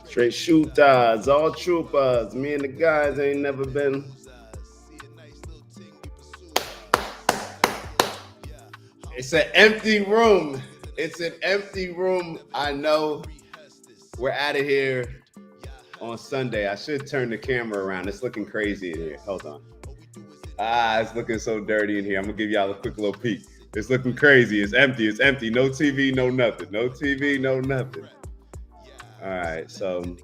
Straight shooters, all troopers. Me and the guys ain't never been. It's an empty room. It's an empty room. I know. We're out of here on Sunday. I should turn the camera around. It's looking crazy in here. Hold on. It's looking so dirty in here. I'm gonna give y'all a quick little peek. It's looking crazy. It's empty. It's empty. No TV, no nothing. No TV, no nothing. All right, so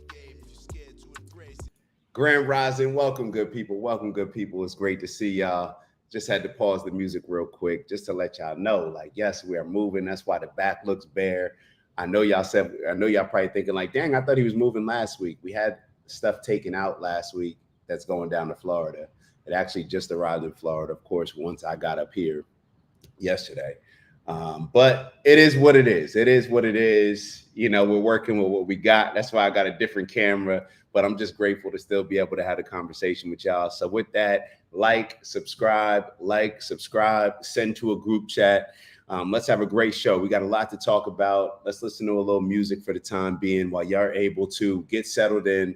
Grand Rising, welcome, good people. Welcome, good people. It's great to see y'all. Just had to pause the music real quick just to let y'all know, like, yes, we are moving. That's why the back looks bare. I know y'all probably thinking like, dang, I thought he was moving last week. We had stuff taken out last week that's going down to Florida. It actually just arrived in Florida, of course, once I got up here yesterday. But it is what it is. It is what it is. You know, we're working with what we got. That's why I got a different camera, but I'm just grateful to still be able to have a conversation with y'all. So with that, subscribe, send to a group chat. Let's have a great show. We got a lot to talk about. Let's listen to a little music for the time being while y'all are able to get settled in,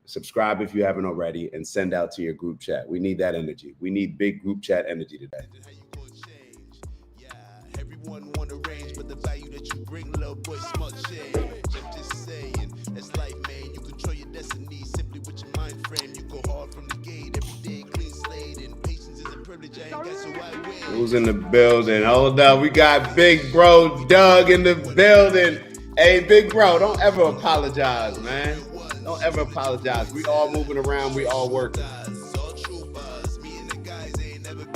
subscribe if you haven't already, and send out to your group chat. We need that energy. We need big group chat energy today. Everyone want to range, but the value that you bring, little boy, smart shade. I'm just saying, that's life, man. You control your destiny simply with your mind frame. You go hard from the gate every day, clean slate, and patience is a privilege. I ain't got so I win. Who's in the building? Hold up, we got Big Bro Doug in the building. Hey, Big Bro, don't ever apologize, man. Don't ever apologize. We all moving around. We all working.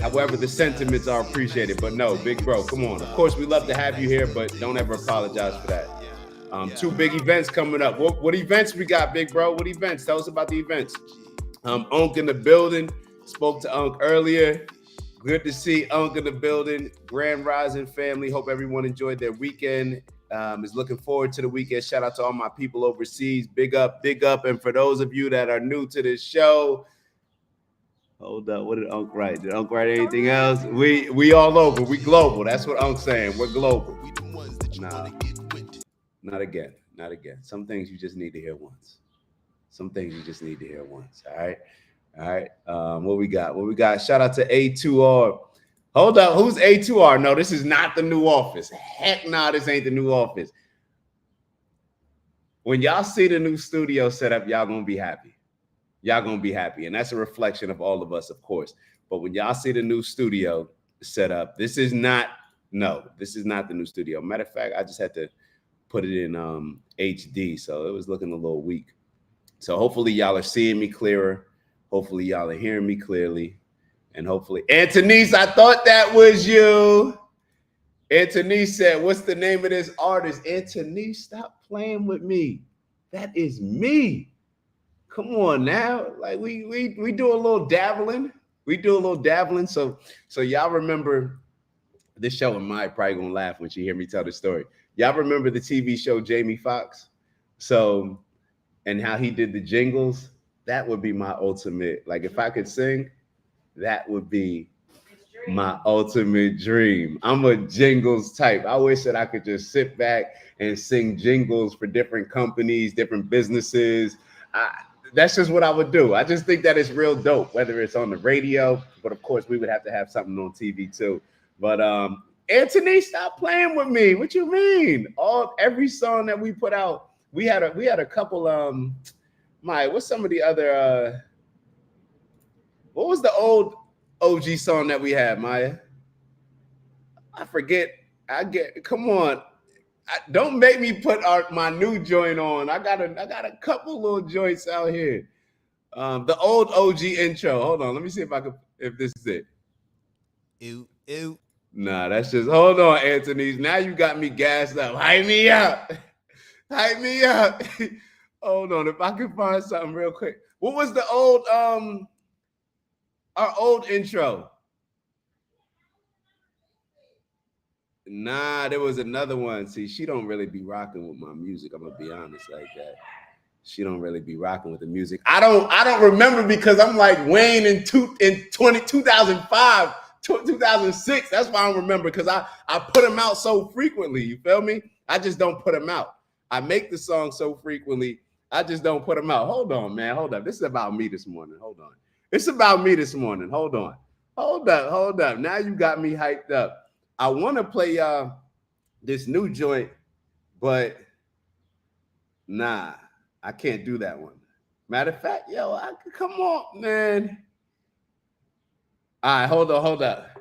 However, the sentiments are appreciated. But no, Big Bro, come on. Of course, we love to have you here, but don't ever apologize for that. Two big events coming up. What events we got, Big Bro? What events? Tell us about the events. Unc in the building. Spoke to Unc earlier. Good to see Unc in the building. Grand Rising family. Hope everyone enjoyed their weekend. Is looking forward to the weekend. Shout out to all my people overseas. Big up, big up. And for those of you that are new to this show, hold up. What did Unc write? Did Unc write anything else? We all over. We global. That's what Unc's saying. We're global. Nah, not again. Not again. Some things you just need to hear once. Some things you just need to hear once. All right. All right. What we got? What we got? Shout out to A2R. Hold up. Who's A2R? No, this is not the new office. Heck nah, this ain't the new office. When y'all see the new studio set up, y'all gonna be happy. Y'all gonna be happy. And that's a reflection of all of us, of course. But when y'all see the new studio set up, this is not the new studio. Matter of fact, I just had to put it in HD, so it was looking a little weak. So hopefully y'all are seeing me clearer. Hopefully y'all are hearing me clearly. And hopefully, Antonice, I thought that was you. Antonice said, what's the name of this artist? Antonice, stop playing with me. That is me. Come on now. Like we do a little dabbling. We do a little dabbling. So y'all remember this show, and Maya probably gonna laugh when she hear me tell the story. Y'all remember the TV show Jamie Foxx? So, and how he did the jingles? That would be my ultimate. Like if I could sing, that would be my ultimate dream. I'm a jingles type. I wish that I could just sit back and sing jingles for different companies, different businesses. That's just what I would do. I just think that it's real dope, whether it's on the radio, but of course we would have to have something on TV too. But Anthony, stop playing with me. What you mean? Every song that we put out, we had a couple. What's some of the other? What was the old OG song that we had, Maya? I forget. Come on. Don't make me put my new joint on. I got a couple little joints out here. The old OG intro. Hold on. Let me see if this is it. Ew. Nah, that's just, hold on, Anthony. Now you got me gassed up. Hype me up. Hype me up. Hold on. If I can find something real quick. What was the old our old intro? Nah, there was another one. See, she don't really be rocking with my music. I'm gonna be honest like that. she don't really be rocking with the music. I don't remember because I'm like Wayne in 2005, 2006. That's why I don't remember, because I put them out so frequently. You feel me? I just don't put them out. I make the song so frequently, I just don't put them out. Hold on, man. Hold up. This is about me this morning. Hold on. It's about me this morning. Hold on. Hold up. Now you got me hyped up. I want to play y'all this new joint, but nah, I can't do that one. Matter of fact, yo, come on, man. All right, hold up.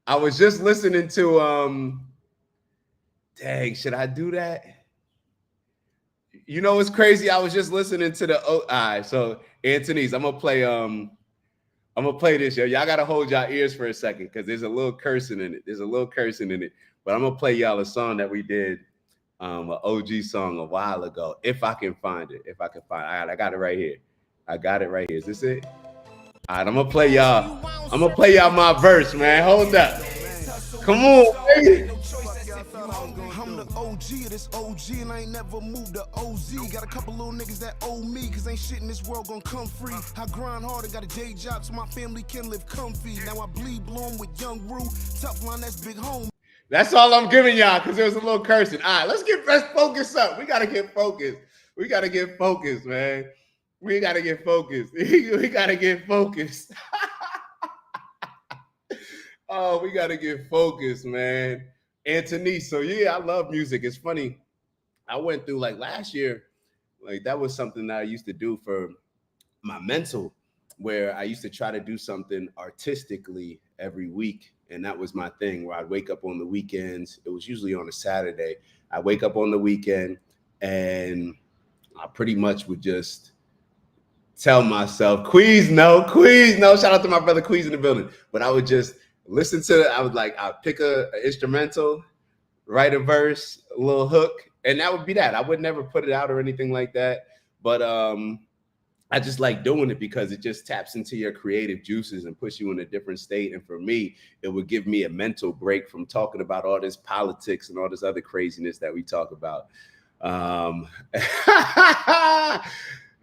I was just listening to dang, should I do that? You know what's crazy? I was just listening to the all right, so Anthony's, I'm gonna play this, yo. Y'all gotta hold y'all ears for a second because there's a little cursing in it. But I'm gonna play y'all a song that we did, an OG song a while ago. If I can find it. All right, I got it right here. Is this it? All right, I'm gonna play y'all my verse, man. Hold up. Come on, baby. I'm the OG of this OG, and I ain't never moved to OZ. Got a couple little niggas that owe me, cause ain't shit in this world gonna come free. I grind hard and got a day job so my family can live comfy. Now I bleed blown with young Rue, tough line, that's big home. That's all I'm giving y'all, because there was a little cursing. All right, let's focus up. We gotta get focused. Man. We gotta get focused. We gotta get focused. Oh, we gotta get focused, man. Anthony, so yeah, I love music. It's funny. I went through, like, last year, like, that was something that I used to do for my mental, where I used to try to do something artistically every week. And that was my thing, where I'd wake up on the weekends. It was usually on a Saturday. I wake up on the weekend and I pretty much would just tell myself, Queez, no. Shout out to my brother Queez in the building. But I would just listen to it. I'd pick an instrumental, write a verse, a little hook, and that would be that. I would never put it out or anything like that. But I just like doing it because it just taps into your creative juices and puts you in a different state. And for me, it would give me a mental break from talking about all this politics and all this other craziness that we talk about.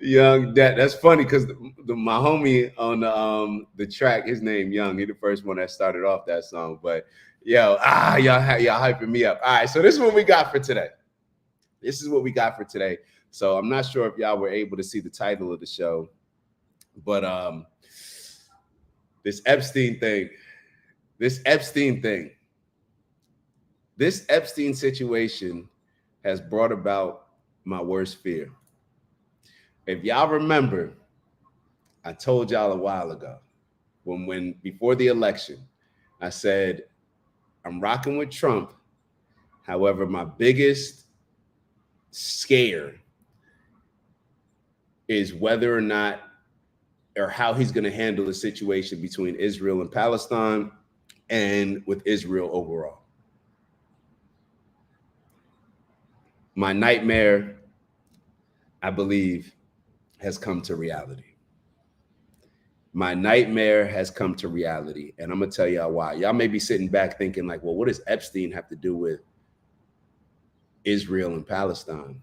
Young, that's funny because my homie on the track, his name Young, he the first one that started off that song. But yo, y'all hyping me up. All right, so this is what we got for today. So I'm not sure if y'all were able to see the title of the show, but this Epstein situation has brought about my worst fear. If y'all remember, I told y'all a while ago, when before the election, I said, I'm rocking with Trump. However, my biggest scare is whether or not, or how he's going to handle the situation between Israel and Palestine and with Israel overall. My nightmare, I believe, has come to reality. And I'm going to tell y'all why. Y'all may be sitting back thinking like, well, what does Epstein have to do with Israel and Palestine?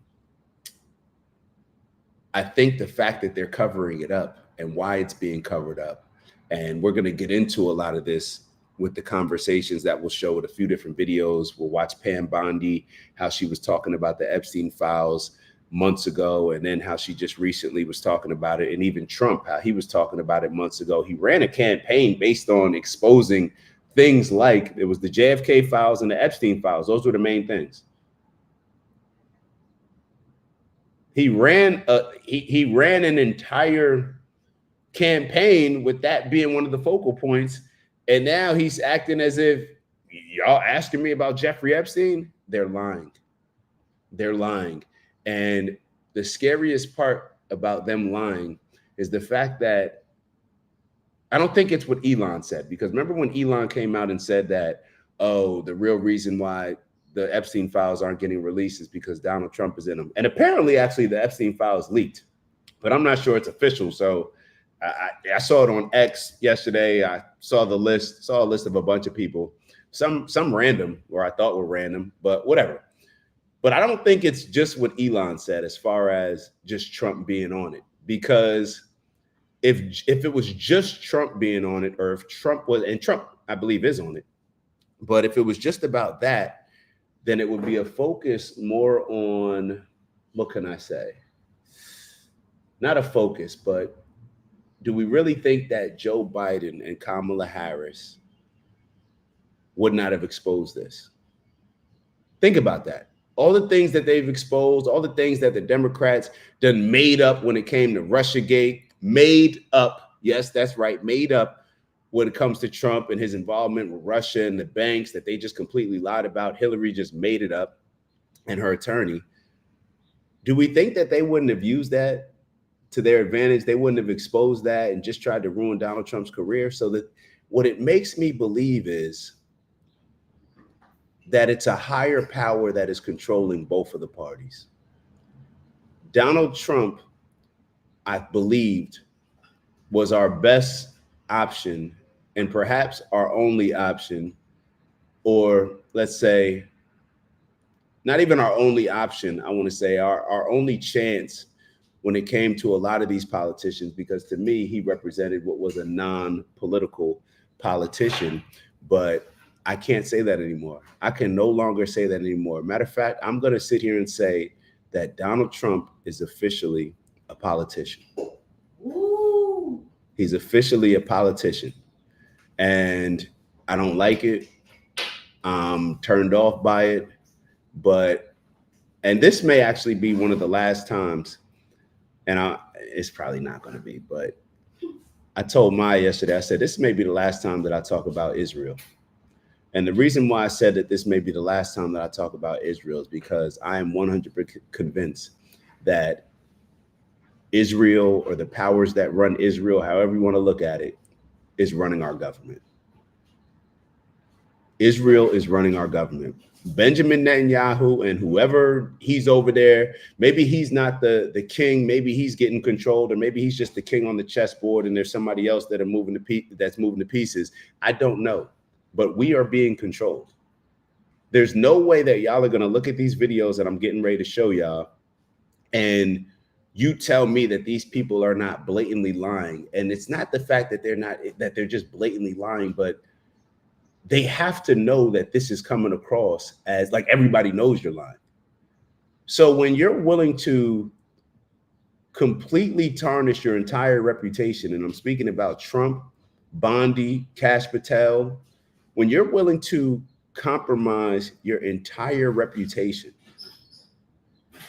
I think the fact that they're covering it up and why it's being covered up, and we're going to get into a lot of this with the conversations that we'll show with a few different videos. We'll watch Pam Bondi, how she was talking about the Epstein files months ago, and then how she just recently was talking about it, and even Trump, how he was talking about it months ago. He ran a campaign based on exposing things like it was the JFK files and the Epstein files. Those were the main things. He ran an entire campaign with that being one of the focal points, and now he's acting as if y'all asking me about Jeffrey Epstein. They're lying. And the scariest part about them lying is the fact that I don't think it's what Elon said, because remember when Elon came out and said that, oh, the real reason why the Epstein files aren't getting released is because Donald Trump is in them. And apparently, actually, the Epstein files leaked, but I'm not sure it's official. So I saw it on X yesterday. I saw a list of a bunch of people, some random, or I thought were random, but whatever. But I don't think it's just what Elon said as far as just Trump being on it, because if it was just Trump being on it, or if Trump was, and Trump, I believe, is on it, but if it was just about that, then it would be a focus more on, what can I say? Not a focus, but do we really think that Joe Biden and Kamala Harris would not have exposed this? Think about that. All the things that they've exposed, all the things that the Democrats done made up when it came to Russiagate, made up. Yes, that's right, made up when it comes to Trump and his involvement with Russia and the banks that they just completely lied about. Hillary just made it up, and her attorney. Do we think that they wouldn't have used that to their advantage? They wouldn't have exposed that and just tried to ruin Donald Trump's career? So that what it makes me believe is that it's a higher power that is controlling both of the parties. Donald Trump, I believed, was our best option, and perhaps our only option, or let's say not even our only option. I want to say our only chance when it came to a lot of these politicians, because to me, he represented what was a non-political politician. But I can't say that anymore. I can no longer say that anymore. Matter of fact, I'm going to sit here and say that Donald Trump is officially a politician. Ooh. He's officially a politician. And I don't like it. I'm turned off by it. And this may actually be one of the last times, and it's probably not going to be, but I told Maya yesterday, I said, this may be the last time that I talk about Israel. And the reason why I said that this may be the last time that I talk about Israel is because I am 100% convinced that Israel, or the powers that run Israel, however you want to look at it, is running our government. Israel is running our government. Benjamin Netanyahu and whoever he's over there, maybe he's not the king, maybe he's getting controlled, or maybe he's just the king on the chessboard and there's somebody else that's moving the pieces. I don't know, but we are being controlled. There's no way that y'all are going to look at these videos that I'm getting ready to show y'all and you tell me that these people are not blatantly lying. And it's not the fact that they're just blatantly lying, but they have to know that this is coming across as like everybody knows you're lying. So when you're willing to completely tarnish your entire reputation, and I'm speaking about Trump, Bondi, Kash Patel, when you're willing to compromise your entire reputation,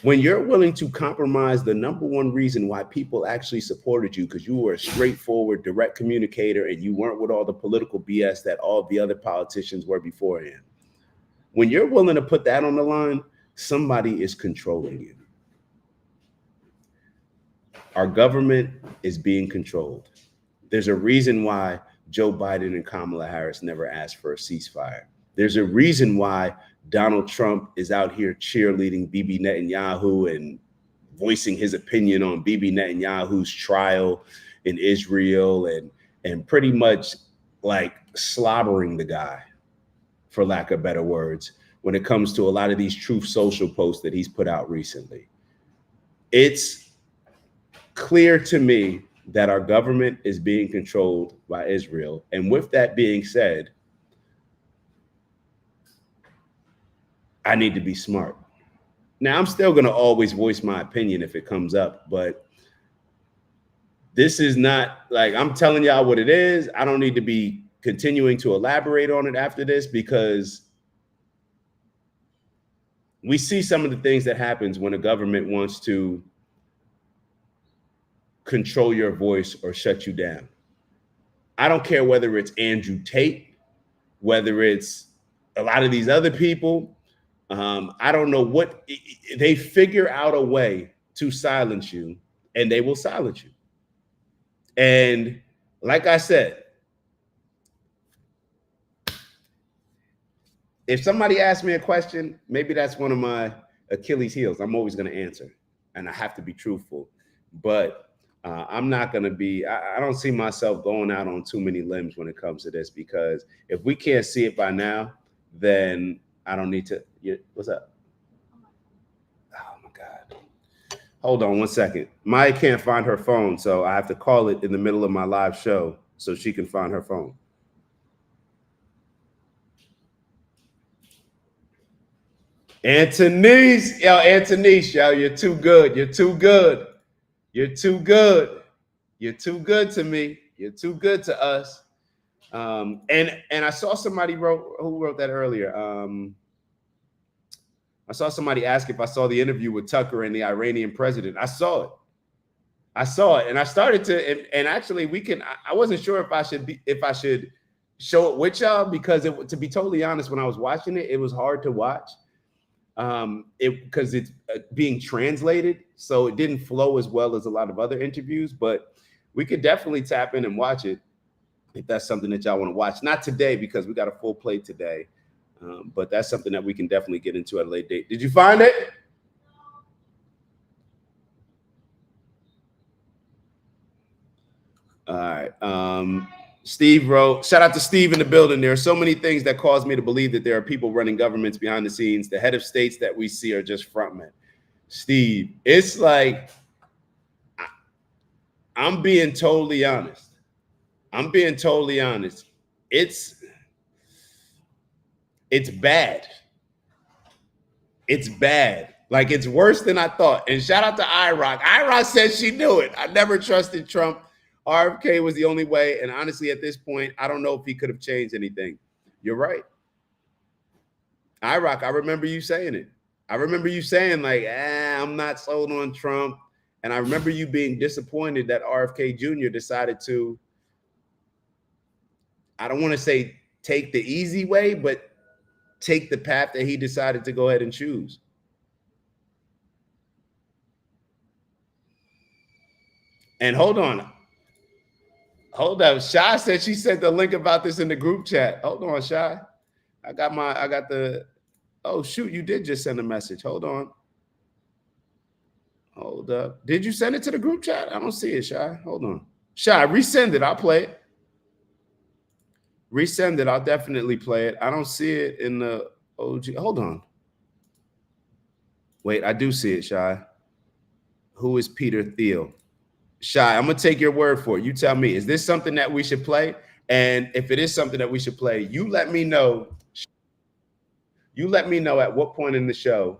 when you're willing to compromise the number one reason why people actually supported you, because you were a straightforward, direct communicator and you weren't with all the political BS that all the other politicians were beforehand. When you're willing to put that on the line, somebody is controlling you. Our government is being controlled. There's a reason why Joe Biden and Kamala Harris never asked for a ceasefire. There's a reason why Donald Trump is out here cheerleading Bibi Netanyahu and voicing his opinion on Bibi Netanyahu's trial in Israel and pretty much like slobbering the guy, for lack of better words, when it comes to a lot of these Truth Social posts that he's put out recently. It's clear to me that our government is being controlled by Israel. And with that being said, I need to be smart. Now, I'm still going to always voice my opinion if it comes up, but this is not like I'm telling y'all what it is. I don't need to be continuing to elaborate on it after this, because we see some of the things that happens when a government wants to control your voice or shut you down. I don't care whether it's Andrew Tate, whether it's a lot of these other people. I don't know what they figure out a way to silence you, and they will silence you. And like I said, if somebody asks me a question, maybe that's one of my Achilles heels. I'm always going to answer, and I have to be truthful. But I'm not going to be, I don't see myself going out on too many limbs when it comes to this, because if we can't see it by now, then I don't need to. What's up? Hold on 1 second. Maya can't find her phone, so I have to call it in the middle of my live show so she can find her phone. Antonice, yo, you're too good. You're too good. You're too good. You're too good to me. You're too good to us. And I saw somebody who wrote that earlier. I saw somebody ask if I saw the interview with Tucker and the Iranian president. I saw it. And I started to, and actually I wasn't sure if I should show it with y'all because to be totally honest, when I was watching it, it was hard to watch. Because it's being translated, so it didn't flow as well as a lot of other interviews, but we could definitely tap in and watch it if that's something that y'all want to watch. Not today because we got a full plate today, but that's something that we can definitely get into at a late date. Did you find it? All right. Steve wrote, shout out to Steve in the building. There are so many things that cause me to believe that there are people running governments behind the scenes. The head of states that we see are just frontmen. Steve, it's like, I'm being totally honest. It's bad. It's bad. Like, it's worse than I thought. And shout out to IROC. IROC said she knew it. I never trusted Trump. RFK was the only way. And honestly, at this point, I don't know if he could have changed anything. You're right. IROC, I remember you saying it. I remember you saying, like, I'm not sold on Trump. And I remember you being disappointed that RFK Jr. decided to, I don't want to say take the easy way, but take the path that he decided to go ahead and choose. And hold on. Hold up. Shy said she sent the link about this in the group chat. Hold on, Shy. Oh, shoot. You did just send a message. Hold on. Hold up. Did you send it to the group chat? I don't see it, Shy. Hold on. Shy, resend it. I'll play it. Resend it. I'll definitely play it. I don't see it in the OG. Hold on. Wait, I do see it, Shy. Who is Peter Thiel? Shy, I'm going to take your word for it. You tell me, is this something that we should play? And if it is something that we should play, you let me know. You let me know at what point in the show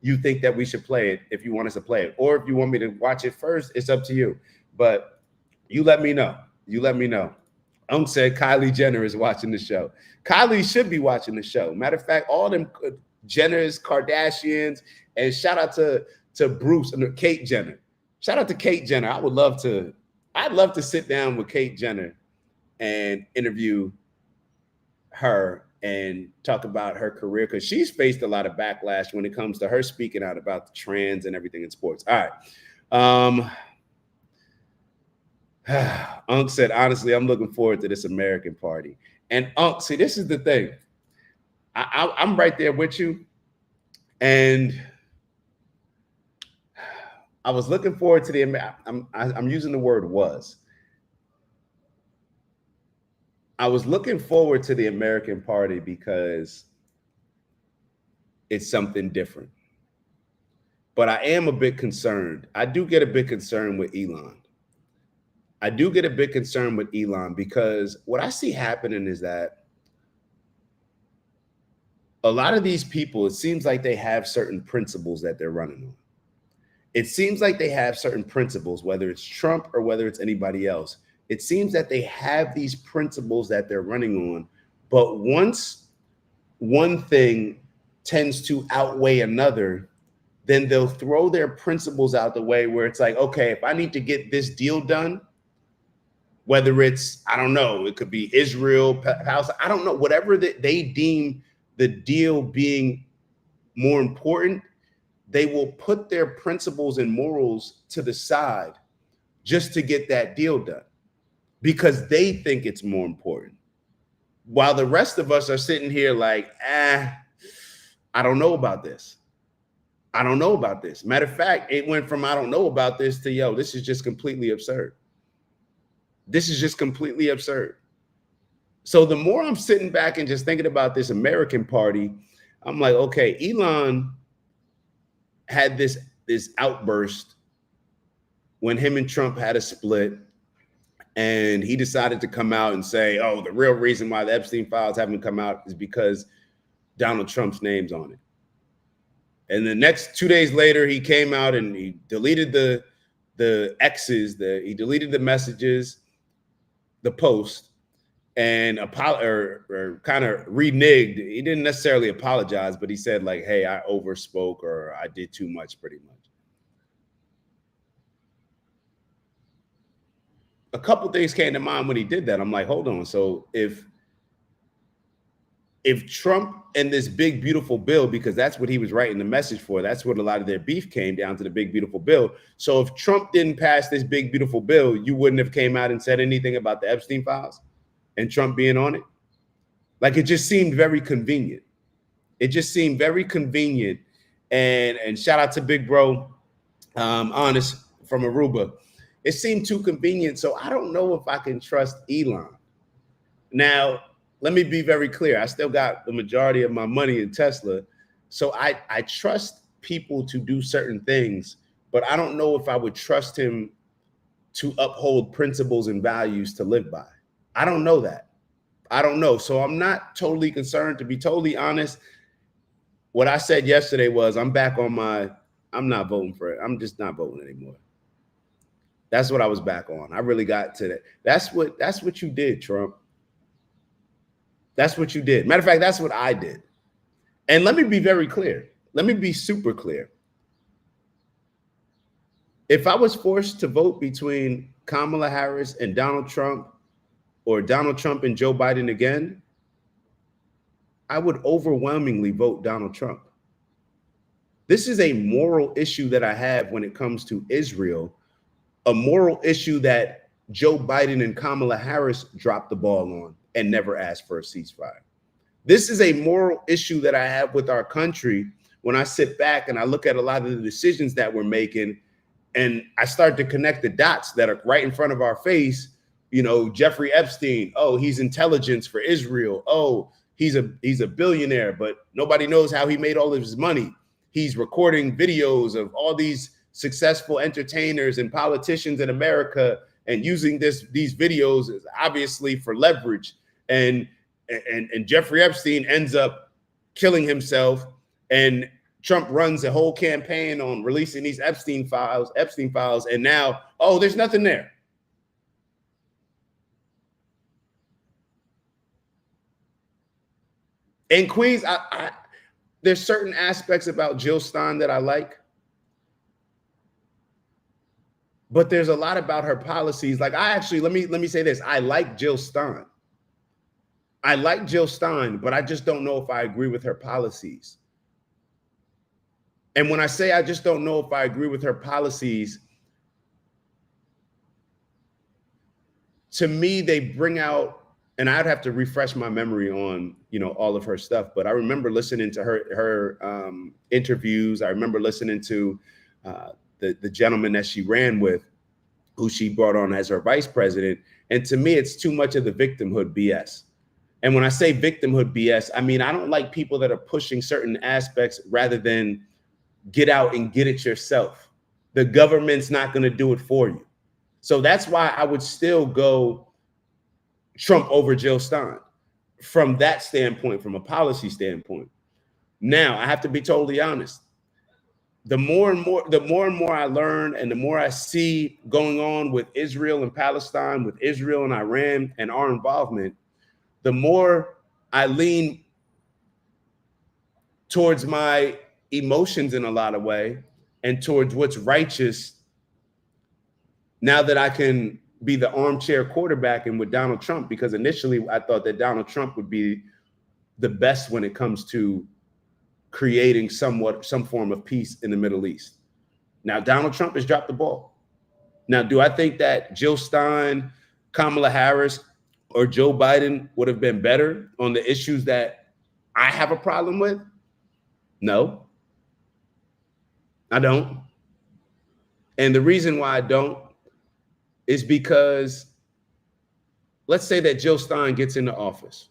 you think that we should play it, if you want us to play it. Or if you want me to watch it first, it's up to you. But you let me know. You let me know. Said Kylie Jenner is watching the show. Kylie should be watching the show. Matter of fact, all them Jenners, Kardashians, and shout out to Bruce and Kate Jenner. Shout out to Kate Jenner. I'd love to sit down with Kate Jenner and interview her and talk about her career, because she's faced a lot of backlash when it comes to her speaking out about the trans and everything in sports. All right. Unc said, honestly, I'm looking forward to this American party. And Unc, see, this is the thing. I'm right there with you. And I was looking forward to I'm using the word was. I was looking forward to the American party because it's something different. But I am a bit concerned. I do get a bit concerned with Elon. Because what I see happening is that a lot of these people, it seems like they have certain principles that they're running on. It seems like they have certain principles, whether it's Trump or whether it's anybody else. It seems that they have these principles that they're running on. But once one thing tends to outweigh another, then they'll throw their principles out the way, where it's like, okay, if I need to get this deal done, whether it's, I don't know, it could be Israel, Palestine, I don't know, whatever that they deem the deal being more important, they will put their principles and morals to the side just to get that deal done, because they think it's more important. While the rest of us are sitting here like, I don't know about this. I don't know about this. Matter of fact, it went from I don't know about this to, yo, this is just completely absurd. This is just completely absurd. So the more I'm sitting back and just thinking about this American party, I'm like, okay, Elon had this this outburst when him and Trump had a split, and he decided to come out and say, oh, the real reason why the Epstein files haven't come out is because Donald Trump's name's on it. And the next 2 days later, he came out and he deleted the X's, he deleted the messages, the post, and kind of reneged. He didn't necessarily apologize, but he said like, hey, I overspoke or I did too much, pretty much. A couple things came to mind when he did that. I'm like, hold on. So if Trump and this big, beautiful bill, because that's what he was writing the message for, that's what a lot of their beef came down to, the big, beautiful bill. So if Trump didn't pass this big, beautiful bill, you wouldn't have came out and said anything about the Epstein files and Trump being on it. Like, it just seemed very convenient. It just seemed very convenient. And shout out to big bro, Honest from Aruba. It seemed too convenient. So I don't know if I can trust Elon. Now, let me be very clear. I still got the majority of my money in Tesla. So I trust people to do certain things, but I don't know if I would trust him to uphold principles and values to live by. I don't know that. I don't know. So I'm not totally concerned. To be totally honest, what I said yesterday was I'm back on I'm not voting for it. I'm just not voting anymore. That's what I was back on. I really got to that. That's what you did, Trump. That's what you did. Matter of fact, that's what I did. And let me be very clear. Let me be super clear. If I was forced to vote between Kamala Harris and Donald Trump, or Donald Trump and Joe Biden again, I would overwhelmingly vote Donald Trump. This is a moral issue that I have when it comes to Israel, a moral issue that Joe Biden and Kamala Harris dropped the ball on and never asked for a ceasefire. This is a moral issue that I have with our country when I sit back and I look at a lot of the decisions that we're making and I start to connect the dots that are right in front of our face. You know, Jeffrey Epstein, oh, he's intelligence for Israel. Oh, he's a billionaire, but nobody knows how he made all of his money. He's recording videos of all these successful entertainers and politicians in America and using these videos as obviously for leverage. And Jeffrey Epstein ends up killing himself, and Trump runs a whole campaign on releasing these Epstein files, and now, oh, there's nothing there. And Queens, there's certain aspects about Jill Stein that I like, but there's a lot about her policies. Like, I actually, let me say this. I like Jill Stein. I like Jill Stein, but I just don't know if I agree with her policies. And when I say I just don't know if I agree with her policies, to me, they bring out, and I'd have to refresh my memory on, you know, all of her stuff. But I remember listening to her interviews. I remember listening to the gentleman that she ran with, who she brought on as her vice president. And to me, it's too much of the victimhood BS. And when I say victimhood BS, I mean, I don't like people that are pushing certain aspects rather than get out and get it yourself. The government's not going to do it for you. So that's why I would still go Trump over Jill Stein from that standpoint, from a policy standpoint. Now, I have to be totally honest. The more and more I learn and the more I see going on with Israel and Palestine, with Israel and Iran and our involvement, the more I lean towards my emotions in a lot of way and towards what's righteous, now that I can be the armchair quarterback and with Donald Trump, because initially I thought that Donald Trump would be the best when it comes to creating some form of peace in the Middle East. Now, Donald Trump has dropped the ball. Now, do I think that Jill Stein, Kamala Harris, or Joe Biden would have been better on the issues that I have a problem with? No, I don't. And the reason why I don't is because let's say that Jill Stein gets into office.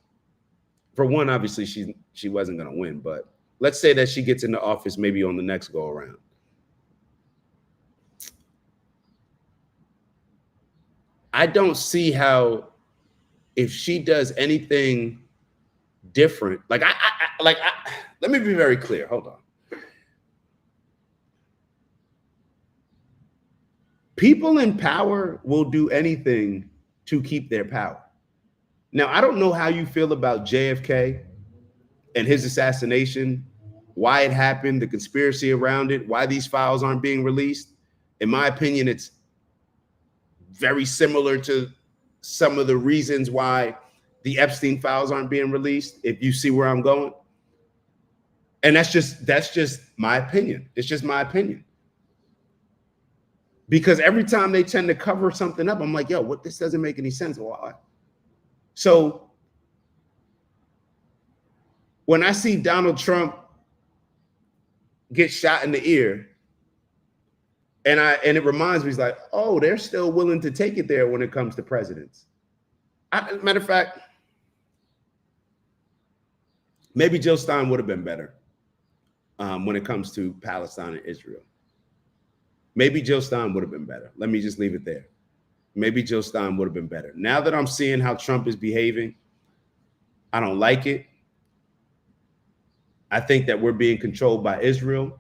For one, obviously she wasn't going to win, but let's say that she gets into office maybe on the next go around. I don't see how, if she does anything different, let me be very clear. Hold on. People in power will do anything to keep their power. Now, I don't know how you feel about JFK and his assassination, why it happened, the conspiracy around it, why these files aren't being released. In my opinion, it's very similar to some of the reasons why the Epstein files aren't being released, if you see where I'm going. And that's just my opinion. It's just my opinion. Because every time they tend to cover something up, I'm like, yo, what? This doesn't make any sense. Why? So when I see Donald Trump get shot in the ear, and it reminds me, it's like, oh, they're still willing to take it there when it comes to presidents. Matter of fact, maybe Jill Stein would have been better when it comes to Palestine and Israel. Maybe Jill Stein would have been better. Let me just leave it there. Maybe Jill Stein would have been better. Now that I'm seeing how Trump is behaving, I don't like it. I think that we're being controlled by Israel.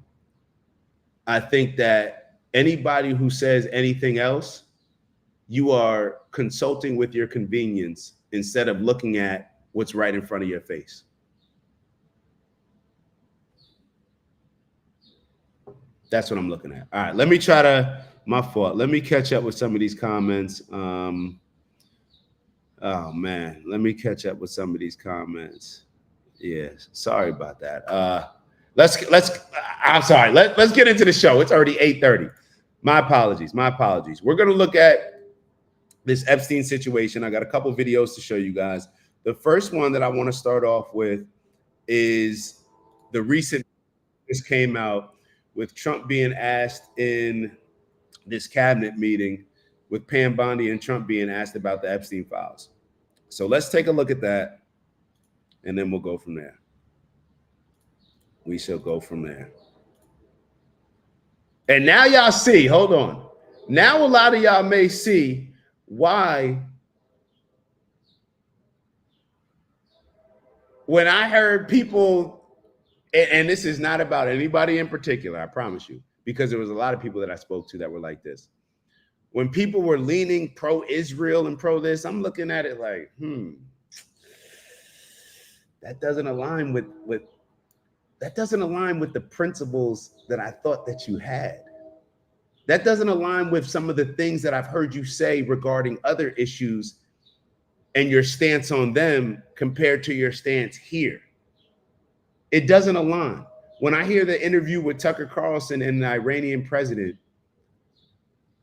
I think that anybody who says anything else, you are consulting with your convenience instead of looking at what's right in front of your face. That's what I'm looking at. All right, let me try to, my fault. Let me catch up with some of these comments. Oh man, let me catch up with some of these comments. Yes, sorry about that. I'm sorry. Let's get into the show. It's already 8:30. My apologies. We're gonna look at this Epstein situation. I got a couple videos to show you guys. The first one that I want to start off with is the recent, this came out with Trump being asked in this cabinet meeting with Pam Bondi and Trump being asked about the Epstein files. So let's take a look at that, and then we'll go from there. We shall go from there. And now y'all see, hold on. Now a lot of y'all may see why when I heard people, and this is not about anybody in particular, I promise you, because there was a lot of people that I spoke to that were like this. When people were leaning pro-Israel and pro-this, I'm looking at it like, that doesn't align with the principles that I thought that you had. That doesn't align with some of the things that I've heard you say regarding other issues and your stance on them compared to your stance here. It doesn't align. When I hear the interview with Tucker Carlson and the Iranian president,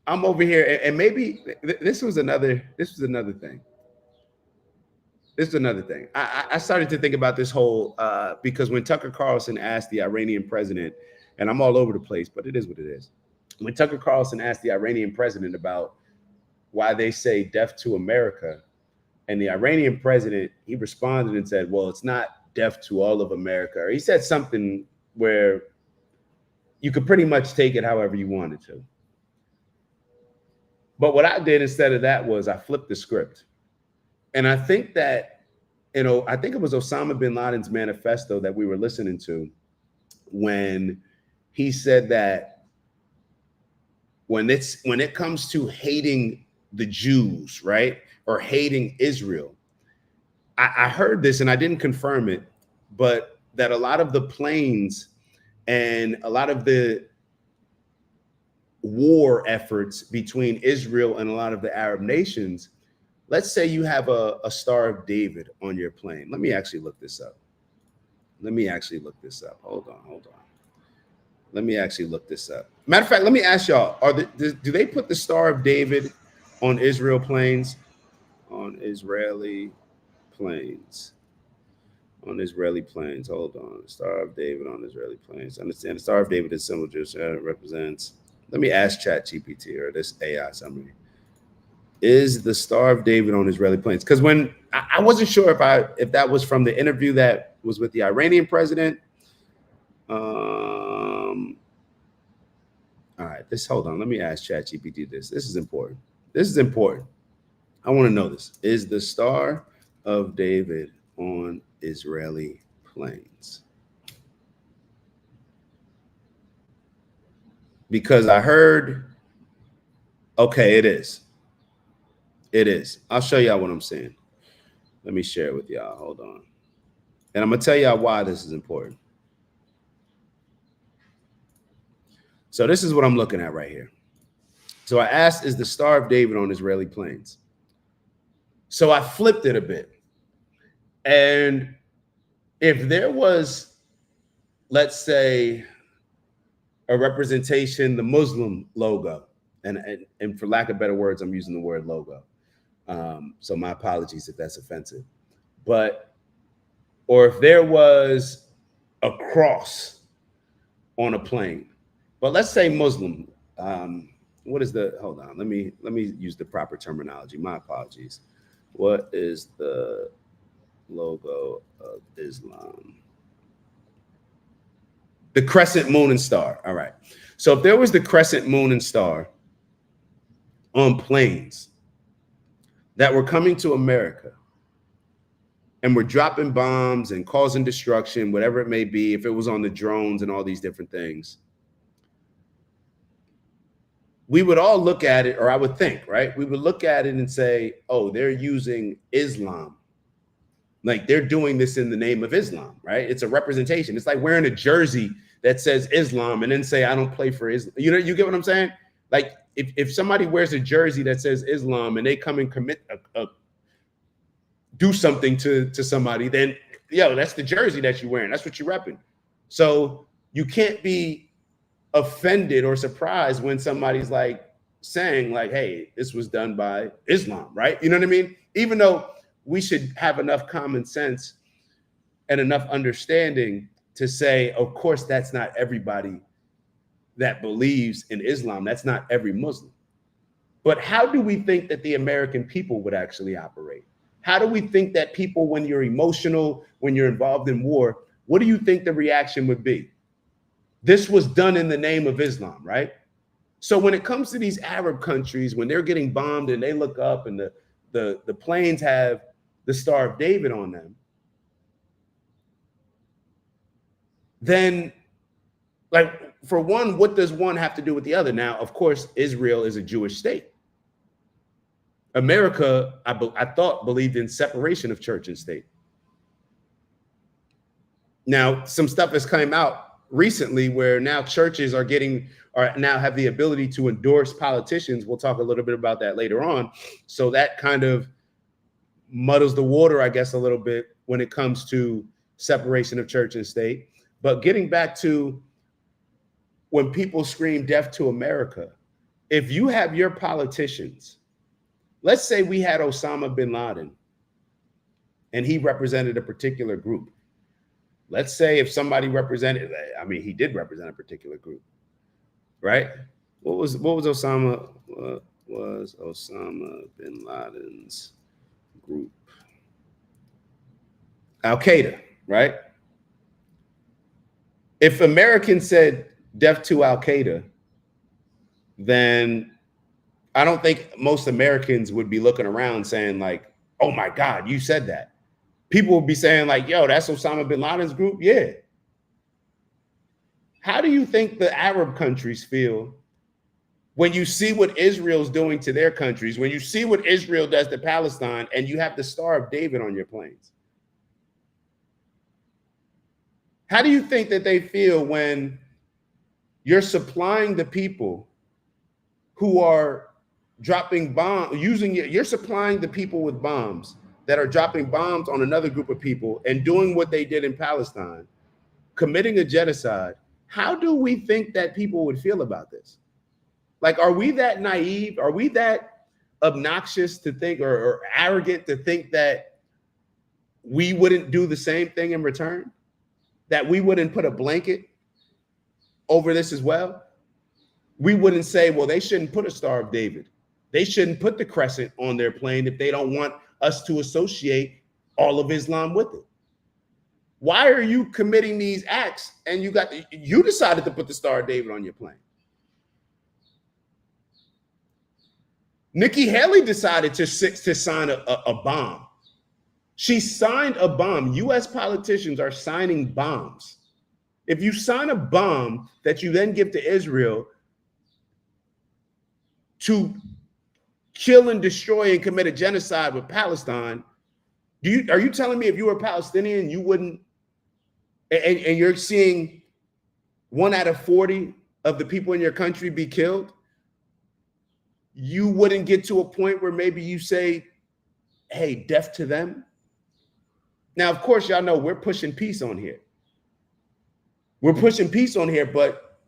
I'm over here, and maybe this was another thing. This is another thing. I started to think about this whole, because when Tucker Carlson asked the Iranian president, and I'm all over the place, but it is what it is. When Tucker Carlson asked the Iranian president about why they say death to America, and the Iranian president, he responded and said, well, it's not death to all of America. Or he said something where you could pretty much take it however you wanted to. But what I did instead of that was I flipped the script. And I think that, I think it was Osama bin Laden's manifesto that we were listening to when he said that when it comes to hating the Jews, right, or hating Israel, I heard this and I didn't confirm it, but that a lot of the planes and a lot of the war efforts between Israel and a lot of the Arab nations, let's say you have a Star of David on your plane. Let me actually look this up. Hold on. Let me actually look this up. Matter of fact, let me ask y'all, do they put the Star of David on Israel planes? On Israeli planes. Hold on. Star of David on Israeli planes. Understand the Star of David is symbol just represents. Let me ask ChatGPT or this AI summary. Is the Star of David on Israeli planes? Because when I wasn't sure if that was from the interview that was with the Iranian president. All right, hold on. Let me ask ChatGPT this. This is important. I want to know this. Is the Star of David on Israeli planes? Because I heard, okay, it is. It is. I'll show y'all what I'm saying. Let me share it with y'all. Hold on. And I'm going to tell y'all why this is important. So this is what I'm looking at right here. So I asked, is the Star of David on Israeli planes? So I flipped it a bit. And if there was, let's say, a representation, the Muslim logo, and for lack of better words, I'm using the word logo. So my apologies if that's offensive. But, or if there was a cross on a plane, but let's say Muslim, what is the, hold on, let me use the proper terminology. My apologies. What is the logo of Islam? The crescent moon and star. All right. So if there was the crescent moon and star on planes that were coming to America and were dropping bombs and causing destruction, whatever it may be, if it was on the drones and all these different things, we would all look at it, or I would think, right? We would look at it and say, oh, they're using Islam. Like they're doing this in the name of Islam, right? It's a representation. It's like wearing a jersey that says Islam and then say, I don't play for Islam. You know, you get what I'm saying? Like if somebody wears a jersey that says Islam and they come and commit do something to somebody, then yo, that's the jersey that you're wearing. That's what you're repping. So you can't be offended or surprised when somebody's like saying like, hey, this was done by Islam, right? You know what I mean? Even though we should have enough common sense and enough understanding to say, of course, that's not everybody that believes in Islam. That's not every Muslim. But how do we think that the American people would actually operate? How do we think that people, when you're emotional, when you're involved in war, what do you think the reaction would be? This was done in the name of Islam, right? So when it comes to these Arab countries, when they're getting bombed and they look up and the planes have the Star of David on them, then, like, for one, what does one have to do with the other? Now, of course, Israel is a Jewish state. America, I thought, believed in separation of church and state. Now, some stuff has come out recently where now churches are now have the ability to endorse politicians. We'll talk a little bit about that later on. So that kind of muddles the water, I guess, a little bit when it comes to separation of church and state. But getting back to when people scream death to America, if you have your politicians, let's say we had Osama bin Laden and he represented a particular group. Let's say if somebody represented, I mean, he did represent a particular group, right? What was Osama bin Laden's group? Al Qaeda, right? If Americans said death to Al Qaeda, then I don't think most Americans would be looking around saying like, oh my God, you said that. People would be saying like, yo, that's Osama bin Laden's group. Yeah. How do you think the Arab countries feel when you see what Israel's doing to their countries, when you see what Israel does to Palestine, and you have the Star of David on your planes? How do you think that they feel when you're supplying the people who are dropping bombs, you're supplying the people with bombs that are dropping bombs on another group of people and doing what they did in Palestine, committing a genocide? How do we think that people would feel about this? Like, are we that naive? Are we that obnoxious to think or arrogant to think that we wouldn't do the same thing in return? That we wouldn't put a blanket over this as well? We wouldn't say, well, they shouldn't put a Star of David. They shouldn't put the crescent on their plane if they don't want us to associate all of Islam with it. Why are you committing these acts and you decided to put the Star of David on your plane? Nikki Haley decided to sign a bomb. She signed a bomb. U.S. politicians are signing bombs. If you sign a bomb that you then give to Israel to kill and destroy and commit a genocide with Palestine, are you telling me if you were a Palestinian, you wouldn't, and you're seeing 1 out of 40 of the people in your country be killed, you wouldn't get to a point where maybe you say, hey, death to them? Now, of course, y'all know we're pushing peace on here. We're pushing peace on here, but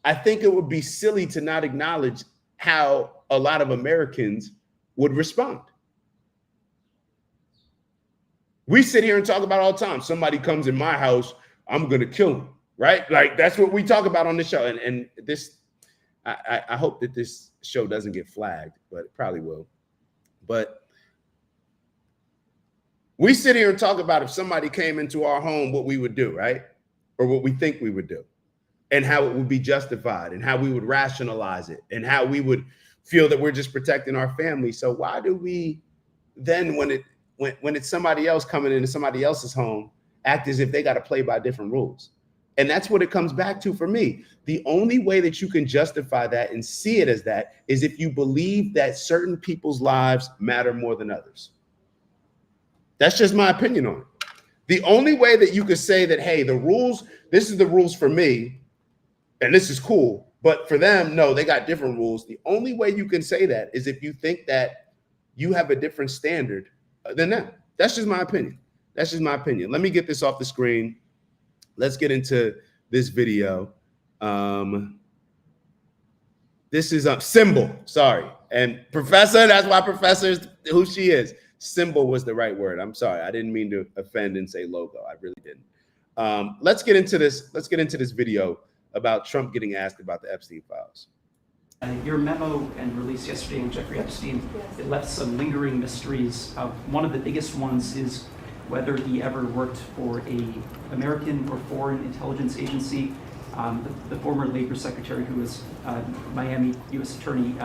I think it would be silly to not acknowledge how a lot of Americans would respond. We sit here and talk about all the time. Somebody comes in my house, I'm going to kill him, right? Like, that's what we talk about on the show. And this, I hope that this show doesn't get flagged, but it probably will. But we sit here and talk about if somebody came into our home, what we would do, right? Or what we think we would do, and how it would be justified, and how we would rationalize it, and how we would feel that we're just protecting our family. So why do we then, when it's somebody else coming into somebody else's home, act as if they got to play by different rules? And that's what it comes back to for me. The only way that you can justify that and see it as that is if you believe that certain people's lives matter more than others. That's just my opinion on it. The only way that you could say that, hey, the rules, this is the rules for me, and this is cool, but for them, no, they got different rules. The only way you can say that is if you think that you have a different standard than them. That's just my opinion. That's just my opinion. Let me get this off the screen. Let's get into this video. This is Symbol, sorry. And Professor, that's why Professor is who she is. Symbol was the right word. I'm sorry. I didn't mean to offend and say logo. I really didn't. Let's get into this. Let's get into this video about Trump getting asked about the Epstein files. Your memo and release yesterday on Jeffrey Epstein, it left some lingering mysteries. One of the biggest ones is whether he ever worked for an American or foreign intelligence agency. The former labor secretary, who was Miami U.S. Attorney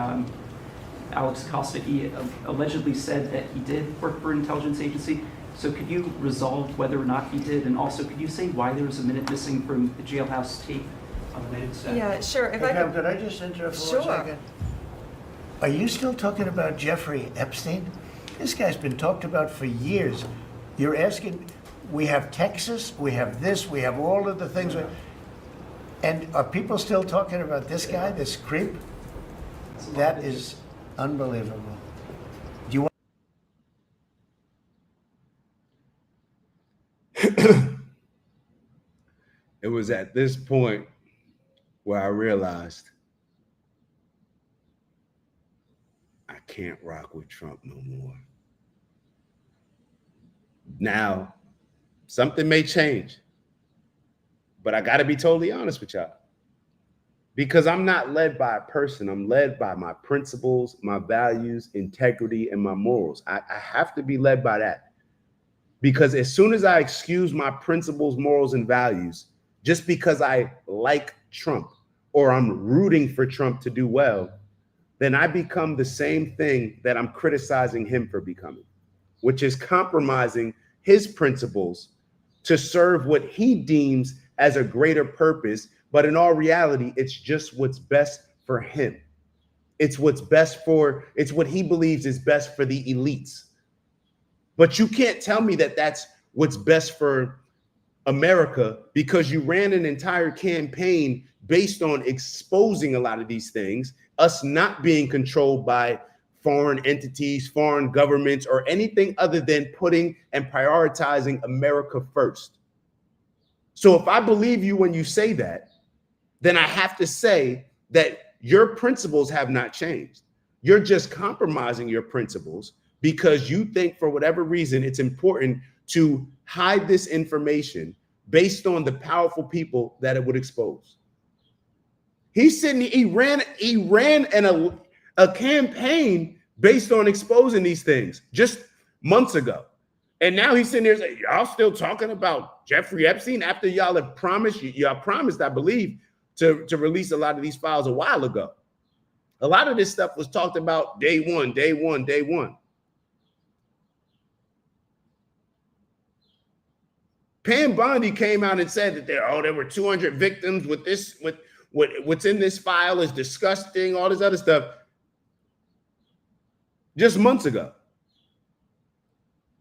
Alex Acosta, he allegedly said that he did work for an intelligence agency. So could you resolve whether or not he did? And also, could you say why there was a minute missing from the jailhouse tape on the native staff? Yeah, sure. Hey, Pam, could I just interrupt for 1 second? Are you still talking about Jeffrey Epstein? This guy's been talked about for years. You're asking, we have Texas, we have this, we have all of the things. And are people still talking about this guy, this creep? That is unbelievable. Do you want? It was at this point where I realized I can't rock with Trump no more. Now, something may change, but I got to be totally honest with y'all. Because I'm not led by a person. I'm led by my principles, my values, integrity, and my morals. I have to be led by that. Because as soon as I excuse my principles, morals, and values, just because I like Trump or I'm rooting for Trump to do well, then I become the same thing that I'm criticizing him for becoming, which is compromising his principles to serve what he deems as a greater purpose. But in all reality, it's just what's best for him. It's what's best for, it's what he believes is best for the elites. But you can't tell me that that's what's best for America, because you ran an entire campaign based on exposing a lot of these things, us not being controlled by foreign entities, foreign governments, or anything other than putting and prioritizing America first. So if I believe you when you say that, then I have to say that your principles have not changed. You're just compromising your principles because you think for whatever reason it's important to hide this information based on the powerful people that it would expose. He ran a campaign based on exposing these things just months ago. And now he's sitting there saying, y'all still talking about Jeffrey Epstein after y'all have promised, I believe, to release a lot of these files a while ago. A lot of this stuff was talked about day one, day one, day one. Pam Bondi came out and said that there were 200 victims with this, with what's in this file is disgusting, all this other stuff, just months ago.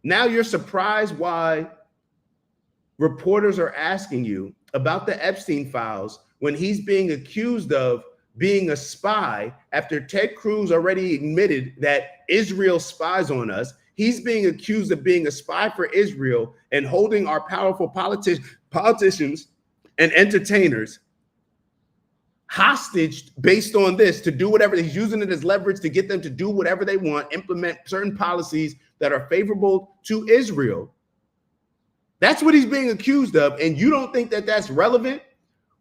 Now you're surprised why reporters are asking you about the Epstein files when he's being accused of being a spy after Ted Cruz already admitted that Israel spies on us. He's being accused of being a spy for Israel and holding our powerful politicians and entertainers hostage based on this to do whatever. He's using it as leverage to get them to do whatever they want, implement certain policies that are favorable to Israel. That's what he's being accused of. And you don't think that that's relevant,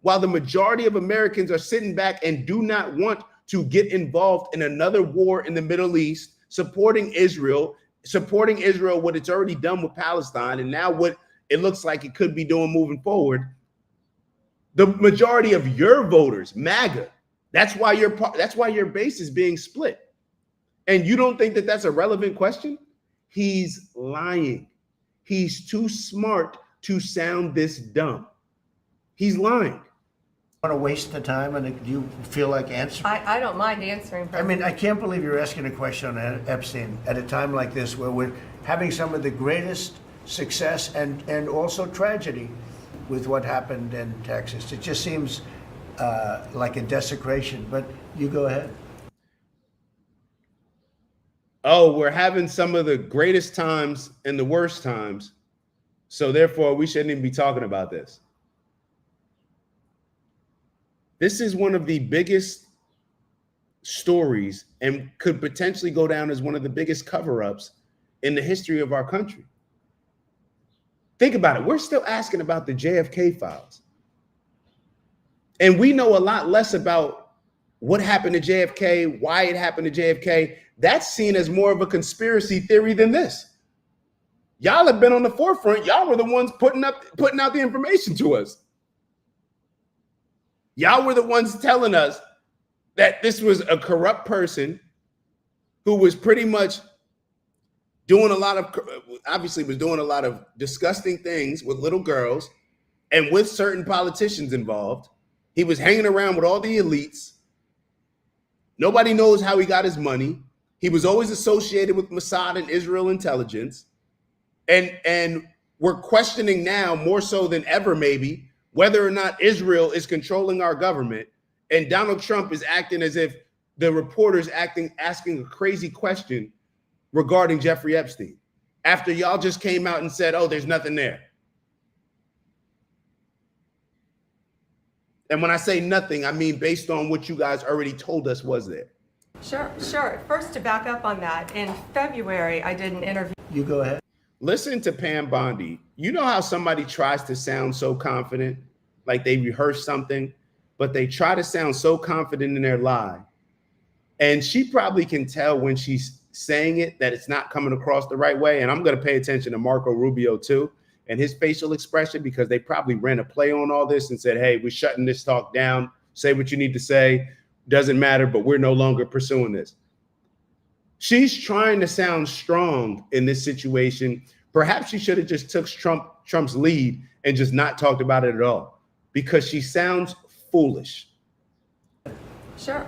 while the majority of Americans are sitting back and do not want to get involved in another war in the Middle East, supporting Israel what it's already done with Palestine, and now what it looks like it could be doing moving forward. The majority of your voters, MAGA, that's why your base is being split. And you don't think that that's a relevant question? He's lying. He's too smart to sound this dumb. He's lying. Want to waste the time, and do you feel like answering? I don't mind answering. I mean, I can't believe you're asking a question on Epstein at a time like this, where we're having some of the greatest success and also tragedy with what happened in Texas. It just seems like a desecration, but you go ahead. Oh, we're having some of the greatest times and the worst times, so therefore we shouldn't even be talking about this. This is one of the biggest stories and could potentially go down as one of the biggest cover-ups in the history of our country. Think about it. We're still asking about the JFK files. And we know a lot less about what happened to JFK, why it happened to JFK. That's seen as more of a conspiracy theory than this. Y'all have been on the forefront. Y'all were the ones putting out the information to us. Y'all were the ones telling us that this was a corrupt person who was pretty much doing a lot of disgusting things with little girls and with certain politicians involved. He was hanging around with all the elites. Nobody knows how he got his money. He was always associated with Mossad and Israel intelligence. And we're questioning now more so than ever, maybe, whether or not Israel is controlling our government, and Donald Trump is acting as if the reporter's asking a crazy question regarding Jeffrey Epstein, after y'all just came out and said, oh, there's nothing there. And when I say nothing, I mean based on what you guys already told us was there. Sure. First, to back up on that, in February, I did an interview. You go ahead. Listen to Pam Bondi. You know how somebody tries to sound so confident, like they rehearse something, but they try to sound so confident in their lie. And she probably can tell when she's saying it that it's not coming across the right way. And I'm going to pay attention to Marco Rubio too, and his facial expression, because they probably ran a play on all this and said, hey, we're shutting this talk down. Say what you need to say. Doesn't matter, but we're no longer pursuing this. She's trying to sound strong in this situation. Perhaps she should have just took Trump's lead and just not talked about it at all, because she sounds foolish. Sure.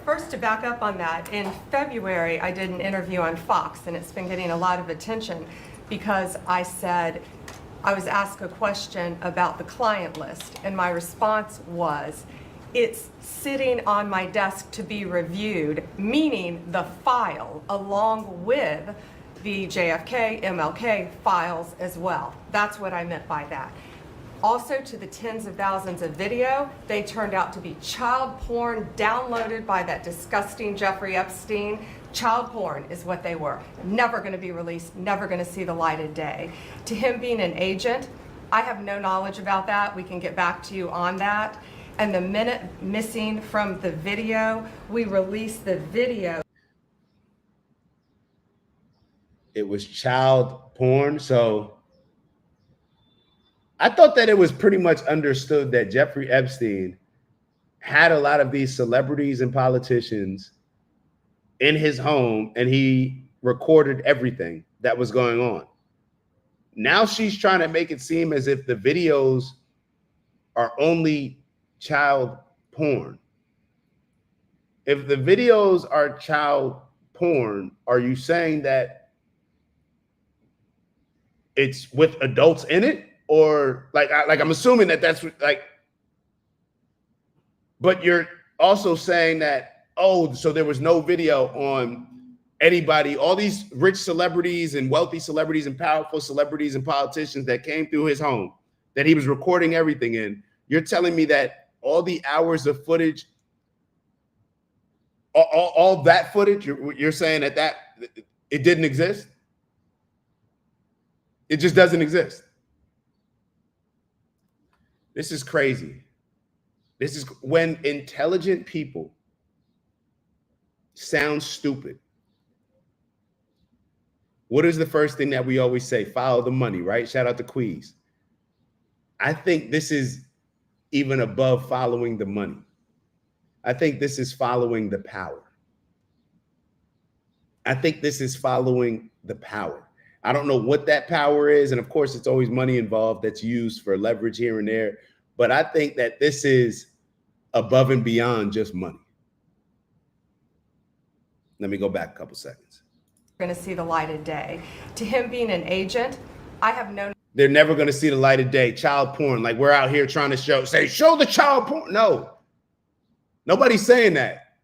First, to back up on that, in February, I did an interview on Fox, and it's been getting a lot of attention because I was asked a question about the client list, and my response was, it's sitting on my desk to be reviewed, meaning the file along with the JFK, MLK files as well. That's what I meant by that. Also, to the tens of thousands of video, they turned out to be child porn downloaded by that disgusting Jeffrey Epstein. Child porn is what they were. Never going to be released, never going to see the light of day. To him being an agent, I have no knowledge about that. We can get back to you on that. And the minute missing from the video, we released the video. It was child porn. So I thought that it was pretty much understood that Jeffrey Epstein had a lot of these celebrities and politicians in his home, and he recorded everything that was going on. Now she's trying to make it seem as if the videos are only child porn. If the videos are child porn, are you saying that it's with adults in it? Or like I'm assuming that that's like, but you're also saying that, oh, so there was no video on anybody, all these rich celebrities and wealthy celebrities and powerful celebrities and politicians that came through his home that he was recording everything in. You're telling me that all the hours of footage, all that footage, you're saying that it didn't exist? It just doesn't exist. This is crazy. This is when intelligent people sound stupid. What is the first thing that we always say? Follow the money, right? Shout out to Queez. I think this is even above following the money. I think this is following the power. I think this is following the power. I don't know what that power is. And of course, it's always money involved that's used for leverage here and there. But I think that this is above and beyond just money. Let me go back a couple seconds. Going to see the light of day. To him being an agent, I have no. They're never going to see the light of day. Child porn, like we're out here trying to show the child porn. No, nobody's saying that.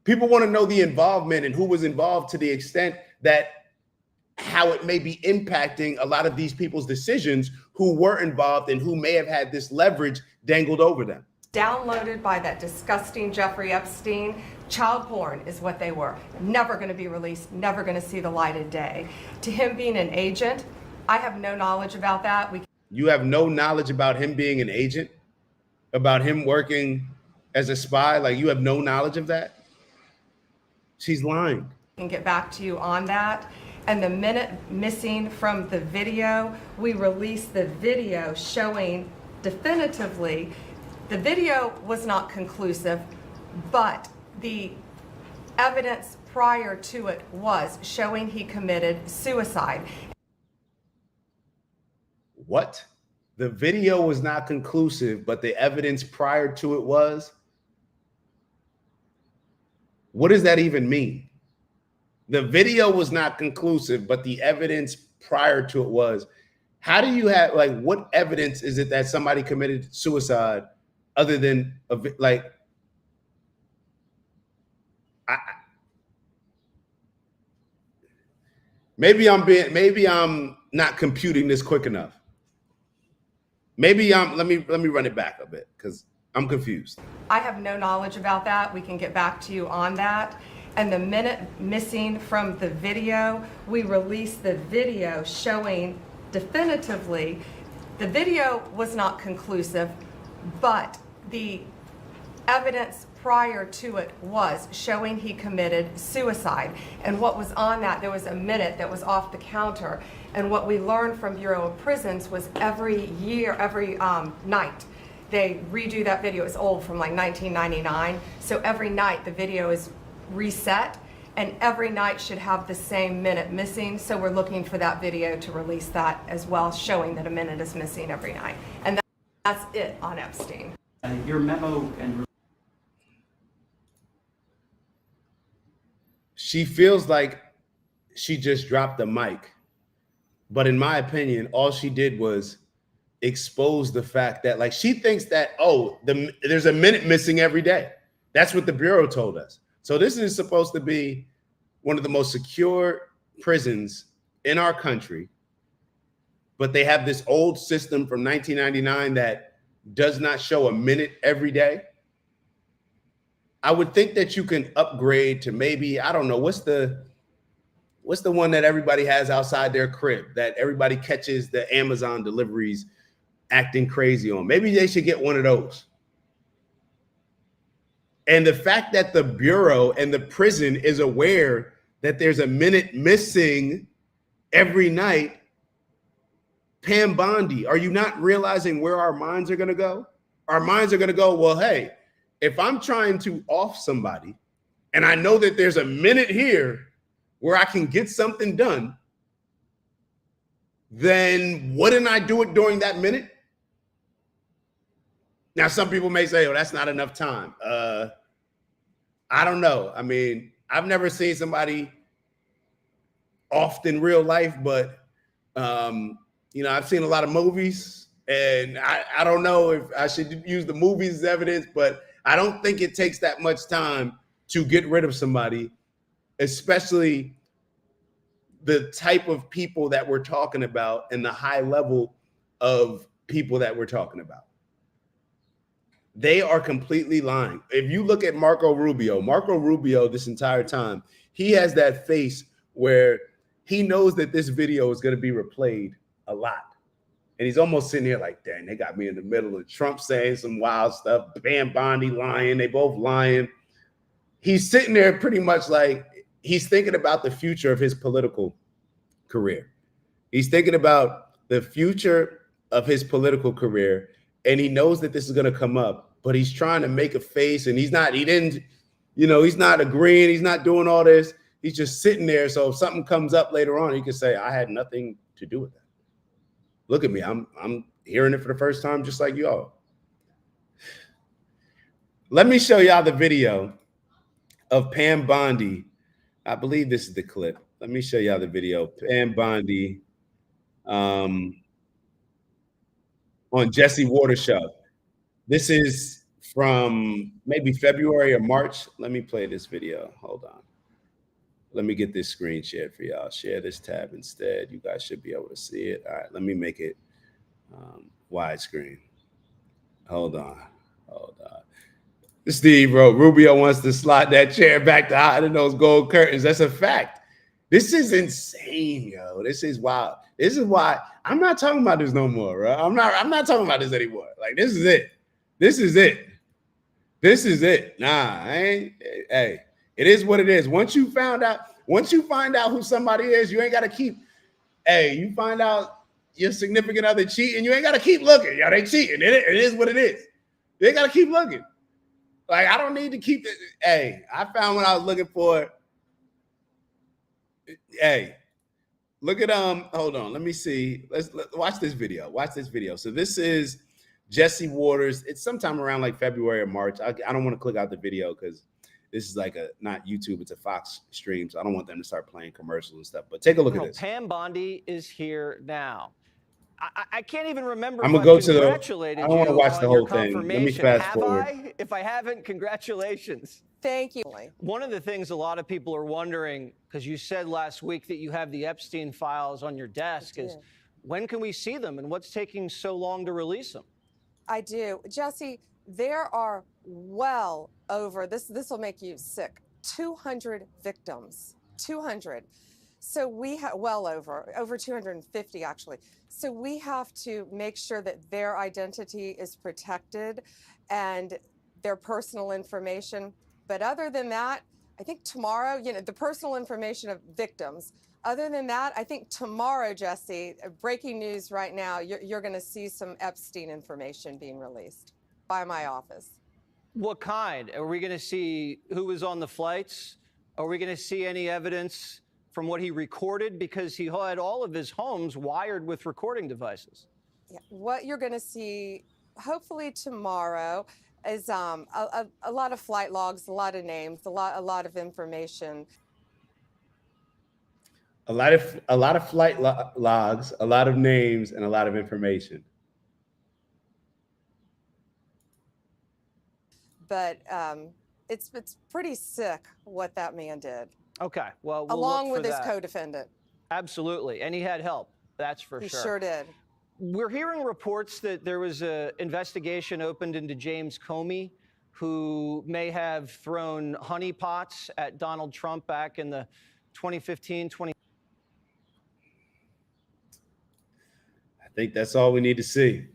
People want to know the involvement and who was involved, to the extent that how it may be impacting a lot of these people's decisions who were involved and who may have had this leverage dangled over them. Downloaded by that disgusting Jeffrey Epstein. Child porn is what they were. Never going to be released, never going to see the light of day. To him being an agent, I have no knowledge about that. You have no knowledge about him being an agent? About him working as a spy? Like, you have no knowledge of that? She's lying. I can get back to you on that. And the minute missing from the video, we released the video showing definitively the video was not conclusive, but the evidence prior to it was showing he committed suicide. What? The video was not conclusive, but the evidence prior to it was? What does that even mean? The video was not conclusive, but the evidence prior to it was. How do you have, like, what evidence is it that somebody committed suicide other than maybe I'm not computing this quick enough. Let me run it back a bit because I'm confused. I have no knowledge about that. We can get back to you on that. And the minute missing from the video, we released the video showing definitively the video was not conclusive, but the evidence prior to it was showing he committed suicide. And what was on that, there was a minute that was off the counter. And what we learned from Bureau of Prisons was every night, they redo that video. It's old, from like 1999. So every night the video is reset, and every night should have the same minute missing. So we're looking for that video to release that as well, showing that a minute is missing every night. And that's it on Epstein. Your memo and She feels like she just dropped the mic. But in my opinion, all she did was expose the fact that, like, she thinks that, there's a minute missing every day. That's what the Bureau told us. So this is supposed to be one of the most secure prisons in our country. But they have this old system from 1999 that does not show a minute every day. I would think that you can upgrade to maybe, I don't know, what's the one that everybody has outside their crib that everybody catches the Amazon deliveries acting crazy on? Maybe they should get one of those. And the fact that the Bureau and the prison is aware that there's a minute missing every night, Pam Bondi, are you not realizing where our minds are going to go? our minds are going to go, well, hey, if I'm trying to off somebody and I know that there's a minute here where I can get something done, then wouldn't I do it during that minute? Now, some people may say, oh, that's not enough time. I don't know. I mean, I've never seen somebody off in real life, but, I've seen a lot of movies, and I don't know if I should use the movies as evidence, but I don't think it takes that much time to get rid of somebody, especially the type of people that we're talking about and the high level of people that we're talking about. They are completely lying. If you look at Marco Rubio this entire time, he has that face where he knows that this video is going to be replayed a lot. And he's almost sitting here like, dang, they got me in the middle of Trump saying some wild stuff, Pam Bondi lying, they both lying. He's sitting there pretty much like he's thinking about the future of his political career. He's thinking about the future of his political career, and he knows that this is going to come up, but he's trying to make a face, and he's not agreeing. He's not doing all this. He's just sitting there. So if something comes up later on, he can say, I had nothing to do with that. Look at me. I'm hearing it for the first time, just like y'all. Let me show y'all the video of Pam Bondi. I believe this is the clip. Let me show y'all the video. Pam Bondi on Jesse Waters' show. This is from maybe February or March. Let me play this video. Hold on. Let me get this screen shared for y'all. Share this tab instead. You guys should be able to see it. All right, let me make it widescreen. Hold on. Steve wrote, Rubio wants to slide that chair back to hiding those gold curtains. That's a fact. This is insane, yo. This is wild. This is why I'm not talking about this no more, bro. I'm not talking about this anymore. Like, this is it. This is it. Nah, hey, it is what it is. Once you find out who somebody is, you ain't got to keep, you find out your significant other cheating, you ain't got to keep looking. Yo, they cheating. It is what it is. You ain't got to keep looking. Like, I don't need to keep it. Hey, I found what I was looking for. Hey, look at, hold on. Let me see. Let's watch this video. So this is Jesse Waters. It's sometime around like February or March. I don't want to click out the video because this is like not YouTube, it's a Fox stream. So I don't want them to start playing commercials and stuff. But take a look at this. Pam Bondi is here now. I can't even remember. I'm gonna go to the. I don't want to watch the whole thing. Let me fast forward. If I haven't, congratulations. Thank you. One of the things a lot of people are wondering, because you said last week that you have the Epstein files on your desk, is when can we see them and what's taking so long to release them? I do. Jesse, there are well over, this will make you sick, 200 victims. 200. So we have over 250 actually. So we have to make sure that their identity is protected and their personal information. But other than that, I think tomorrow, the personal information of victims. Other than that, I think tomorrow, Jesse, breaking news right now, you're going to see some Epstein information being released by my office. What kind? Are we going to see who was on the flights? Are we going to see any evidence from what he recorded? Because he had all of his homes wired with recording devices. Yeah. What you're going to see, hopefully tomorrow, is a lot of flight logs, a lot of names, a lot of information. A lot of flight logs, a lot of names, and a lot of information. But it's pretty sick what that man did. Okay, well, we'll along look for with his that. Co-defendant. Absolutely, and he had help. That's for sure. He sure did. We're hearing reports that there was an investigation opened into James Comey, who may have thrown honeypots at Donald Trump back in the 2015, I think that's all we need to see.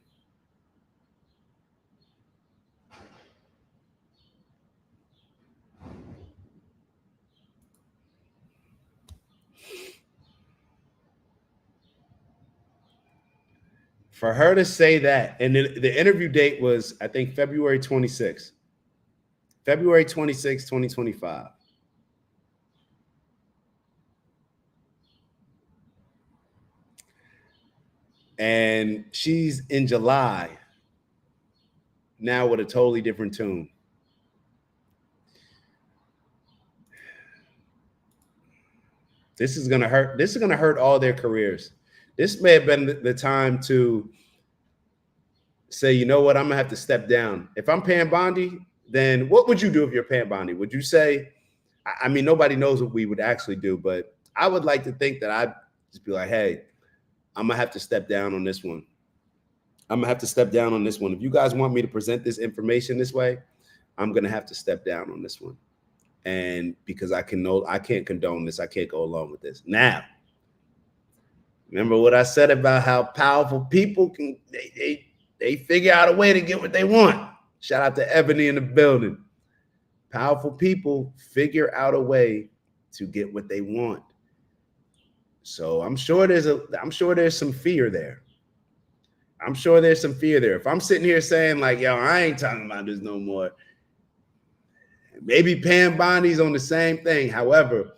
For her to say that, and the interview date was, I think, February 26th. February 26, 2025. And she's in July now with a totally different tune. This is gonna hurt. This is gonna hurt all their careers. This may have been the time to say, you know what, I'm gonna have to step down. If I'm Pam Bondi, then what would you do if you're Pam Bondi? Would you say, I mean, nobody knows what we would actually do, but I would like to think that I'd just be like, hey, I'm gonna have to step down on this one. I'm gonna have to step down on this one. If you guys want me to present this information this way, I'm gonna have to step down on this one. And because I can't condone this, I can't go along with this. Now, remember what I said about how powerful people can they figure out a way to get what they want. Shout out to Ebony in the building. Powerful people figure out a way to get what they want. So I'm sure there's some fear there. I'm sure there's some fear there. If I'm sitting here saying like, yo, I ain't talking about this no more. Maybe Pam Bondi's on the same thing. However,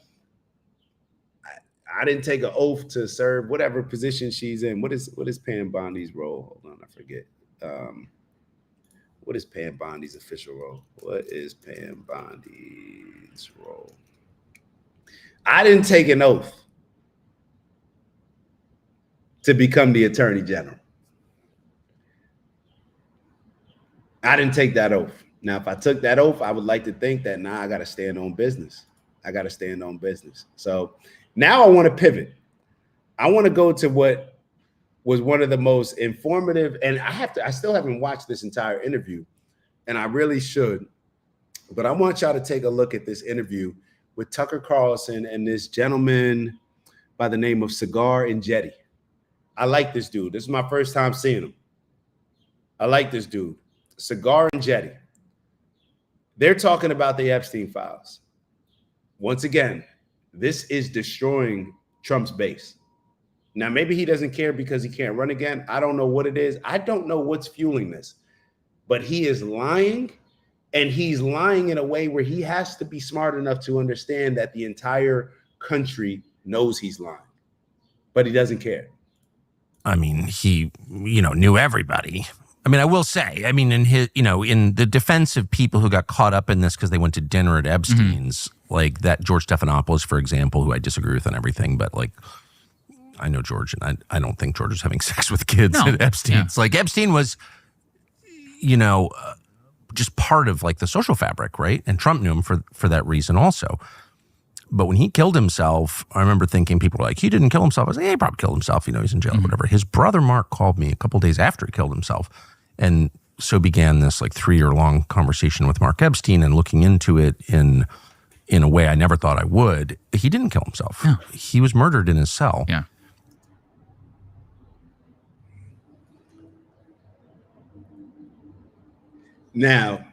I didn't take an oath to serve whatever position she's in. What is Pam Bondi's role? Hold on, I forget. What is Pam Bondi's official role? What is Pam Bondi's role? I didn't take an oath to become the Attorney General. I didn't take that oath. Now, if I took that oath, I would like to think that now I got to stand on business. I got to stand on business. So now I want to pivot. I want to go to what was one of the most informative, and I still haven't watched this entire interview, and I really should, but I want y'all to take a look at this interview with Tucker Carlson and this gentleman by the name of Cigar and Jetty. I like this dude. This is my first time seeing him. I like this dude. Cigar and Jetty. They're talking about the Epstein files. Once again, this is destroying Trump's base. Now, maybe he doesn't care because he can't run again. I don't know what it is. I don't know what's fueling this. But he is lying, and he's lying in a way where he has to be smart enough to understand that the entire country knows he's lying. But he doesn't care. I mean, he, knew everybody. I mean, I will say, in his, in the defense of people who got caught up in this because they went to dinner at Epstein's, like that George Stephanopoulos, for example, who I disagree with on everything, but like, I know George, and I don't think George was having sex with kids at Epstein's. Yeah. Like Epstein was, just part of like the social fabric, right? And Trump knew him for that reason also. But when he killed himself, I remember thinking people were like, he didn't kill himself. I was like, he probably killed himself. He's in jail or whatever. His brother, Mark, called me a couple days after he killed himself. And so began this like 3-year-long conversation with Mark Epstein and looking into it in a way I never thought I would. He didn't kill himself. Yeah. He was murdered in his cell. Yeah. Now,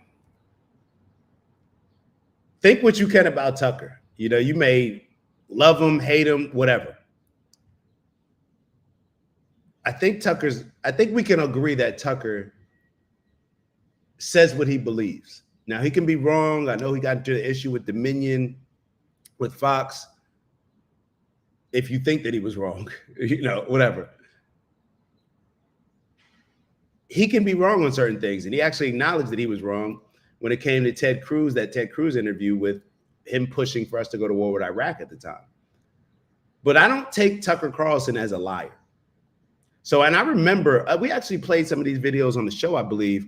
think what you can about Tucker. You may love him, hate him, whatever. I think we can agree that Tucker says what he believes. Now, he can be wrong. I know he got into the issue with Dominion, with Fox. If you think that he was wrong, whatever. He can be wrong on certain things. And he actually acknowledged that he was wrong when it came to Ted Cruz, that Ted Cruz interview with him pushing for us to go to war with Iraq at the time. But I don't take Tucker Carlson as a liar. So, and I remember we actually played some of these videos on the show, I believe,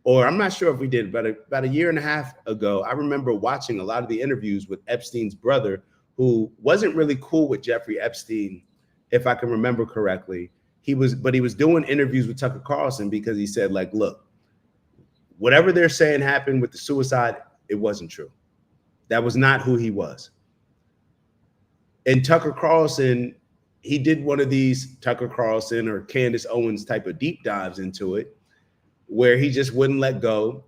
or I'm not sure if we did, but about a year and a half ago, I remember watching a lot of the interviews with Epstein's brother, who wasn't really cool with Jeffrey Epstein, if I can remember correctly. He was doing interviews with Tucker Carlson because he said, like, look, whatever they're saying happened with the suicide, it wasn't true. That was not who he was. And Tucker Carlson, he did one of these Tucker Carlson or Candace Owens type of deep dives into it, where he just wouldn't let go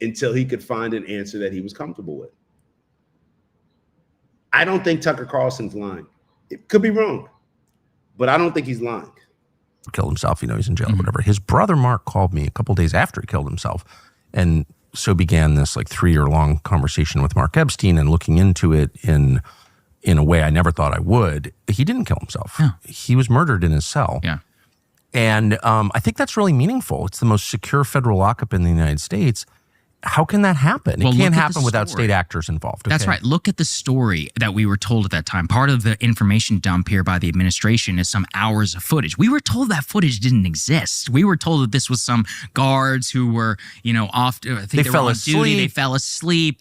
until he could find an answer that he was comfortable with. I don't think Tucker Carlson's lying. It could be wrong, but I don't think he's lying. killed himself. He's in jail or whatever. His brother Mark called me a couple days after he killed himself, and so began this like 3-year-long conversation with Mark Epstein and looking into it in a way I never thought I would. He didn't kill himself. Yeah. He was murdered in his cell. Yeah. And I think that's really meaningful. It's the most secure federal lockup in the United States. How can that happen? Well, it can't look at happen the without story. state actors involved. That's okay? right. Look at the story that we were told at that time. Part of the information dump here by the administration is some hours of footage. We were told that footage didn't exist. We were told that this was some guards who were, off. I think they fell were on asleep. duty. They fell asleep.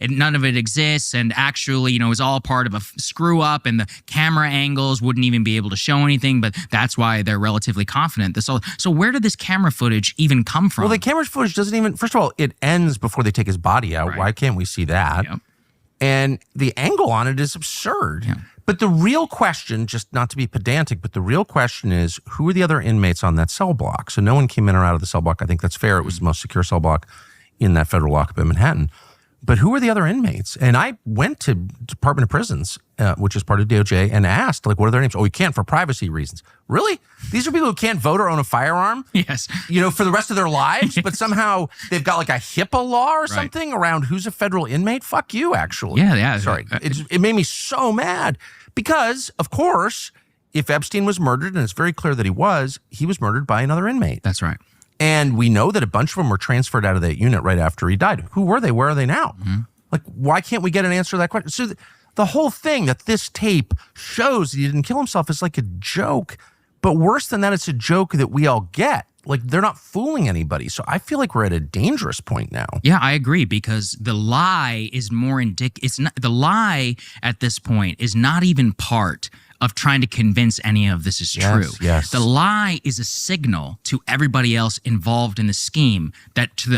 None of it exists. And actually, it was all part of a screw up, and the camera angles wouldn't even be able to show anything. But that's why they're relatively confident. So where did this camera footage even come from? Well, the camera footage doesn't even, first of all, it ends before they take his body out. Right. Why can't we see that? Yep. And the angle on it is absurd. Yeah. But the real question, just not to be pedantic, but the real question is, who are the other inmates on that cell block? So no one came in or out of the cell block. I think that's fair. It was the most secure cell block in that federal lockup in Manhattan. But who are the other inmates? And I went to Department of Prisons, which is part of DOJ, and asked, what are their names? Oh, we can't for privacy reasons. Really? These are people who can't vote or own a firearm? Yes. For the rest of their lives, but somehow they've got a HIPAA law or something around who's a federal inmate? Fuck you, actually. Yeah. Sorry. It made me so mad because, of course, if Epstein was murdered, and it's very clear that he was murdered by another inmate. That's right. And we know that a bunch of them were transferred out of that unit right after he died. Who were they? Where are they now? Why can't we get an answer to that question? So the whole thing that this tape shows that he didn't kill himself is like a joke. But worse than that, it's a joke that we all get. They're not fooling anybody. So I feel like we're at a dangerous point now. Yeah, I agree, because the lie is more the lie at this point is not even part of trying to convince any of this is true. Yes. The lie is a signal to everybody else involved in the scheme that to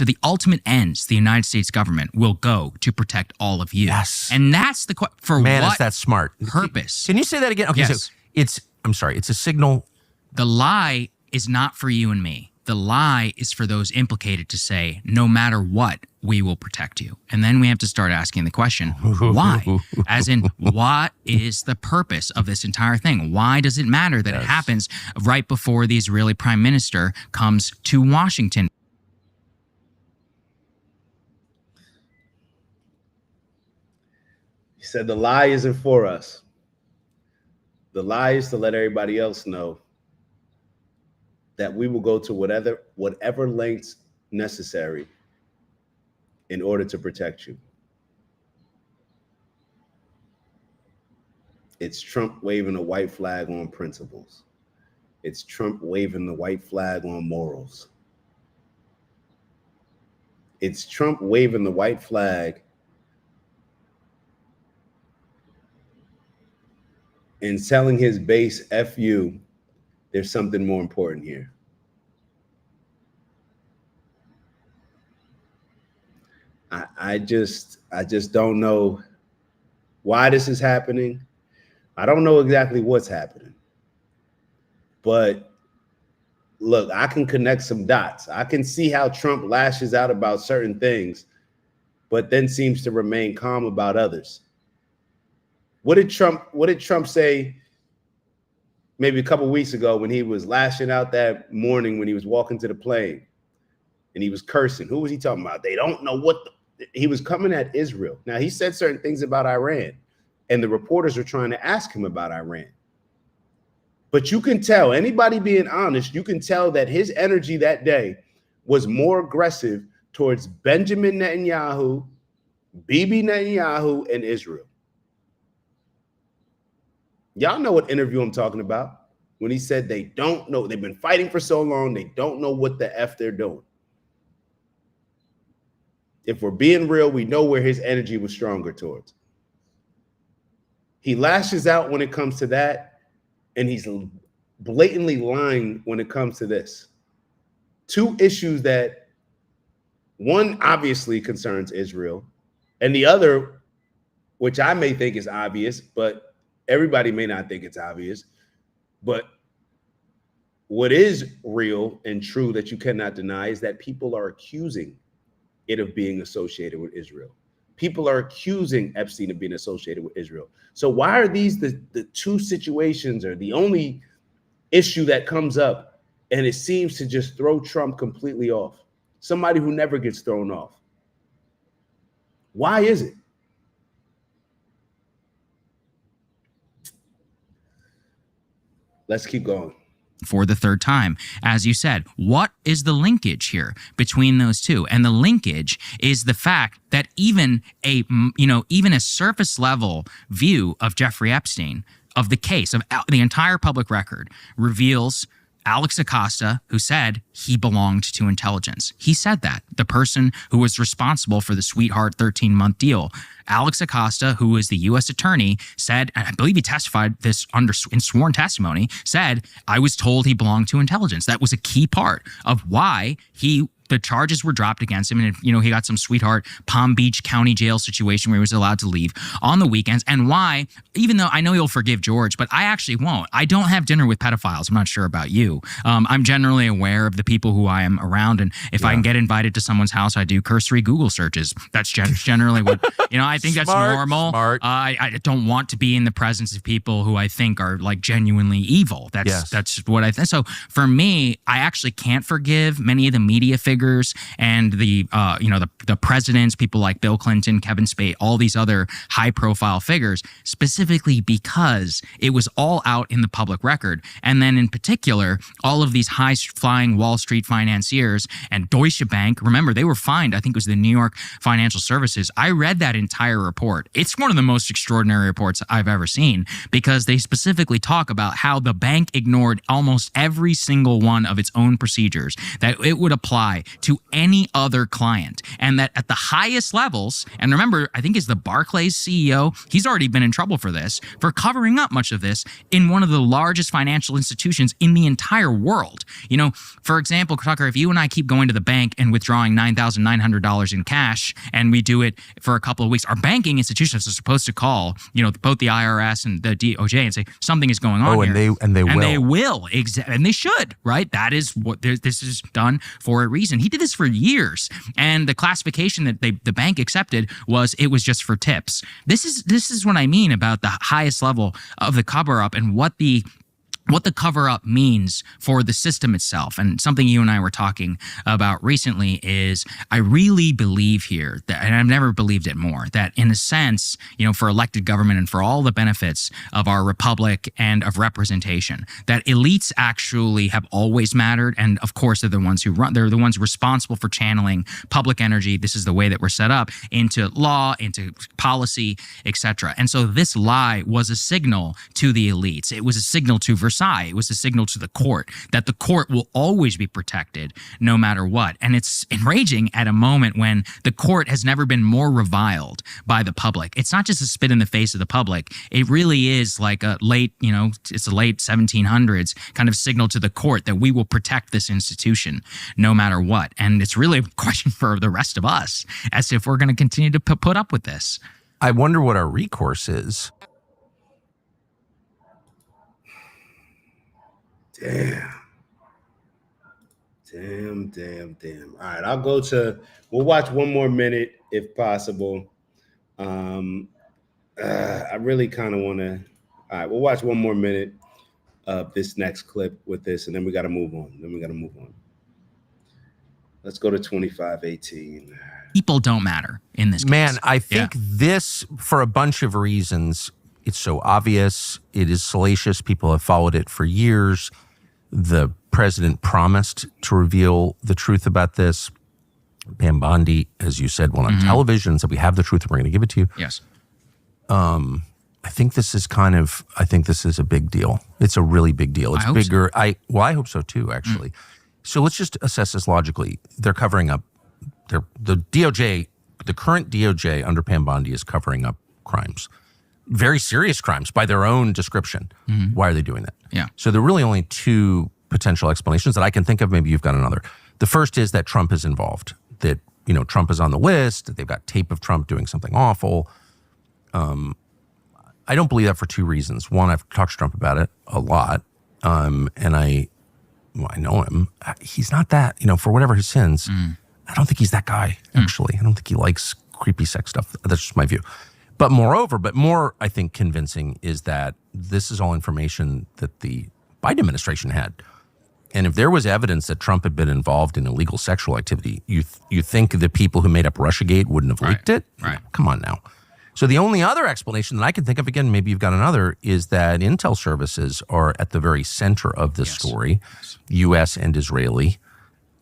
the ultimate ends, the United States government will go to protect all of you. Yes. And that's the for Man, what is that smart. purpose? Can you say that again? Okay, Yes. so it's a signal. The lie is not for you and me. The lie is for those implicated to say, no matter what, we will protect you. And then we have to start asking the question, why? As in, what is the purpose of this entire thing? Why does it matter that it happens right before the Israeli prime minister comes to Washington? He said the lie isn't for us. The lie is to let everybody else know that we will go to whatever lengths necessary in order to protect you. It's Trump waving a white flag on principles. It's Trump waving the white flag on morals. It's Trump waving the white flag and telling his base, F you, there's something more important here. I just don't know why this is happening. I don't know exactly what's happening. But look, I can connect some dots. I can see how Trump lashes out about certain things, but then seems to remain calm about others. What did Trump say maybe a couple weeks ago when he was lashing out that morning when he was walking to the plane and he was cursing? Who was he talking about? They don't know what he was coming at Israel. Now, he said certain things about Iran, and the reporters are trying to ask him about Iran. But you can tell, anybody being honest, you can tell that his energy that day was more aggressive towards Benjamin Netanyahu, Bibi Netanyahu, and Israel. Y'all know what interview I'm talking about when he said they don't know. They've been fighting for so long, they don't know what the F they're doing. If we're being real, we know where his energy was stronger towards. He lashes out when it comes to that, and he's blatantly lying when it comes to this. Two issues that one obviously concerns Israel, and the other, which I may think is obvious, but everybody may not think it's obvious, but what is real and true that you cannot deny is that people are accusing it of being associated with Israel. People are accusing Epstein of being associated with Israel. So why are these the two situations or the only issue that comes up, and it seems to just throw Trump completely off. Somebody who never gets thrown off. Why is it? Let's keep going. For the third time, as you said, what is the linkage here between those two? And the linkage is the fact that even a surface level view of Jeffrey Epstein, of the case, of the entire public record, reveals Alex Acosta, who said he belonged to intelligence. He said that. The person who was responsible for the Sweetheart 13-month deal. Alex Acosta, who is the U.S. attorney, said, and I believe he testified this in sworn testimony, said, I was told he belonged to intelligence. That was a key part of why the charges were dropped against him. And, he got some Sweetheart Palm Beach County Jail situation where he was allowed to leave on the weekends. And why, even though I know you'll forgive George, but I actually won't. I don't have dinner with pedophiles. I'm not sure about you. I'm generally aware of the people who I am around. And if I can get invited to someone's house, I do cursory Google searches. That's generally what, I think that's normal. Smart. I don't want to be in the presence of people who I think are like genuinely evil. That's what I think. So for me, I actually can't forgive many of the media figures and the presidents, people like Bill Clinton, Kevin Spacey, all these other high profile figures, specifically because it was all out in the public record. And then in particular, all of these high flying Wall Street financiers and Deutsche Bank, remember, they were fined. I think it was the New York Financial Services. I read that entire report. It's one of the most extraordinary reports I've ever seen, because they specifically talk about how the bank ignored almost every single one of its own procedures that it would apply to any other client. And that at the highest levels, and remember, I think is the Barclays CEO, he's already been in trouble for this, for covering up much of this in one of the largest financial institutions in the entire world. For example, Tucker, if you and I keep going to the bank and withdrawing $9,900 in cash, and we do it for a couple of weeks, our banking institutions are supposed to call, both the IRS and the DOJ and say something is going on here. And they will, and they should, right? That is what this is done for a reason. He did this for years, and the classification that the bank accepted was it was just for tips. This is what I mean about the highest level of the cover-up and what the cover-up means for the system itself. And something you and I were talking about recently is I really believe here that, and I've never believed it more, that in a sense, for elected government and for all the benefits of our republic and of representation, that elites actually have always mattered. And of course, they're the ones responsible for channeling public energy. This is the way that we're set up into law, into policy, etc. And so this lie was a signal to the elites. It was a signal to Versailles. It was a signal to the court that the court will always be protected no matter what. And it's enraging at a moment when the court has never been more reviled by the public. It's not just a spit in the face of the public. It really is like it's a late 1700s kind of signal to the court that we will protect this institution no matter what. And it's really a question for the rest of us as if we're going to continue to put up with this. I wonder what our recourse is. Damn. All right, we'll watch one more minute if possible. I really kind of want to, all right, we'll watch one more minute of this next clip with this, and then we got to move on. Let's go to 2518. People don't matter in this case. Man, I think this, for a bunch of reasons, it's so obvious. It is salacious. People have followed it for years. The president promised to reveal the truth about this. Pam Bondi, as you said, went on television, said we have the truth and we're going to give it to you. Yes. I think this is a big deal. It's a really big deal. It's bigger. So. I hope so too, actually. So let's just assess this logically. They're covering up, the DOJ, the current DOJ under Pam Bondi is covering up crimes. Very serious crimes by their own description. Why are they doing that? Yeah. So there are really only two potential explanations that I can think of. Maybe you've got another. The first is that Trump is involved, that, Trump is on the list, that they've got tape of Trump doing something awful. I don't believe that for two reasons. One, I've talked to Trump about it a lot. And I know him. He's not that, for whatever his sins, I don't think he's that guy, actually. I don't think he likes creepy sex stuff. That's just my view. But more, I think, convincing is that this is all information that the Biden administration had. And if there was evidence that Trump had been involved in illegal sexual activity, you think the people who made up Russiagate wouldn't have leaked it? Right. Come on now. So the only other explanation that I can think of, again, maybe you've got another, is that intel services are at the very center of this story, U.S. and Israeli,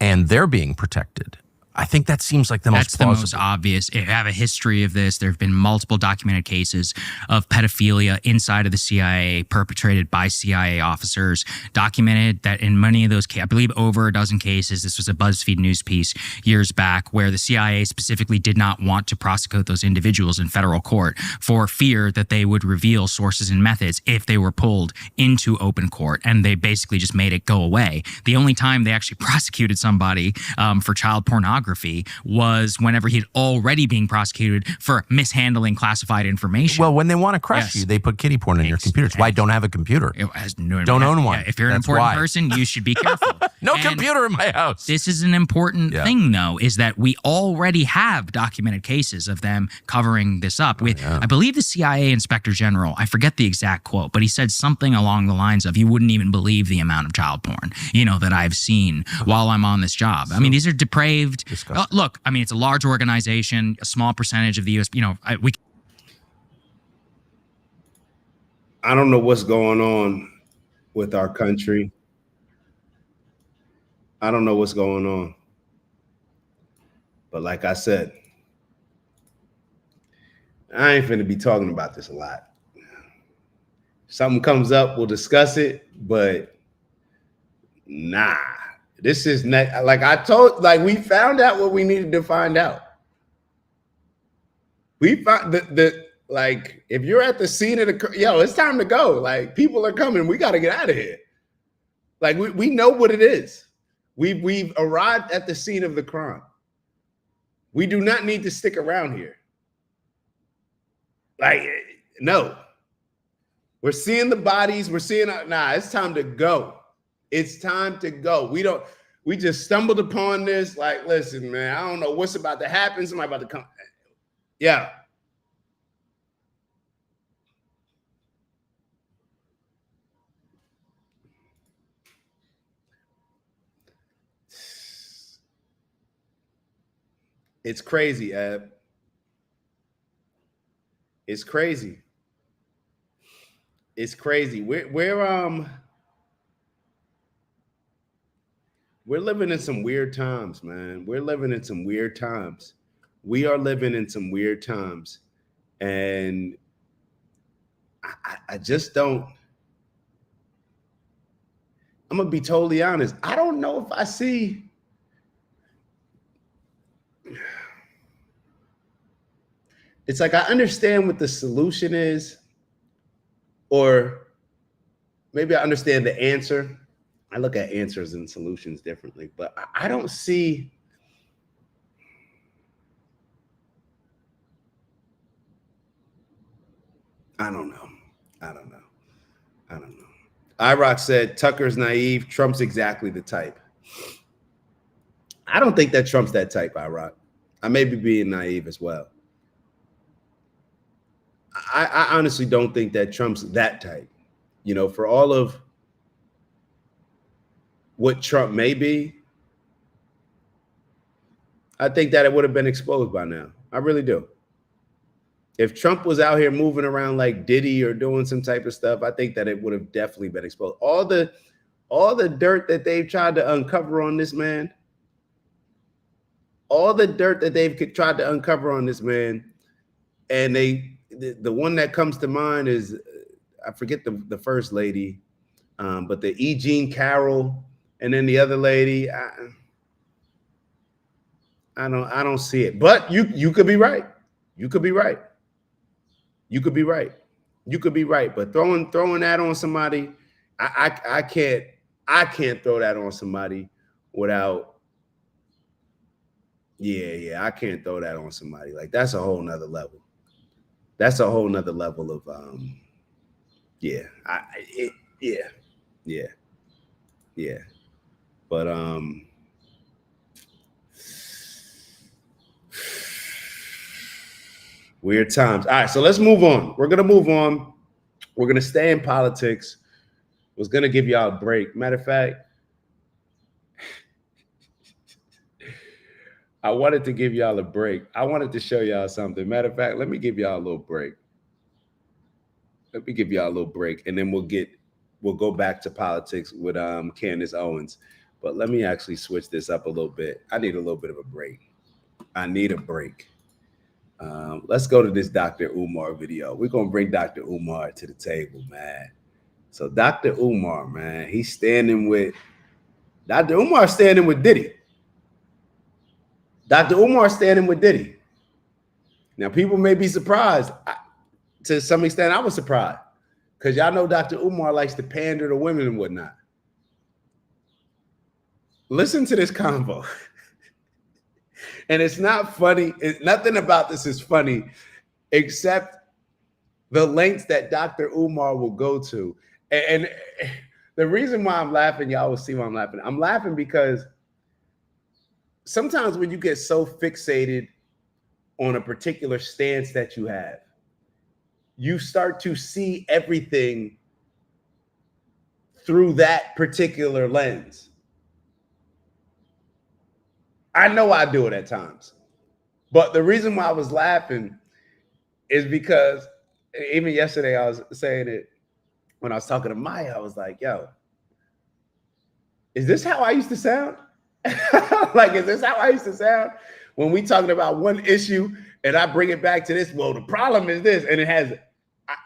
and they're being protected. I think that seems like the most plausible. That's the most obvious. I have a history of this. There have been multiple documented cases of pedophilia inside of the CIA perpetrated by CIA officers, documented that in many of those cases, I believe over a dozen cases, this was a BuzzFeed news piece years back, where the CIA specifically did not want to prosecute those individuals in federal court for fear that they would reveal sources and methods if they were pulled into open court. And they basically just made it go away. The only time they actually prosecuted somebody for child pornography was whenever he'd already being prosecuted for mishandling classified information. Well, when they want to crush you, they put kiddie porn in your computer. It's why I don't have a computer. Don't own one. Yeah, if you're an important person, you should be careful. No computer in my house. This is an important thing, though, is that we already have documented cases of them covering this up. I believe the CIA Inspector General, I forget the exact quote, but he said something along the lines of, you wouldn't even believe the amount of child porn, that I've seen while I'm on this job. I mean, these are depraved. Look, I mean, it's a large organization, a small percentage of the U.S., I don't know what's going on with our country. I don't know what's going on. But like I said, I ain't finna be talking about this a lot. Something comes up, we'll discuss it, but nah. This is not, like I told, like we found out what we needed to find out. We found like, if you're at the scene of it's time to go. Like, people are coming. We got to get out of here. Like, we know what it is. We've arrived at the scene of the crime. We do not need to stick around here. Like, no. We're seeing the bodies. We're seeing, it's time to go. It's time to go. We just stumbled upon this. Like, listen, man, I don't know what's about to happen. Somebody about to come. Yeah. It's crazy, Ab. It's crazy. It's crazy. We're living in some weird times, man. We're living in some weird times. We are living in some weird times. And I just don't. I'm going to be totally honest. I don't know if I see. It's like I understand what the solution is, or maybe I understand the answer. I look at answers and solutions differently, but I don't see. I don't know. IROC said Tucker's naive. Trump's exactly the type. I don't think that Trump's that type, IROC. I may be being naive as well. I honestly don't think that Trump's that type. For all of what Trump may be, I think that it would have been exposed by now. I really do. If Trump was out here moving around like Diddy or doing some type of stuff, I think that it would have definitely been exposed. All the dirt that they've tried to uncover on this man, and the one that comes to mind is, I forget the first lady, but the E. Jean Carroll, and then the other lady, I don't see it. But you could be right. You could be right. But throwing that on somebody, I can't throw that on somebody without. Yeah, I can't throw that on somebody. Like, that's a whole nother level. That's a whole nother level of yeah. But weird times. All right, so let's move on. We're gonna move on. We're gonna stay in politics. Was gonna give y'all a break. Matter of fact, I wanted to give y'all a break. I wanted to show y'all something. Matter of fact, let me give y'all a little break. Let me give y'all a little break, and then we'll go back to politics with Candace Owens. But let me actually switch this up a little bit. I need a little bit of a break. I need a break. Let's go to this Dr. Umar video. We're gonna bring Dr. Umar to the table, man. So Dr. Umar, man, he's standing with Dr. Umar standing with Diddy. Dr. Umar standing with Diddy. Now, people may be surprised. To some extent, I was surprised because y'all know Dr. Umar likes to pander to women and whatnot. Listen to this convo. And it's not funny. Nothing about this is funny except the lengths that Dr. Umar will go to. And the reason why I'm laughing, y'all will see why I'm laughing. I'm laughing because sometimes when you get so fixated on a particular stance that you have, you start to see everything through that particular lens. I know I do it at times, but the reason why I was laughing is because even yesterday I was saying it when I was talking to Maya. I was like, yo, is this how I used to sound? Like, is this how I used to sound when we talking about one issue and I bring it back to this? Well, the problem is this, and it has,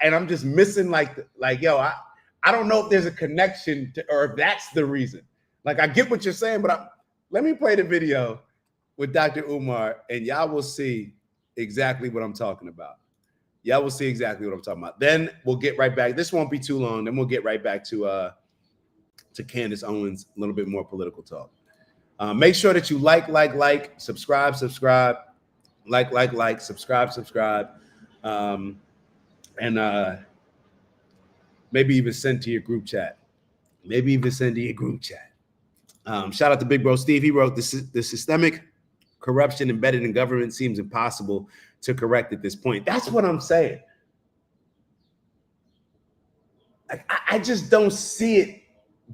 and I'm just missing like yo, I don't know if there's a connection to, or if that's the reason. Like, I get what you're saying, but let me play the video with Dr. Umar, and y'all will see exactly what I'm talking about. Y'all will see exactly what I'm talking about. Then we'll get right back. This won't be too long. Then we'll get right back to Candace Owens, a little bit more political talk. Make sure that you like, subscribe, like, subscribe, and maybe even send to your group chat. Shout out to Big Bro Steve. He wrote, the systemic corruption embedded in government seems impossible to correct at this point. That's what I'm saying. I just don't see it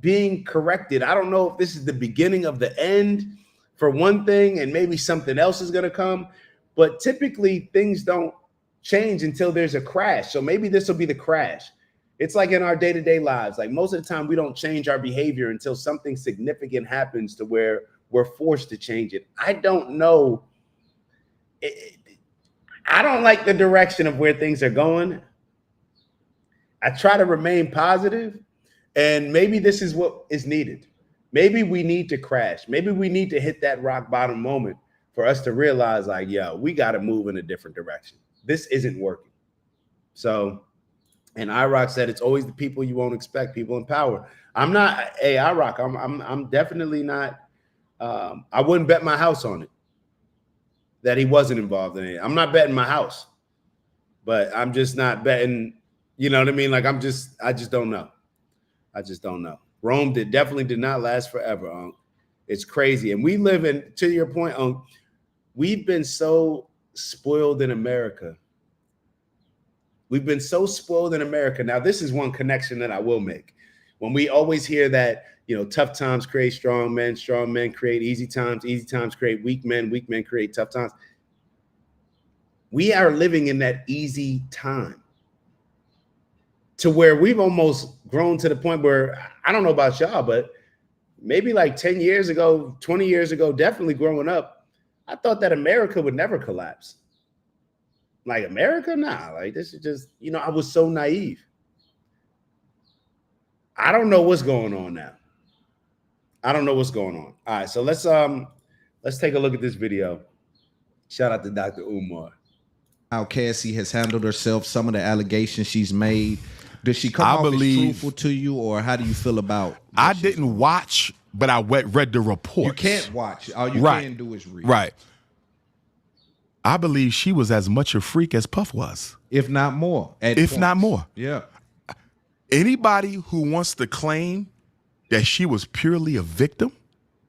being corrected. I don't know if this is the beginning of the end for one thing, and maybe something else is going to come. But typically things don't change until there's a crash. So maybe this will be the crash. It's like in our day-to-day lives. Like, most of the time we don't change our behavior until something significant happens to where we're forced to change it. I don't know. I don't like the direction of where things are going. I try to remain positive, and maybe this is what is needed. Maybe we need to crash. Maybe we need to hit that rock bottom moment for us to realize, like, yo, we got to move in a different direction. This isn't working. So, and IROC said it's always the people you won't expect, people in power. I'm not, hey, IROC, I'm definitely not, I wouldn't bet my house on it that he wasn't involved in it. I'm not betting my house, but I'm just not betting, you know what I mean? Like, I just don't know. I just don't know. Rome definitely did not last forever. It's crazy. And we live in, to your point, we've been so spoiled in America. We've been so spoiled in America. Now, this is one connection that I will make. When we always hear that, you know, tough times create strong men create easy times create weak men create tough times. We are living in that easy time to where we've almost grown to the point where, I don't know about y'all, but maybe like 10 years ago, 20 years ago, definitely growing up, I thought that America would never collapse. Like, America? Nah, like, this is just, you know, I was so naive. I don't know what's going on now. I don't know what's going on. All right, so let's take a look at this video. Shout out to Dr. Umar. How Cassie has handled herself, some of the allegations she's made. Does she come off as truthful to you, or how do you feel about? I didn't watch, but I read the reports. You can't watch. All you can do is read. Right. I believe she was as much a freak as Puff was. If not more. If not more. Yeah. Anybody who wants to claim that she was purely a victim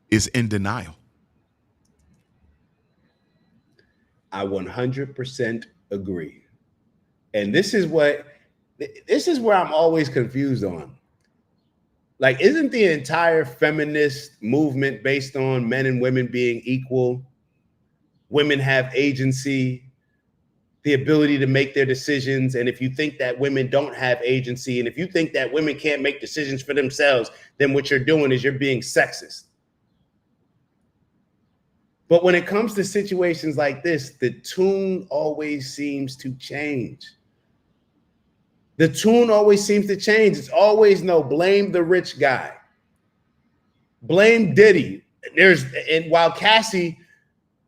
is in denial. I 100% agree. And this is where I'm always confused on. Like, isn't the entire feminist movement based on men and women being equal? Women have agency, the ability to make their decisions. And if you think that women don't have agency, and if you think that women can't make decisions for themselves, then what you're doing is you're being sexist. But when it comes to situations like this, the tune always seems to change. The tune always seems to change. It's always no, blame the rich guy. Blame Diddy. And while Cassie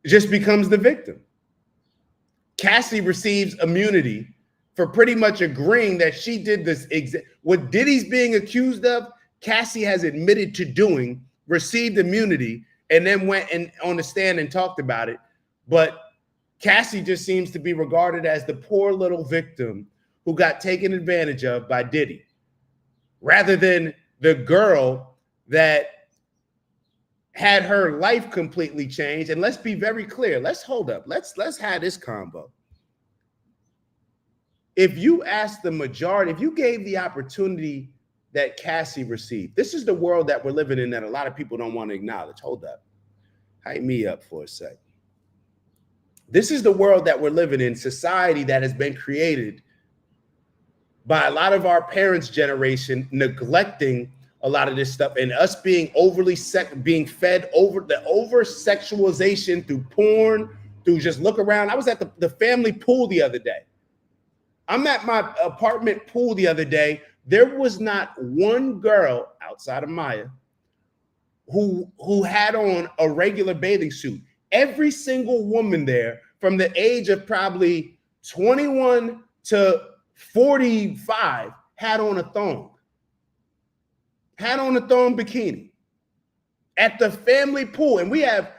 just becomes the victim. Cassie receives immunity for pretty much agreeing that she did this. What Diddy's being accused of, Cassie has admitted to doing, received immunity, and then went and on the stand and talked about it. But Cassie just seems to be regarded as the poor little victim who got taken advantage of by Diddy, rather than the girl that had her life completely changed. And let's be very clear. Let's hold up. Let's have this combo. If you ask the majority, if you gave the opportunity that Cassie received, this is the world that we're living in that a lot of people don't want to acknowledge. Hold up. Hype me up for a sec. This is the world that we're living in, society that has been created by a lot of our parents' generation neglecting a lot of this stuff, and us being being fed over sexualization through porn, through just look around. I was at the family pool the other day. I'm at my apartment pool the other day. There was not one girl outside of Maya who had on a regular bathing suit. Every single woman there, from the age of probably 21 to 45, had on a thong. Had on a thong bikini at the family pool. And we have,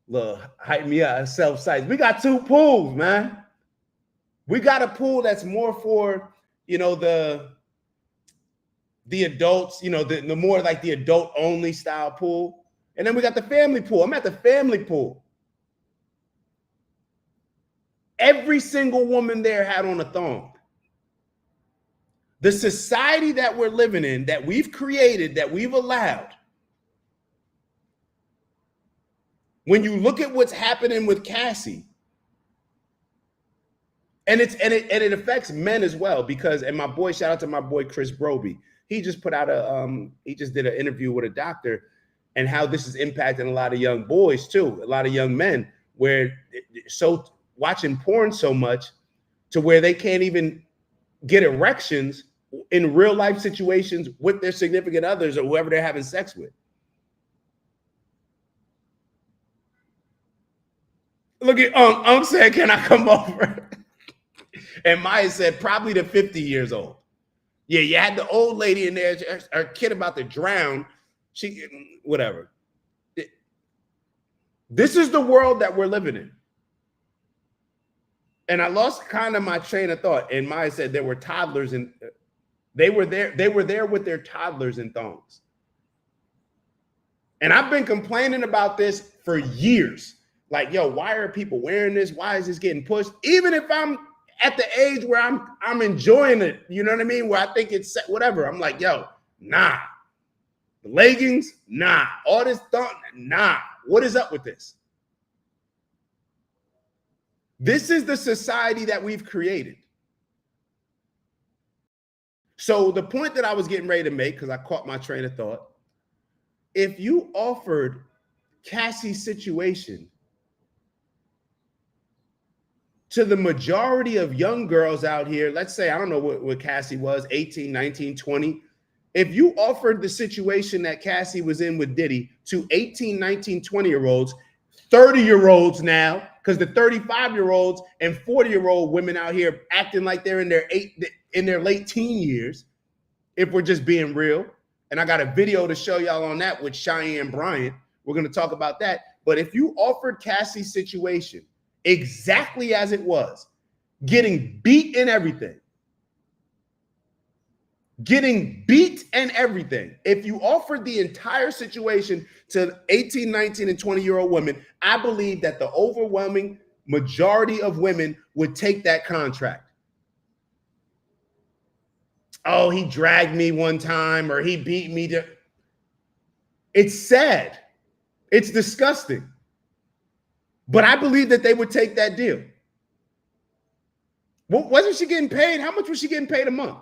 look, hype me up, self-sites. We got 2 pools, man. We got a pool that's more for, you know, the adults, you know, the more like the adult only style pool. And then we got the family pool. I'm at the family pool. Every single woman there had on a thong. The society that we're living in, that we've created, that we've allowed, when you look at what's happening with Cassie, and it affects men as well, because, and my boy, shout out to my boy Chris Broby, he just put out he just did an interview with a doctor, and how this is impacting a lot of young boys too, a lot of young men, where so watching porn so much to where they can't even get erections in real life situations with their significant others or whoever they're having sex with. Look at said, can I come over? And Maya said, probably to 50 years old. Yeah, you had the old lady in there, her kid about to drown. She, whatever. This is the world that we're living in. And I lost kind of my train of thought. And Maya said there were toddlers, and they were there with their toddlers in thongs. And I've been complaining about this for years. Like, yo, why are people wearing this? Why is this getting pushed? Even if I'm at the age where I'm enjoying it, you know what I mean? Where I think it's whatever. I'm like, yo, nah. The leggings, nah. All this thong, nah. What is up with this? This is the society that we've created. So the point that I was getting ready to make, because I caught my train of thought, if you offered Cassie's situation to the majority of young girls out here, let's say, I don't know what Cassie was, 18, 19, 20. If you offered the situation that Cassie was in with Diddy to 18, 19, 20-year-olds, 30-year-olds now, because the 35-year-olds and 40-year-old women out here acting like they're in their late teen years, if we're just being real. And I got a video to show y'all on that with Cheyenne Bryant. We're going to talk about that. But if you offered Cassie's situation exactly as it was, getting beat and everything, if you offered the entire situation to 18, 19, and 20-year-old women, I believe that the overwhelming majority of women would take that contract. oh, he dragged me one time or he beat me. It's sad. It's disgusting. But I believe that they would take that deal. Wasn't she getting paid? How much was she getting paid a month?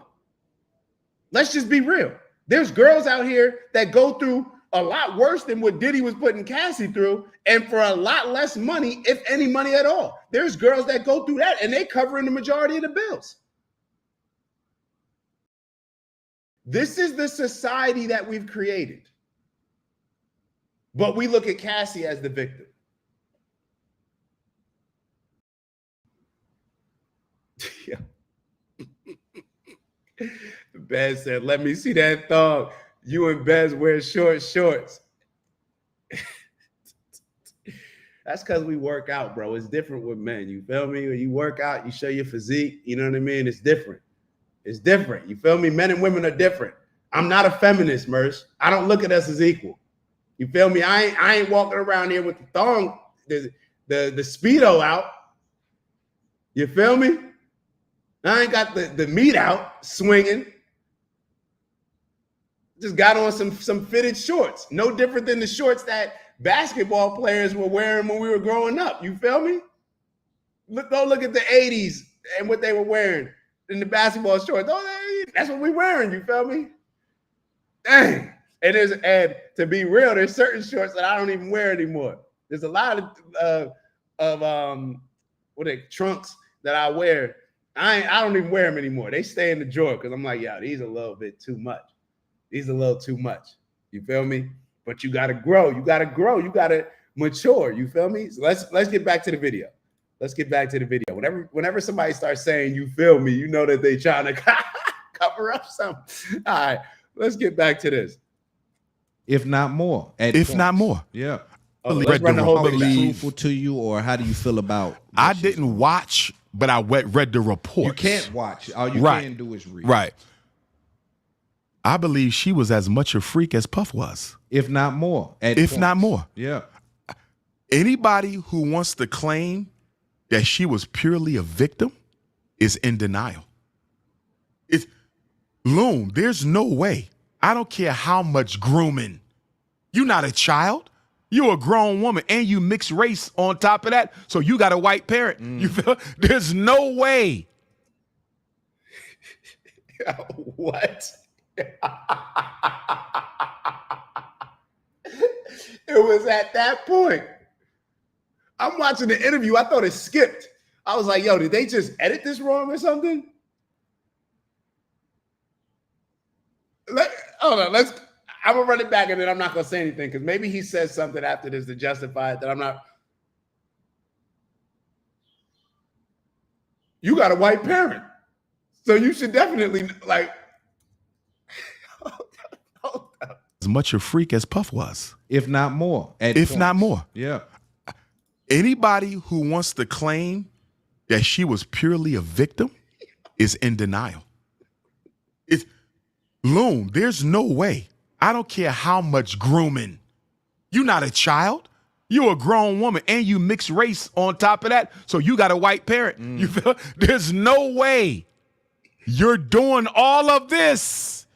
Let's just be real. There's girls out here that go through a lot worse than what Diddy was putting Cassie through, and for a lot less money, if any money at all. There's girls that go through that, and they covering the majority of the bills. This is the society that we've created. But we look at Cassie as the victim. Yeah. Bez said, let me see that thong. You and Bez wear short shorts. That's because we work out, bro. It's different with men. You feel me? When you work out, you show your physique. You know what I mean? It's different. It's different. You feel me? Men and women are different. I'm not a feminist, Merce. I don't look at us as equal. You feel me? I ain't walking around here with the thong, the Speedo out. You feel me? I ain't got the meat out swinging. Just got on some fitted shorts. No different than the shorts that basketball players were wearing when we were growing up. You feel me? Go look at the 80s and what they were wearing in the basketball shorts. Oh, that's what we wearing. You feel me? Dang. And to be real, there's certain shorts that I don't even wear anymore. There's a lot of trunks that I wear. I don't even wear them anymore. They stay in the drawer because I'm like, yeah, these are a little bit too much. These are a little too much. You feel me? But you gotta grow. You gotta grow. You gotta mature. You feel me? So let's get back to the video. Let's get back to the video. Whenever somebody starts saying you feel me, you know that they trying to cover up something. All right, let's get back to this. If not more. Not more. Yeah. Let's run the whole thing. Truthful to you, or how do you feel about? I didn't watch, but I read the report. You can't watch. All you can do is read. Right. I believe she was as much a freak as Puff was. If not more. Not more. Yeah. Anybody who wants to claim that she was purely a victim is in denial. Loon, there's no way. I don't care how much grooming. You're not a child. You're a grown woman, and you mixed race on top of that, so you got a white parent. You feel? There's no way. What? It was at that point. I'm watching the interview. I thought it skipped. I was like, yo, did they just edit this wrong or something? Hold on. I'm going to run it back and then I'm not going to say anything because maybe he says something after this to justify it that I'm not. You got a white parent. So you should definitely like. As much a freak as Puff was. If not more. Not more. Yeah. Anybody who wants to claim that she was purely a victim is in denial. Loon, there's no way. I don't care how much grooming. You're not a child. You're a grown woman, and you mixed race on top of that, so you got a white parent. You feel? There's no way you're doing all of this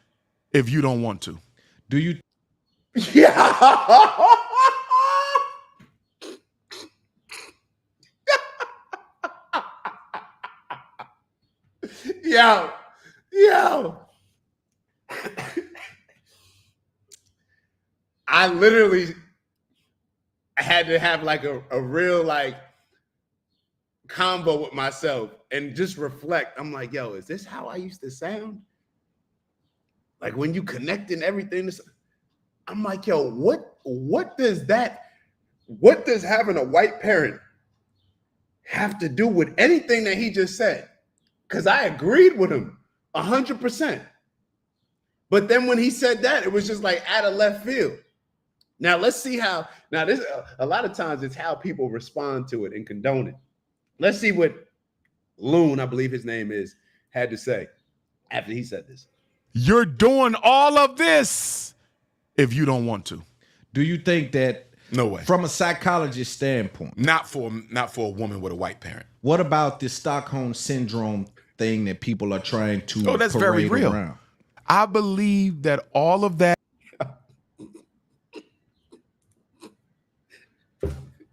if you don't want to. Do you? Yeah. Yo. I literally had to have like a real like combo with myself and just reflect. I'm like, yo, is this how I used to sound? Like when you connecting everything, I'm like, yo, what does having a white parent have to do with anything that he just said? Because I agreed with him 100%. But then when he said that, it was just like out of left field. Now let's see how. Now this a lot of times it's how people respond to it and condone it. Let's see what Loon, I believe his name is, had to say after he said this. You're doing all of this if you don't want to. Do you think that? No way. From a psychologist standpoint, not for a woman with a white parent. What about the Stockholm syndrome thing that people are trying to Oh, that's very parade real. around. I believe that all of that.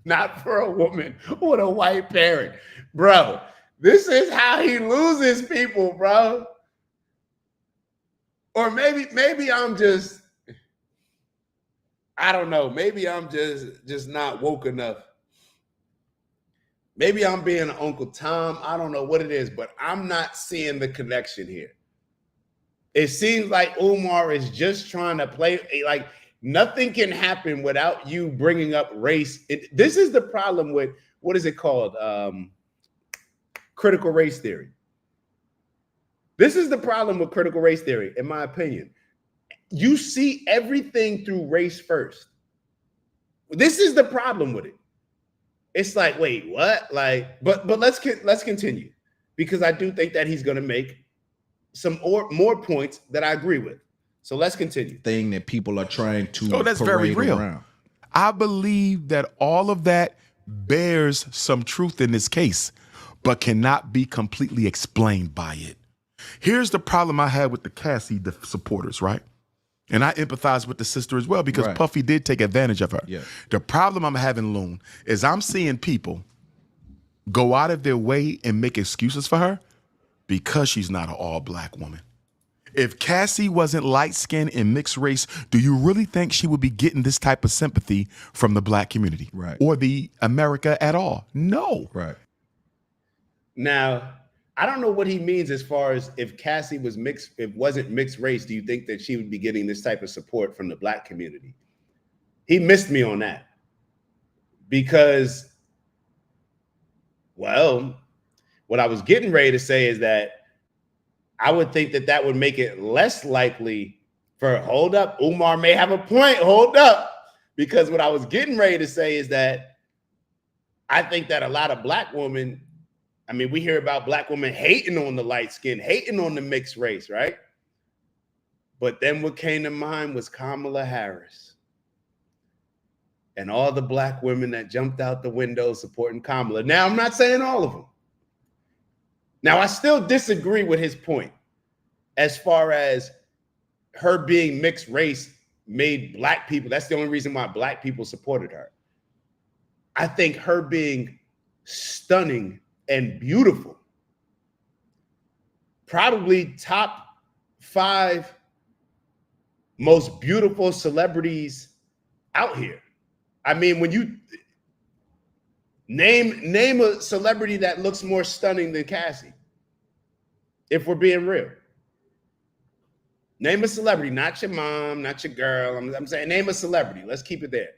Not for a woman with a white parent. Bro, this is how he loses people, bro. Or maybe I'm just, I don't know. Maybe I'm just not woke enough. Maybe I'm being Uncle Tom. I don't know what it is, but I'm not seeing the connection here. It seems like Umar is just trying to play, like nothing can happen without you bringing up race. This is the problem with, what is it called? Critical race theory. This is the problem with critical race theory, in my opinion. You see everything through race first. This is the problem with it. It's like, wait, what? Like, but let's continue, because I do think that he's going to make some more points that I agree with. So let's continue. Thing that people are trying to Oh, that's very parade real. around. I believe that all of that bears some truth in this case, but cannot be completely explained by it. Here's the problem I had with the Cassie supporters, right? And I empathize with the sister as well, because Right. Puffy did take advantage of her. Yeah. The problem I'm having, Loon, is I'm seeing people go out of their way and make excuses for her because she's not an all-black woman. If Cassie wasn't light-skinned and mixed race, do you really think she would be getting this type of sympathy from the black community? Right. Or the America at all? No. Right. Now, I don't know what he means as far as if Cassie was mixed, if wasn't mixed race, do you think that she would be getting this type of support from the black community? He missed me on that. Because, well, what I was getting ready to say is that I would think that that would make it less likely for, hold up, Umar may have a point, hold up. Because what I was getting ready to say is that I think that a lot of black women, I mean, we hear about black women hating on the light skin, hating on the mixed race, right? But then what came to mind was Kamala Harris and all the black women that jumped out the window supporting Kamala. Now, I'm not saying all of them. Now, I still disagree with his point as far as her being mixed race made black people. That's the only reason why black people supported her. I think her being stunning and beautiful, probably top 5 most beautiful celebrities out here. I mean, when you name a celebrity that looks more stunning than Cassie, if we're being real. Name a celebrity, not your mom, not your girl. I'm saying name a celebrity. Let's keep it there.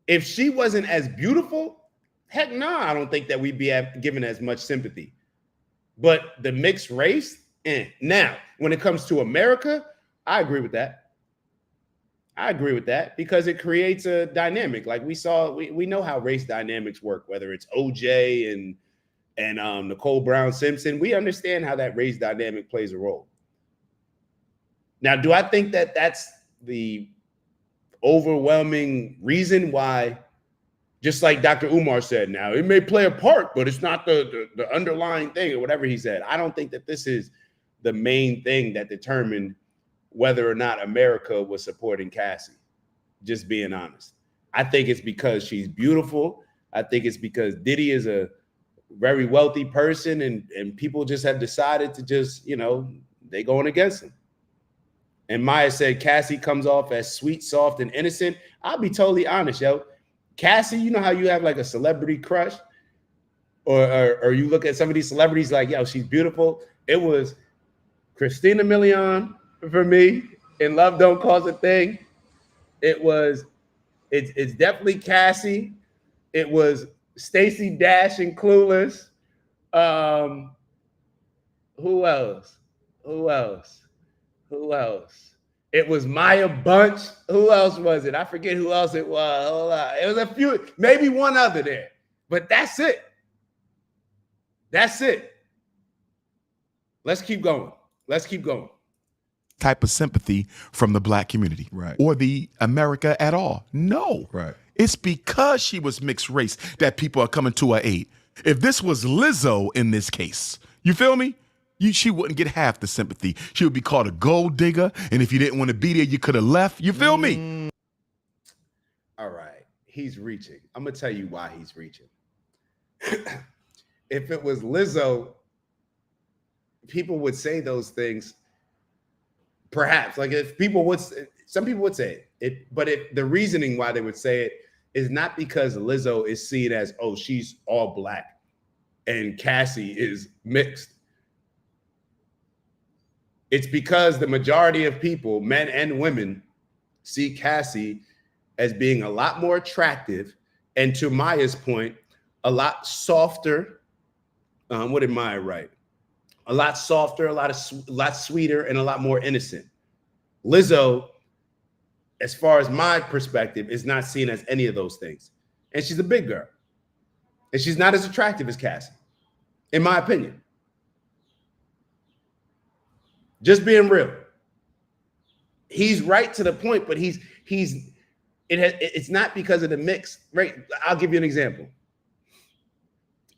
If she wasn't as beautiful, heck no, I don't think that we'd be given as much sympathy. But the mixed race, Now, when it comes to America, I agree with that. I agree with that because it creates a dynamic. Like we saw, we know how race dynamics work, whether it's OJ and Nicole Brown Simpson. We understand how that race dynamic plays a role. Now, do I think that that's the overwhelming reason why, just like Dr. Umar said, now it may play a part, but it's not the underlying thing or whatever he said. I don't think that this is the main thing that determined whether or not America was supporting Cassie, just being honest. I think it's because she's beautiful. I think it's because Diddy is a very wealthy person and people just have decided to just, they going against him. And Maya said Cassie comes off as sweet, soft, and innocent. I'll be totally honest, yo. Cassie, you know how you have like a celebrity crush? Or you look at some of these celebrities like, yo, she's beautiful. It was Christina Milian for me in Love Don't Cause a Thing. It's definitely Cassie. It was Stacey Dash in Clueless. Who else? It was Maya Bunch. Who else was it? I forget who else it was. Hold on. It was a few, maybe one other there. But that's it. That's it. Let's keep going. Type of sympathy from the black community, right, or the America at all. No, right. It's because she was mixed race that people are coming to her aid. If this was Lizzo in this case, you feel me? She wouldn't get half the sympathy. She would be called a gold digger, and if you didn't want to be there, you could have left. You feel me? All right, he's reaching. I'm gonna tell you why he's reaching. If it was Lizzo, people would say those things. Perhaps, like if people would, some people would say it. But if the reasoning why they would say it is not because Lizzo is seen as, oh, she's all black and Cassie is mixed. It's because the majority of people, men and women, see Cassie as being a lot more attractive, and to Maya's point, a lot softer. What did Maya write? A lot softer, a lot sweeter, and a lot more innocent. Lizzo, as far as my perspective, is not seen as any of those things. And she's a big girl. And she's not as attractive as Cassie, in my opinion. Just being real. He's right to the point, but it's not because of the mix. Right? I'll give you an example.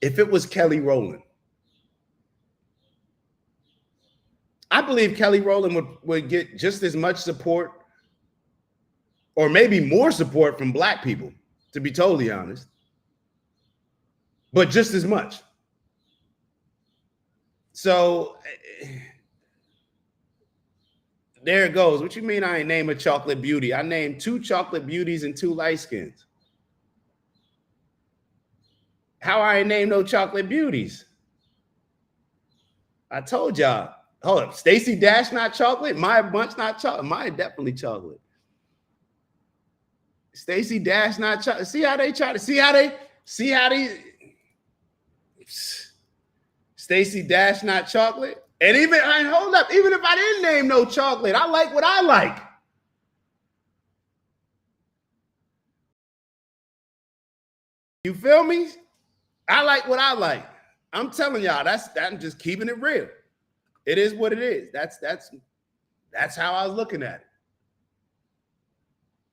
If it was Kelly Rowland, I believe Kelly Rowland would get just as much support, or maybe more support from black people, to be totally honest, but just as much. So there it goes. What you mean I ain't name a chocolate beauty? I named 2 chocolate beauties and 2 light skins. How I ain't named no chocolate beauties? I told y'all. Hold up. Stacey Dash not chocolate? Maya Bunch not chocolate? Maya definitely chocolate. Stacey Dash not chocolate. See how they Stacey Dash not chocolate? And even if I didn't name no chocolate, I like what I like. You feel me? I like what I like. I'm telling y'all, I'm just keeping it real. It is what it is. That's how I was looking at it.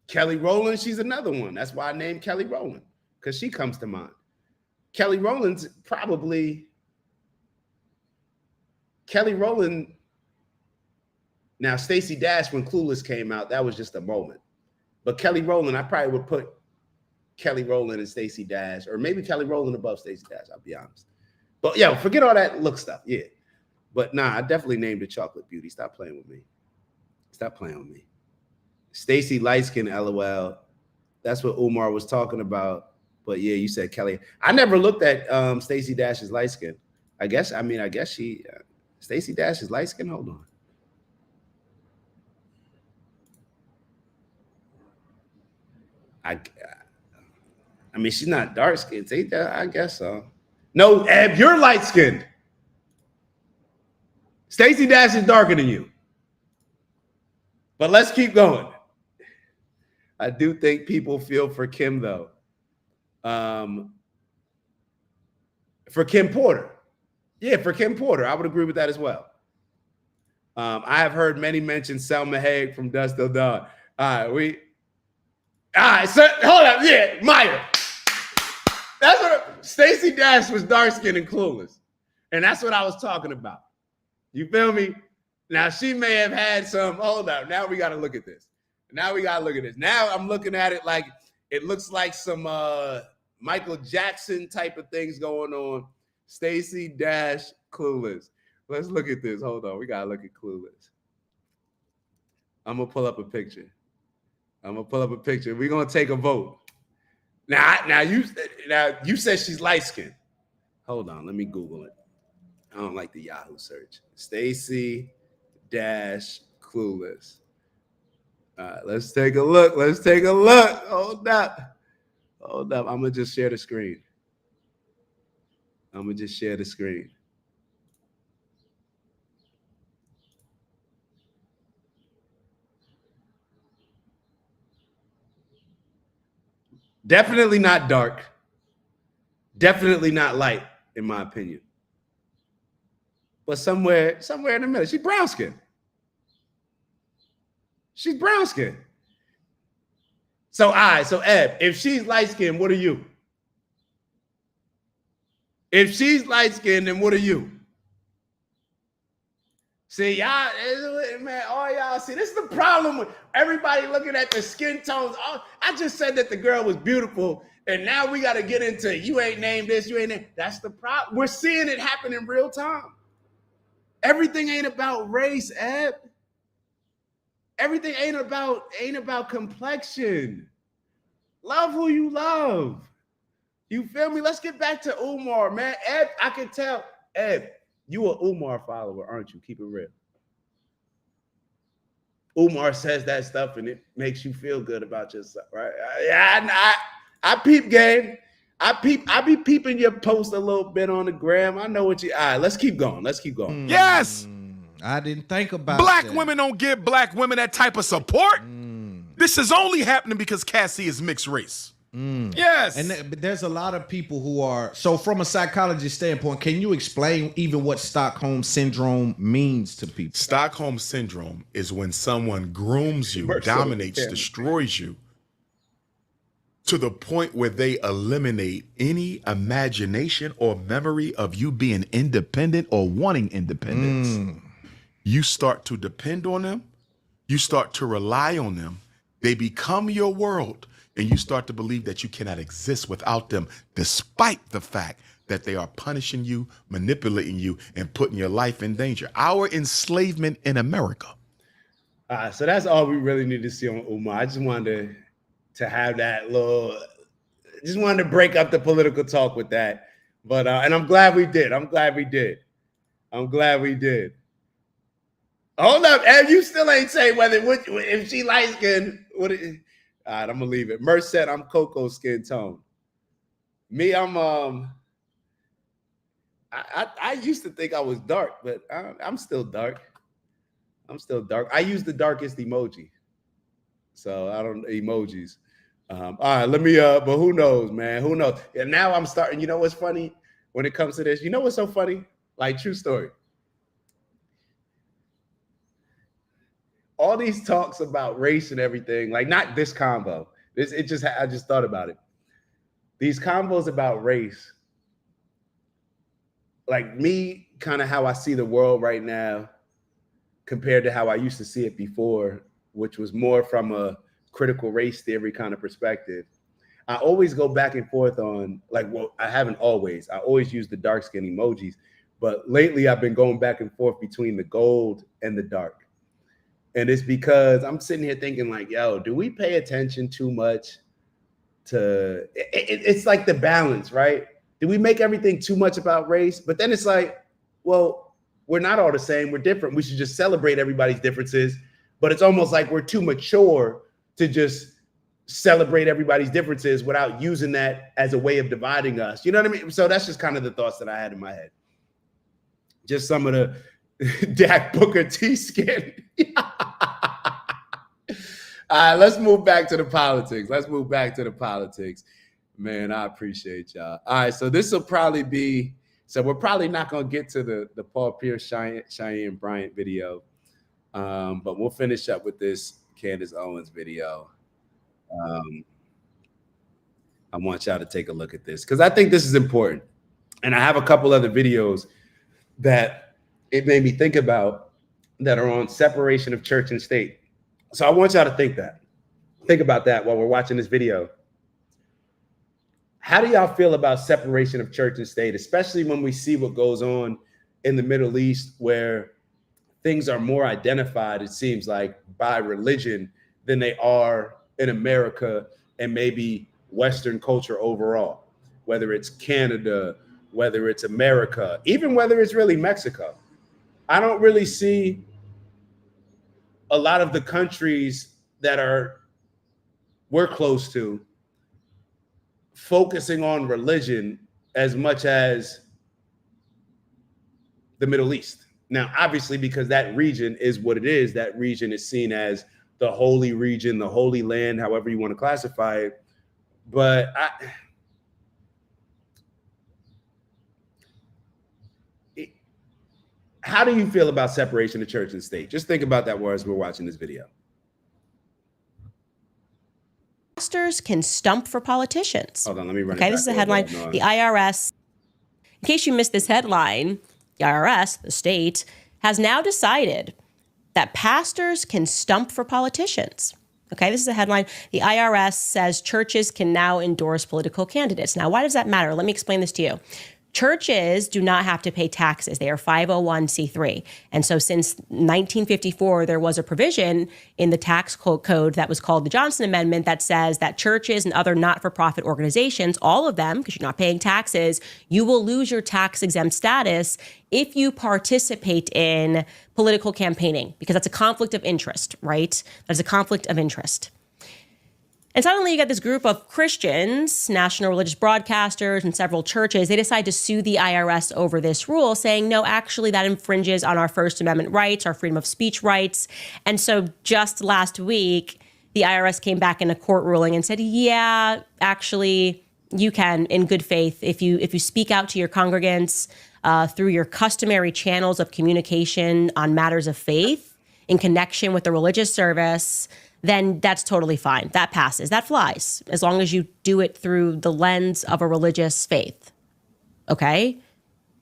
Kelly Rowland, she's another one. That's why I named Kelly Rowland, because she comes to mind. Kelly Rowland. Now, Stacey Dash, when Clueless came out, that was just a moment. But Kelly Rowland, I probably would put Kelly Rowland and Stacey Dash, or maybe Kelly Rowland above Stacey Dash, I'll be honest. But yeah, forget all that look stuff. Yeah. But nah, I definitely named it Chocolate Beauty. Stop playing with me. Stop playing with me. Stacey Lightskin, LOL. That's what Umar was talking about. But yeah, you said Kelly. I never looked at Stacey Dash's light skin. I guess she Stacey Dash's light skin. Hold on. I mean, she's not dark skinned. I guess so. No, Eb, you're light skinned. Stacey Dash is darker than you. But let's keep going. I do think people feel for Kim, though. For Kim Porter. Yeah, for Kim Porter. I would agree with that as well. I have heard many mention Selma Hayek from Dusk Till Dawn. All right, so hold up. Yeah, Maya. That's what Stacey Dash was dark-skinned and clueless. And that's what I was talking about. You feel me? Now, she may have had some, hold up. Now we got to look at this. Now I'm looking at it like it looks like some Michael Jackson type of things going on. Stacey Dash, Clueless. Let's look at this. Hold on. We got to look at Clueless. I'm going to pull up a picture. We're going to take a vote. Now you said she's light-skinned. Hold on. Let me Google it. I don't like the Yahoo search. Stacey Dash Clueless. All right, let's take a look. Hold up. I'm going to just share the screen. Definitely not dark. Definitely not light, in my opinion. But somewhere in the middle. She's brown skin. So Eb, if she's light skinned, what are you? If she's light skinned, then what are you? See, y'all, man, all y'all see, this is the problem with everybody looking at the skin tones. I just said that the girl was beautiful, and now we got to get into you ain't named this, you ain't named. That's the problem. We're seeing it happen in real time. Everything ain't about race, Ed. Everything ain't about complexion. Love who you love. You feel me? Let's get back to Umar, man. Ed, I can tell, Ed, you a Umar follower, aren't you? Keep it real. Umar says that stuff and it makes you feel good about yourself, right? I peep game. I be peeping your post a little bit on the gram. I know what you. All right, let's keep going. Let's keep going. Yes. I didn't think about Black that. women don't give black women that type of support. This is only happening because Cassie is mixed race. Yes. And there's a lot of people who are, so from a psychologist standpoint, can you explain even what Stockholm Syndrome means to people? Stockholm Syndrome is when someone grooms you, dominates, destroys you, to the point where they eliminate any imagination or memory of you being independent or wanting independence. You start to depend on them. You start to rely on them. They become your world, and you start to believe that you cannot exist without them, despite the fact that they are punishing you, manipulating you, and putting your life in danger. Our enslavement in America. So that's all we really need to see on Umar. I just wanted to have that little, just wanted to break up the political talk with that. But and I'm glad we did. I'm glad we did. Hold up, Ed, you still ain't say if she light skinned. All right, I'm gonna leave it. Merce said I'm cocoa skin tone. Me, I'm I used to think I was dark, but I'm still dark. I use the darkest emoji. So I don't emojis. All right, let me but who knows, man? Who knows? And now I'm starting, you know what's funny when it comes to this? You know what's so funny? Like, true story. All these talks about race and everything, like not this combo. I just thought about it. These combos about race, like me, kind of how I see the world right now compared to how I used to see it before, which was more from a critical race theory kind of perspective. I always go back and forth on, I always use the dark skin emojis, but lately I've been going back and forth between the gold and the dark. And it's because I'm sitting here thinking like, yo, do we pay attention too much to, it's like the balance, right? Do we make everything too much about race? But then it's like, well, we're not all the same. We're different. We should just celebrate everybody's differences. But it's almost like we're too mature to just celebrate everybody's differences without using that as a way of dividing us. You know what I mean? So that's just kind of the thoughts that I had in my head. Just some of the Dak Booker T skin. All right, let's move back to the politics. Man, I appreciate y'all. All right, so this will probably be, so we're probably not going to get to the Paul Pierce, Cheyenne Bryant video, but we'll finish up with this Candace Owens video. I want y'all to take a look at this because I think this is important. And I have a couple other videos that it made me think about that are on separation of church and state. So I want y'all to think about that while we're watching this video. How do y'all feel about separation of church and state, especially when we see what goes on in the Middle East, where things are more identified, it seems like, by religion than they are in America and maybe Western culture overall, whether it's Canada, whether it's America, even whether it's really Mexico. I don't really see a lot of the countries that we're close to focusing on religion as much as the Middle East. Now, obviously, because that region is what it is, that region is seen as the holy region, the holy land, however you want to classify it. But how do you feel about separation of church and state? Just think about that as we're watching this video. Pastors can stump for politicians. Hold on, let me run it Okay, back. this is the headline. The IRS In case you missed this headline, the IRS, the state, has now decided that pastors can stump for politicians. Okay, this is a headline. The IRS says churches can now endorse political candidates. Now, why does that matter? Let me explain this to you. Churches do not have to pay taxes. They are 501c3. And so since 1954, there was a provision in the tax code that was called the Johnson Amendment that says that churches and other not-for-profit organizations, all of them, because you're not paying taxes, you will lose your tax-exempt status if you participate in political campaigning, because that's a conflict of interest, right? That's a conflict of interest. And suddenly you get this group of Christians, national religious broadcasters, and several churches. They decide to sue the IRS over this rule, saying, no, actually, that infringes on our First Amendment rights, our freedom of speech rights. And so just last week, the IRS came back in a court ruling and said, yeah, actually, you can, in good faith, if you speak out to your congregants through your customary channels of communication on matters of faith in connection with the religious service, then that's totally fine. That passes. That flies, as long as you do it through the lens of a religious faith. Okay?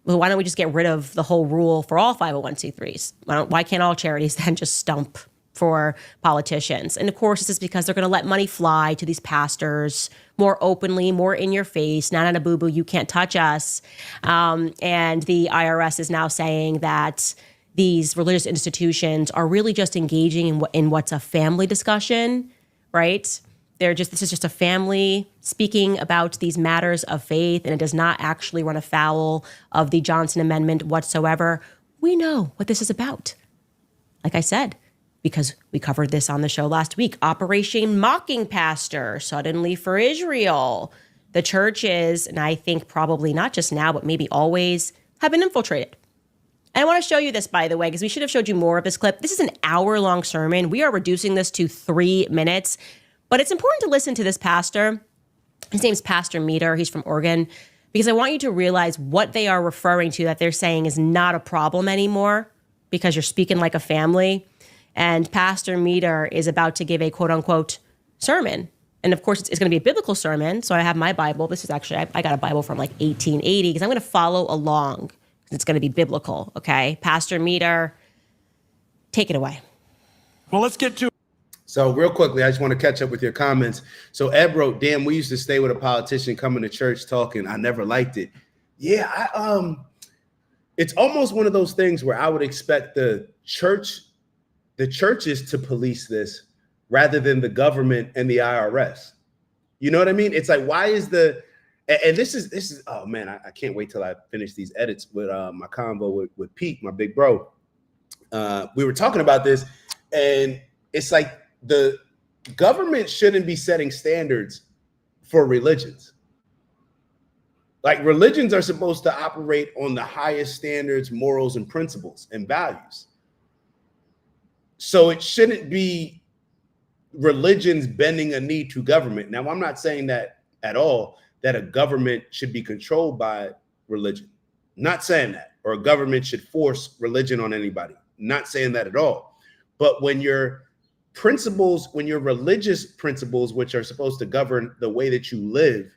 Well, why don't we just get rid of the whole rule for all 501c3s? Why can't all charities then just stump for politicians? And of course, this is because they're going to let money fly to these pastors more openly, more in your face, not on a boo-boo, you can't touch us. And the IRS is now saying that these religious institutions are really just engaging in what's a family discussion, right? This is just a family speaking about these matters of faith, and it does not actually run afoul of the Johnson Amendment whatsoever. We know what this is about. Like I said, because we covered this on the show last week, Operation Mocking Pastor, suddenly for Israel. The churches, and I think probably not just now, but maybe always, have been infiltrated. And I want to show you this, by the way, because we should have showed you more of this clip. This is an hour-long sermon. We are reducing this to 3 minutes. But it's important to listen to this pastor. His name's Pastor Meter. He's from Oregon. Because I want you to realize what they are referring to that they're saying is not a problem anymore because you're speaking like a family. And Pastor Meter is about to give a quote-unquote sermon. And of course, it's going to be a biblical sermon. So I have my Bible. This is actually, I got a Bible from like 1880 because I'm going to follow along. It's going to be biblical, okay? Pastor Meter, take it away. Well, let's get to. So real quickly, I just want to catch up with your comments. So Ed wrote, damn, we used to stay with a politician coming to church talking. I never liked it. Yeah, it's almost one of those things where I would expect the churches to police this rather than the government and the IRS. You know what I mean? It's like, why is and this is oh man, I can't wait till I finish these edits with my convo with Pete, my big bro. We were talking about this, and it's like the government shouldn't be setting standards for religions. Like religions are supposed to operate on the highest standards, morals, and principles and values. So it shouldn't be religions bending a knee to government. Now, I'm not saying that at all, that a government should be controlled by religion. Not saying that, or a government should force religion on anybody. Not saying that at all. But when your principles, when your religious principles, which are supposed to govern the way that you live,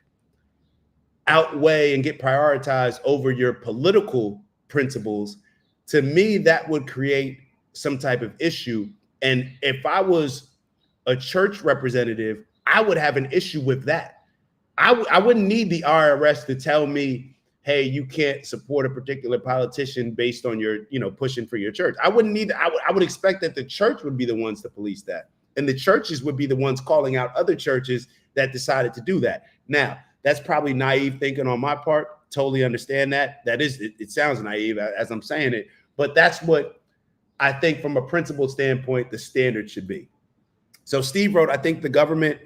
outweigh and get prioritized over your political principles, to me, that would create some type of issue. And if I was a church representative, I would have an issue with that. I wouldn't need the IRS to tell me, hey, you can't support a particular politician based on your, pushing for your church. I wouldn't need, I would expect that the church would be the ones to police that. And the churches would be the ones calling out other churches that decided to do that. Now, that's probably naive thinking on my part. Totally understand that. That is, it sounds naive as I'm saying it, but that's what I think from a principle standpoint, the standard should be. So Steve wrote, I think that government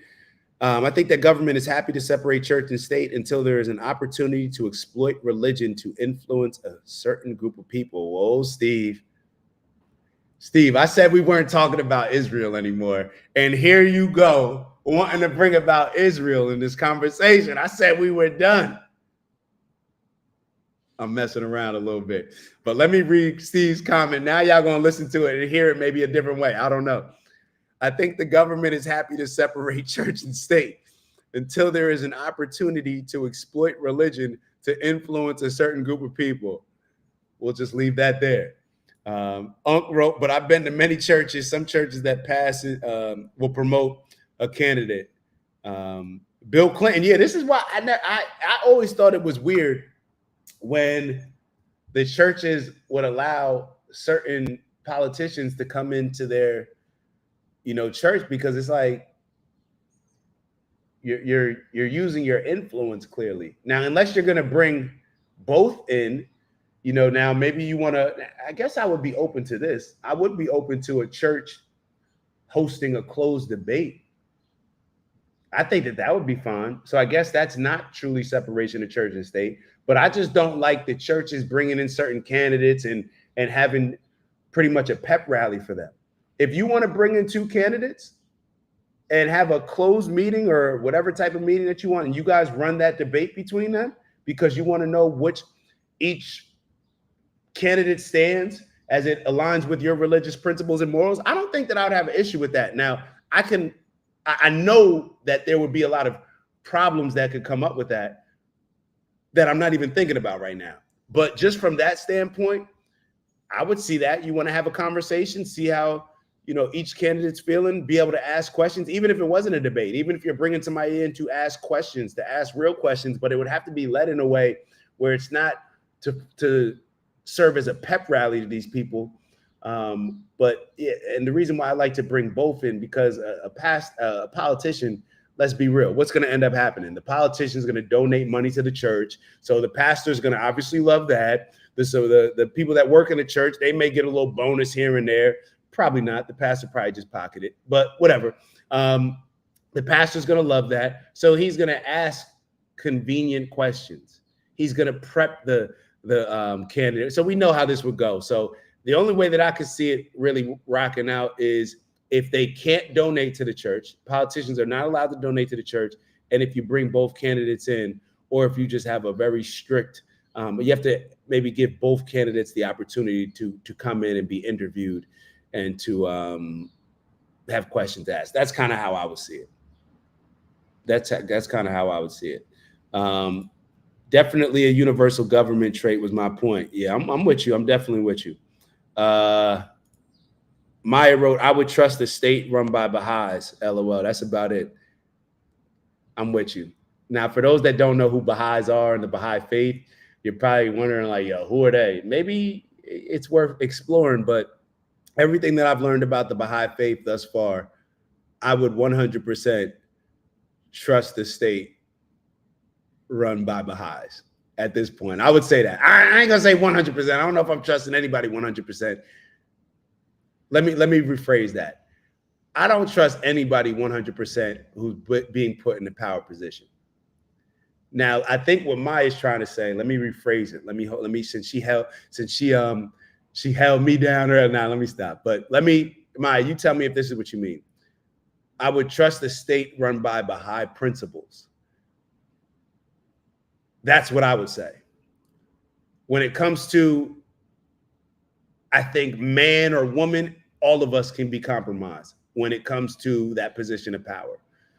is happy to separate church and state until there is an opportunity to exploit religion to influence a certain group of people. Whoa, Steve, I said we weren't talking about Israel anymore. And here you go, wanting to bring about Israel in this conversation. I said we were done. I'm messing around a little bit. But let me read Steve's comment. Now y'all going to listen to it and hear it maybe a different way. I don't know. I think the government is happy to separate church and state until there is an opportunity to exploit religion to influence a certain group of people. We'll just leave that there. Unc wrote, but I've been to many churches. Some churches that pass it will promote a candidate. Bill Clinton. Yeah, this is why I always thought it was weird when the churches would allow certain politicians to come into their, church, because it's like you're using your influence clearly. Now, unless you're going to bring both in, now maybe you want to, I guess I would be open to this. I would be open to a church hosting a closed debate. I think that would be fine. So I guess that's not truly separation of church and state, but I just don't like the churches bringing in certain candidates and having pretty much a pep rally for them. If you want to bring in two candidates and have a closed meeting or whatever type of meeting that you want, and you guys run that debate between them because you want to know which each candidate stands as it aligns with your religious principles and morals, I don't think that I would have an issue with that. Now, I know that there would be a lot of problems that could come up with that I'm not even thinking about right now. But just from that standpoint, I would see that. You want to have a conversation, see how, each candidate's feeling, be able to ask questions, even if it wasn't a debate, even if you're bringing somebody in to ask questions, to ask real questions, but it would have to be led in a way where it's not to serve as a pep rally to these people. But yeah, and the reason why I like to bring both in, because a politician, let's be real, what's going to end up happening? The politician is going to donate money to the church. So the pastor is going to obviously love that. So the people that work in the church, they may get a little bonus here and there. Probably not. The pastor probably just pocketed it, but whatever. The pastor's going to love that. So he's going to ask convenient questions. He's going to prep the candidate. So we know how this would go. So the only way that I could see it really rocking out is if they can't donate to the church. Politicians are not allowed to donate to the church. And if you bring both candidates in, or if you just have a very strict, you have to maybe give both candidates the opportunity to come in and be interviewed and to have questions asked. That's kind of how I would see it. That's kind of how I would see it. Definitely a universal government trait was my point. Yeah, I'm with you. I'm definitely with you. Maya wrote, I would trust the state run by Baha'is. LOL. That's about it. I'm with you. Now, for those that don't know who Baha'is are and the Baha'i faith, you're probably wondering, like, yo, who are they? Maybe it's worth exploring, but everything that I've learned about the Baha'i faith thus far, I would 100% trust the state run by Baha'is at this point. I would say that. I ain't gonna say 100%. I don't know if I'm trusting anybody 100%. Let me rephrase that. I don't trust anybody 100% who's being put in a power position. Now, I think what Maya's trying to say, let me rephrase it. Let me since she held me down earlier. Now, let me stop. But Maya, you tell me if this is what you mean. I would trust the state run by Baha'i principles. That's what I would say. When it comes to, I think, man or woman, all of us can be compromised when it comes to that position of power.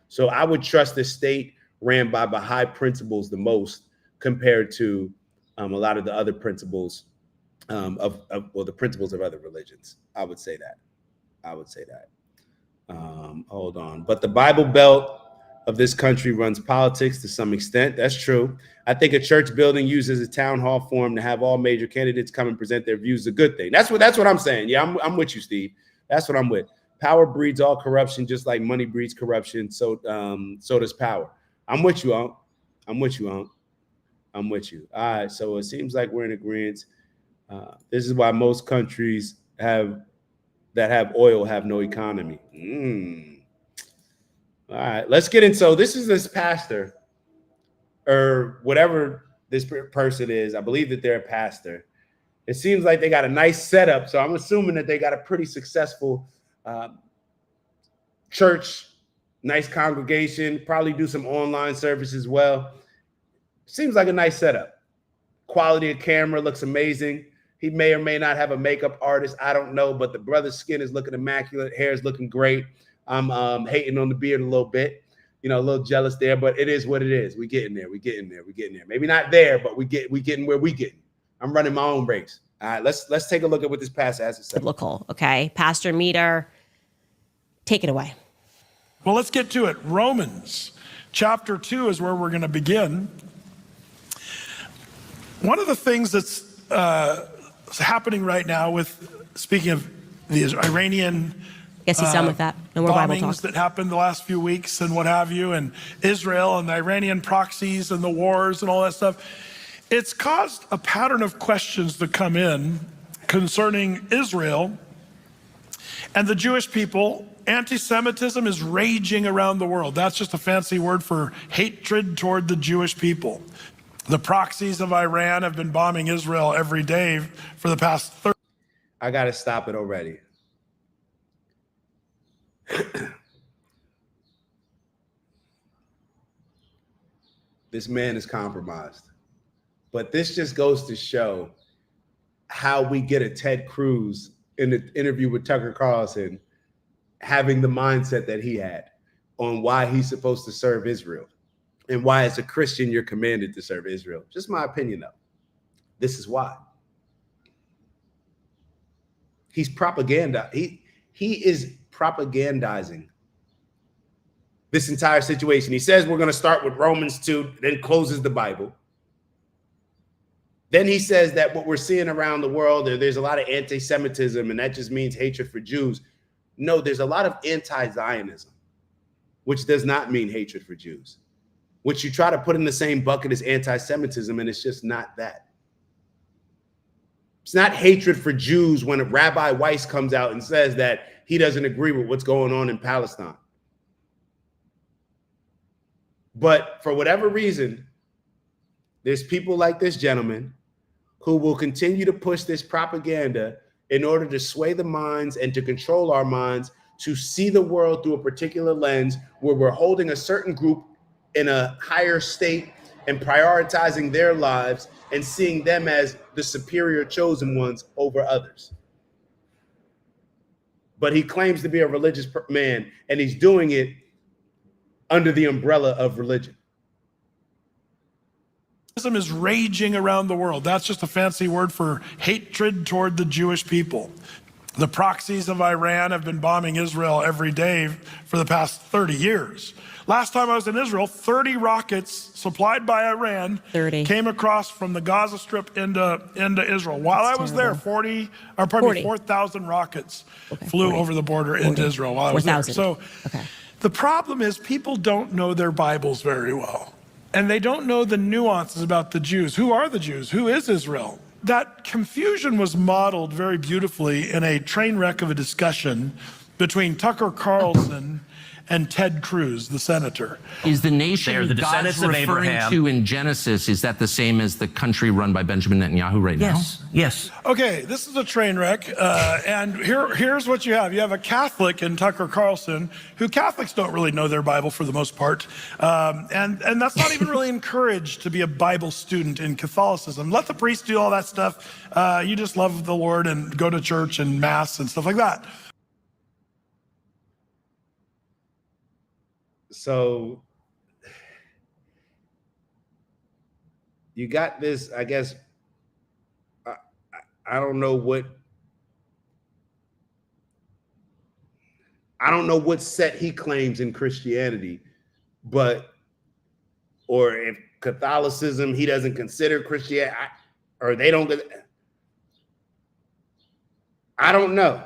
So I would trust the state ran by Baha'i principles the most compared to a lot of the other principles of the principles of other religions. I would say that. Hold on. But the Bible Belt of this country runs politics to some extent. That's true. I think a church building used as a town hall forum to have all major candidates come and present their views is a good thing. That's what I'm saying. Yeah, I'm with you, Steve. That's what I'm with. Power breeds all corruption, just like money breeds corruption. So does power. I'm with you, Unc. I'm with you. All right. So it seems like we're in agreement. This is why most countries that have oil have no economy. All right, let's get in. So this pastor, or whatever this person is. I believe that they're a pastor. It seems like they got a nice setup. So I'm assuming that they got a pretty successful church, nice congregation, probably do some online service as well. Seems like a nice setup. Quality of camera looks amazing. He may or may not have a makeup artist. I don't know, but the brother's skin is looking immaculate. Hair is looking great. I'm hating on the beard a little bit. you know, a little jealous there, but it is what it is. We getting there. Maybe not there, but we getting where we getting. I'm running my own race. All right, let's take a look at what this passage has to say. Biblical, okay? Pastor Meter, take it away. Well, let's get to it. Romans chapter 2 is where we're going to begin. One of the things that's happening right now with, speaking of the Iranian Guess he's done with that. No more Bible talk. bombings that happened the last few weeks and what have you, and Israel and the Iranian proxies and the wars and all that stuff, it's caused a pattern of questions to come in concerning Israel and the Jewish people. Anti-Semitism is raging around the world. That's just a fancy word for hatred toward the Jewish people. The proxies of Iran have been bombing Israel every day for the past 30. I got to stop it already. This man is compromised. But this just goes to show how we get a Ted Cruz in the interview with Tucker Carlson having the mindset that he had on why he's supposed to serve Israel and why as a Christian you're commanded to serve Israel. Just my opinion though. This is why. He's propaganda. He is propagandizing this entire situation. He says we're going to start with Romans 2, then closes the Bible. Then he says that what we're seeing around the world, there's a lot of anti-Semitism, and that just means hatred for Jews. No, there's a lot of anti-Zionism, which does not mean hatred for Jews, which you try to put in the same bucket as anti-Semitism, and it's just not that. It's not hatred for Jews when Rabbi Weiss comes out and says that he doesn't agree with what's going on in Palestine. But for whatever reason, there's people like this gentleman who will continue to push this propaganda in order to sway the minds and to control our minds to see the world through a particular lens where we're holding a certain group in a higher state and prioritizing their lives and seeing them as the superior chosen ones over others. But he claims to be a religious man, and he's doing it under the umbrella of religion. Is raging around the world. That's just a fancy word for hatred toward the Jewish people. The proxies of Iran have been bombing Israel every day for the past 30 years. Last time I was in Israel, 30 rockets supplied by Iran came across from the Gaza Strip into Israel. While I was there, 4,000 rockets flew over the border into Israel while I was there. So the problem is people don't know their Bibles very well. And they don't know the nuances about the Jews. Who are the Jews? Who is Israel? That confusion was modeled very beautifully in a train wreck of a discussion between Tucker Carlson and Ted Cruz, the senator. Is the nation God's referring to in Genesis, is that the same as the country run by Benjamin Netanyahu right now? Yes. Okay, this is a train wreck, and here's what you have. You have a Catholic in Tucker Carlson, who Catholics don't really know their Bible for the most part, and that's not even really encouraged to be a Bible student in Catholicism. Let the priest do all that stuff. You just love the Lord and go to church and mass and stuff like that. So you got this, I guess, I don't know what set he claims in Christianity, but, or if Catholicism, he doesn't consider Christianity, or they don't, I don't know.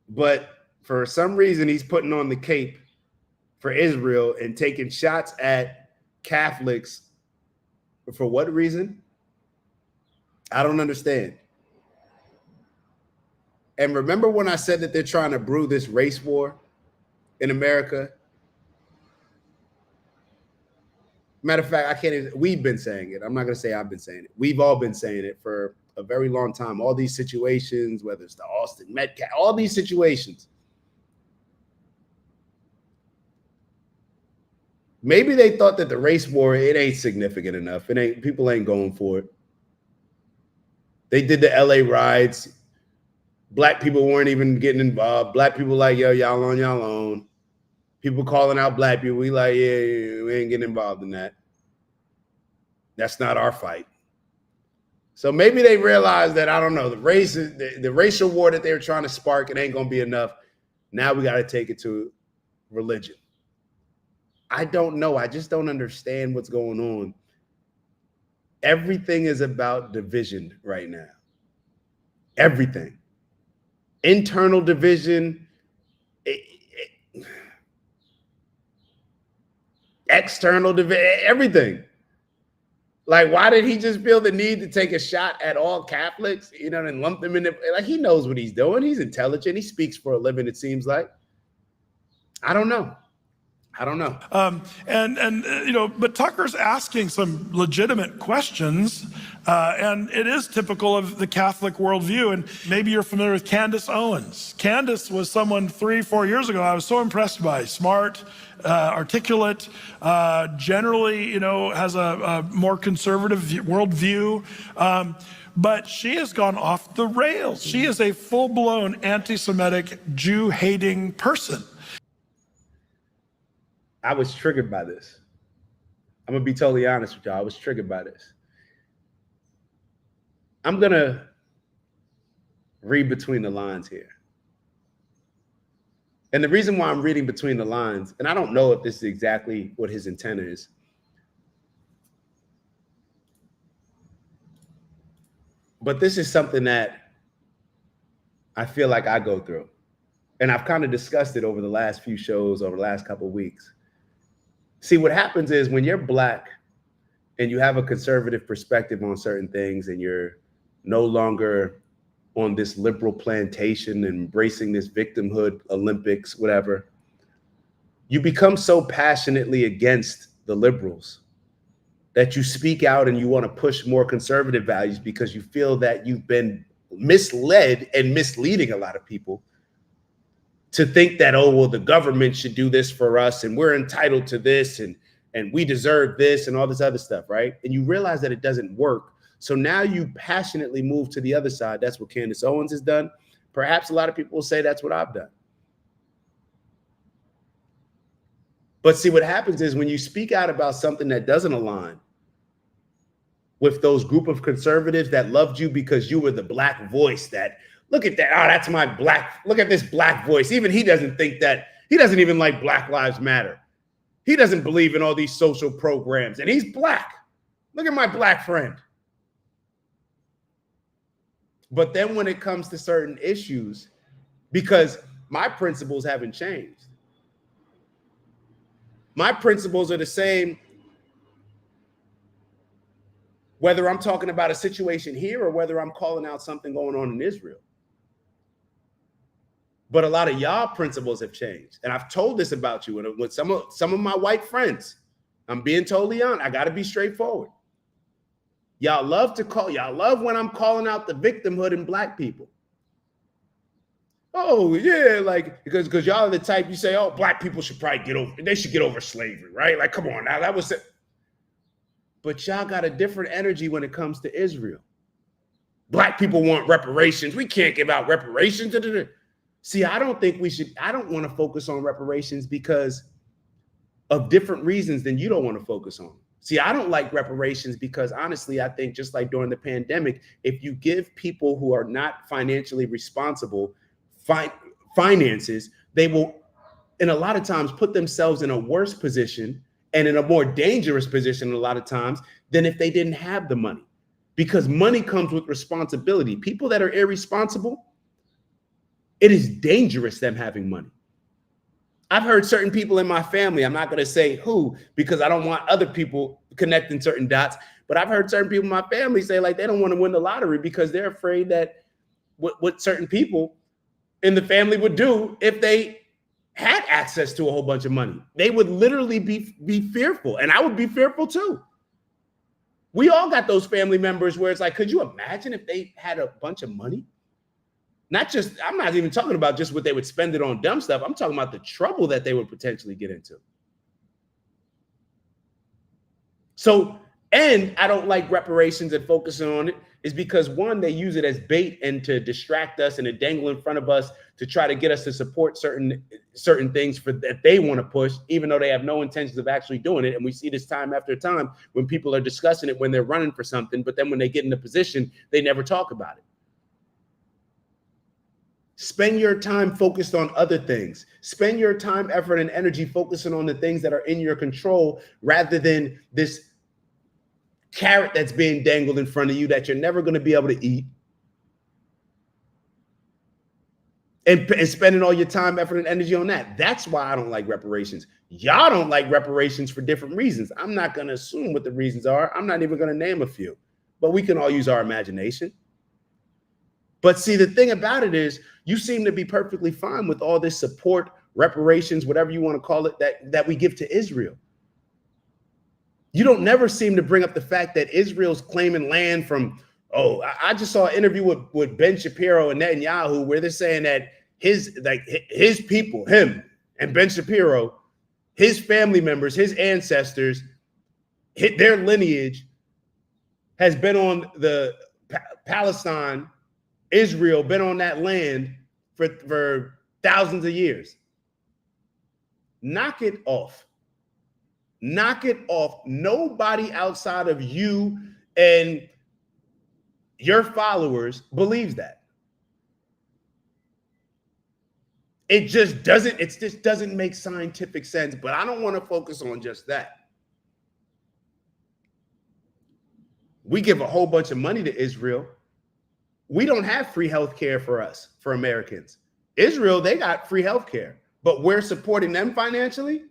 But for some reason, he's putting on the cape for Israel and taking shots at Catholics. For what reason? I don't understand. And remember when I said that they're trying to brew this race war in America? Matter of fact, we've been saying it. I'm not going to say I've been saying it. We've all been saying it for a very long time. All these situations, whether it's the Austin Metcalf, all these situations. Maybe they thought that the race war, it ain't significant enough. People ain't going for it. They did the LA riots. Black people weren't even getting involved. Black people like, yo, y'all on y'all own. People calling out black people, we like, yeah, we ain't getting involved in that. That's not our fight. So maybe they realize that, I don't know, the racial war that they were trying to spark, it ain't gonna be enough. Now we got to take it to religion. I don't know. I just don't understand what's going on. Everything is about division right now. Everything. Internal division, external division, everything. Like, why did he just feel the need to take a shot at all Catholics, you know, and lump them in? Like, he knows what he's doing. He's intelligent. He speaks for a living, it seems like. I don't know. But Tucker's asking some legitimate questions, and it is typical of the Catholic worldview. And maybe you're familiar with Candace Owens. Candace was someone 3-4 years ago I was so impressed by. Smart, articulate, generally, has a more conservative worldview. But she has gone off the rails. She is a full-blown anti-Semitic, Jew-hating person. I was triggered by this. I'm going to be totally honest with y'all. I was triggered by this. I'm going to read between the lines here. And the reason why I'm reading between the lines, and I don't know if this is exactly what his intent is, but this is something that I feel like I go through. And I've kind of discussed it over the last few shows, over the last couple of weeks. See, what happens is when you're black and you have a conservative perspective on certain things and you're no longer on this liberal plantation and embracing this victimhood Olympics, whatever, you become so passionately against the liberals that you speak out and you want to push more conservative values because you feel that you've been misled and misleading a lot of people to think that, oh, well, the government should do this for us and we're entitled to this and we deserve this and all this other stuff, right? And you realize that it doesn't work. So now you passionately move to the other side. That's what Candace Owens has done. Perhaps a lot of people will say that's what I've done. But see, what happens is when you speak out about something that doesn't align with those group of conservatives that loved you because you were the black voice that, look at that. Oh, that's my black. Look at this black voice. Even he doesn't think that. He doesn't even like Black Lives Matter. He doesn't believe in all these social programs. And he's black. Look at my black friend. But then when it comes to certain issues, because my principles haven't changed. My principles are the same whether I'm talking about a situation here or whether I'm calling out something going on in Israel. But a lot of y'all principles have changed. And I've told this about you with some of my white friends. I'm being totally honest. I got to be straightforward. Y'all love when I'm calling out the victimhood in black people. Oh, yeah, like, because y'all are the type you say, oh, black people should probably they should get over slavery, right? Like, come on now, that was it. But y'all got a different energy when it comes to Israel. Black people want reparations. We can't give out reparations. See, I don't want to focus on reparations because of different reasons than you don't want to focus on. See, I don't like reparations because honestly, I think just like during the pandemic, if you give people who are not financially responsible finances, they will, and a lot of times, put themselves in a worse position and in a more dangerous position a lot of times than if they didn't have the money. Because money comes with responsibility. People that are irresponsible, it is dangerous them having money. I've heard certain people in my family, I'm not going to say who, because I don't want other people connecting certain dots, but I've heard certain people in my family say like they don't want to win the lottery because they're afraid that what certain people in the family would do if they had access to a whole bunch of money. They would literally be fearful, and I would be fearful too. We all got those family members where it's like, could you imagine if they had a bunch of money? I'm not even talking about just what they would spend it on dumb stuff. I'm talking about the trouble that they would potentially get into. So, and I don't like reparations and focusing on it is because, one, they use it as bait and to distract us and to dangle in front of us to try to get us to support certain things that they want to push, even though they have no intentions of actually doing it. And we see this time after time when people are discussing it when they're running for something, but then when they get in a position, they never talk about it. Spend your time focused on other things. Spend your time, effort, and energy focusing on the things that are in your control rather than this carrot that's being dangled in front of you that you're never going to be able to eat. And spending all your time, effort, and energy on that. That's why I don't like reparations. Y'all don't like reparations for different reasons. I'm not going to assume what the reasons are. I'm not even going to name a few, but we can all use our imagination. But see, the thing about it is you seem to be perfectly fine with all this support, reparations, whatever you want to call it, that we give to Israel. You don't never seem to bring up the fact that Israel's claiming land from, I just saw an interview with Ben Shapiro and Netanyahu where they're saying that his people, him and Ben Shapiro, his family members, his ancestors, their lineage has been on the Palestine, Israel, been on that land for thousands of years. Knock it off. Knock it off. Nobody outside of you and your followers believes that. It just doesn't make scientific sense, but I don't want to focus on just that. We give a whole bunch of money to Israel. We don't have free health care for us, for Americans. Israel, they got free health care, but we're supporting them financially.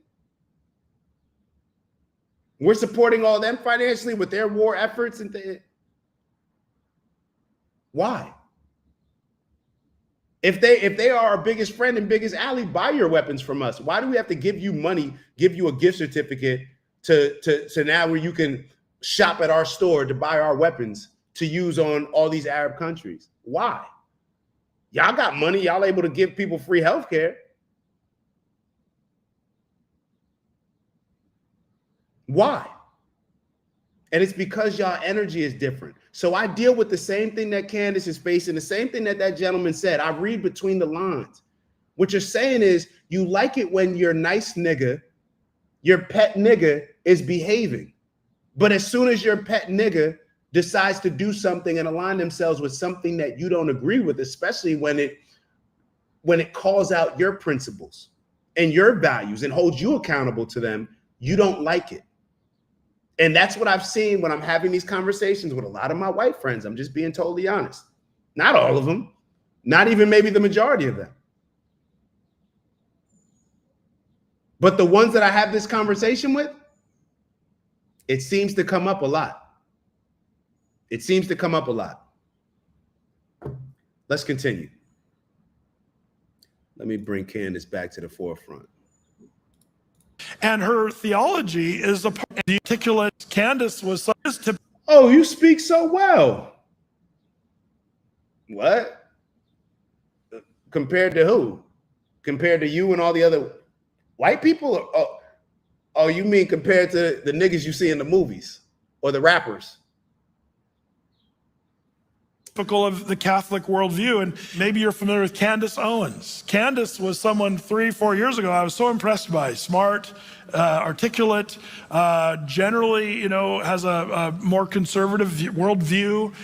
We're supporting all them financially with their war efforts and things. Why? If they are our biggest friend and biggest ally, buy your weapons from us. Why do we have to give you money, give you a gift certificate to now where you can shop at our store to buy our weapons to use on all these Arab countries? Why? Y'all got money. Y'all able to give people free health care. Why? And it's because y'all energy is different. So I deal with the same thing that Candace is facing, the same thing that gentleman said. I read between the lines. What you're saying is you like it when your nice nigga, your pet nigga is behaving. But as soon as your pet nigga decides to do something and align themselves with something that you don't agree with, especially when it calls out your principles and your values and holds you accountable to them, you don't like it. And that's what I've seen when I'm having these conversations with a lot of my white friends. I'm just being totally honest. Not all of them, not even maybe the majority of them. But the ones that I have this conversation with, it seems to come up a lot. It seems to come up a lot. Let's continue. Let me bring Candace back to the forefront. And her theology is a part of the articulate. Candace was such to. Oh, you speak so well. What? Compared to who? Compared to you and all the other white people? Oh, you mean compared to the niggas you see in the movies or the rappers? Typical of the Catholic worldview, and maybe you're familiar with Candace Owens. Candace was someone 3-4 years ago I was so impressed by. Smart, articulate, generally, has a more conservative worldview,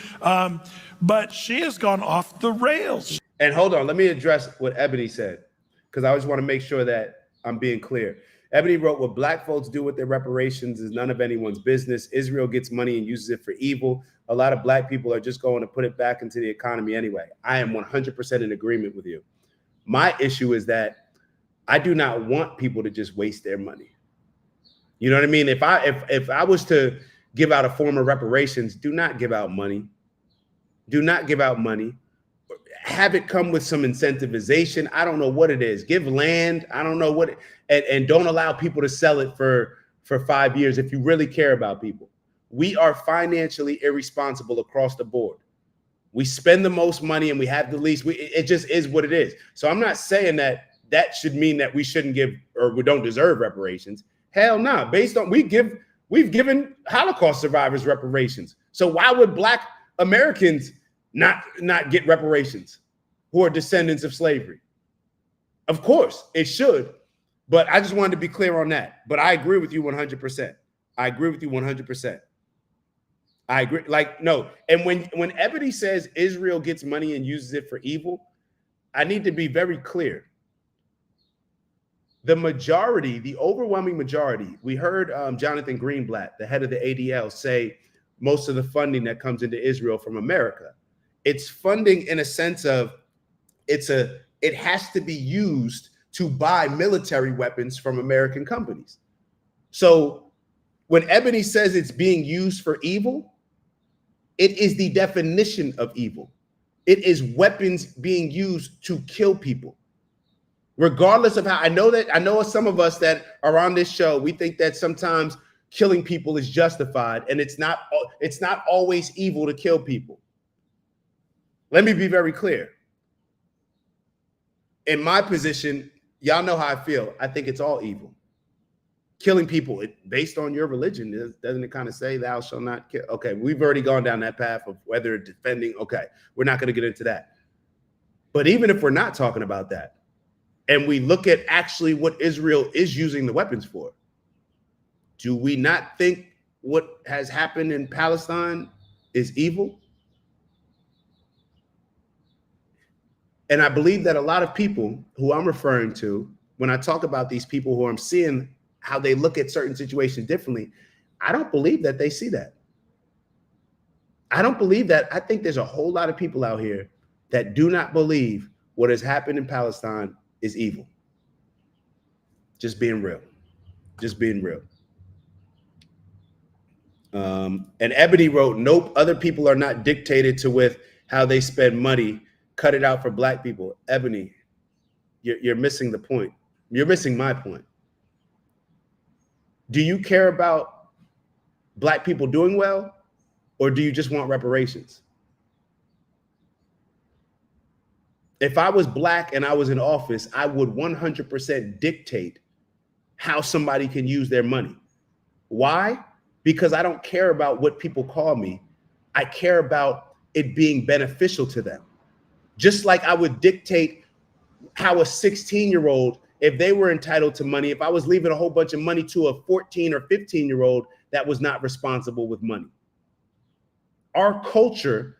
but she has gone off the rails. And hold on, let me address what Ebony said, because I just want to make sure that I'm being clear. Ebony wrote, what black folks do with their reparations is none of anyone's business. Israel gets money and uses it for evil. A lot of black people are just going to put it back into the economy anyway. I am 100% in agreement with you. My issue is that I do not want people to just waste their money. You know what I mean? If I was to give out a form of reparations, do not give out money. Do not give out money. Have it come with some incentivization. I don't know what it is. Give land. I don't know what, and don't allow people to sell it for 5 years if you really care about people. We are financially irresponsible across the board. We spend the most money and we have the least. It just is what it is. So I'm not saying that should mean that we shouldn't give or we don't deserve reparations. Hell no. Based on we've given Holocaust survivors reparations. So why would black Americans not get reparations who are descendants of slavery? Of course, it should. But I just wanted to be clear on that. But I agree with you 100%. I agree with you 100%. I agree. Like, no. And when Ebony says Israel gets money and uses it for evil, I need to be very clear. The majority, the overwhelming majority, we heard Jonathan Greenblatt, the head of the ADL, say most of the funding that comes into Israel from America. It's funding in a sense of it has to be used to buy military weapons from American companies. So when Ebony says it's being used for evil, it is the definition of evil. It is weapons being used to kill people. Regardless of how, I know some of us that are on this show, we think that sometimes killing people is justified, and it's not always evil to kill people. Let me be very clear. In my position, y'all know how I feel. I think it's all evil. Killing people, based on your religion, doesn't it kind of say thou shalt not kill? Okay, we've already gone down that path of whether defending. Okay, we're not going to get into that. But even if we're not talking about that, and we look at actually what Israel is using the weapons for, do we not think what has happened in Palestine is evil? And I believe that a lot of people who I'm referring to, when I talk about these people who I'm seeing how they look at certain situations differently, I don't believe that they see that. I don't believe that. I think there's a whole lot of people out here that do not believe what has happened in Palestine is evil. Just being real. Just being real. And Ebony wrote, nope, other people are not dictated to with how they spend money. Cut it out for Black people. Ebony, you're missing the point. You're missing my point. Do you care about Black people doing well, or do you just want reparations? If I was Black and I was in office, I would 100% dictate how somebody can use their money. Why? Because I don't care about what people call me. I care about it being beneficial to them. Just like I would dictate how a 16-year-old, if they were entitled to money, if I was leaving a whole bunch of money to a 14 or 15-year-old that was not responsible with money. Our culture,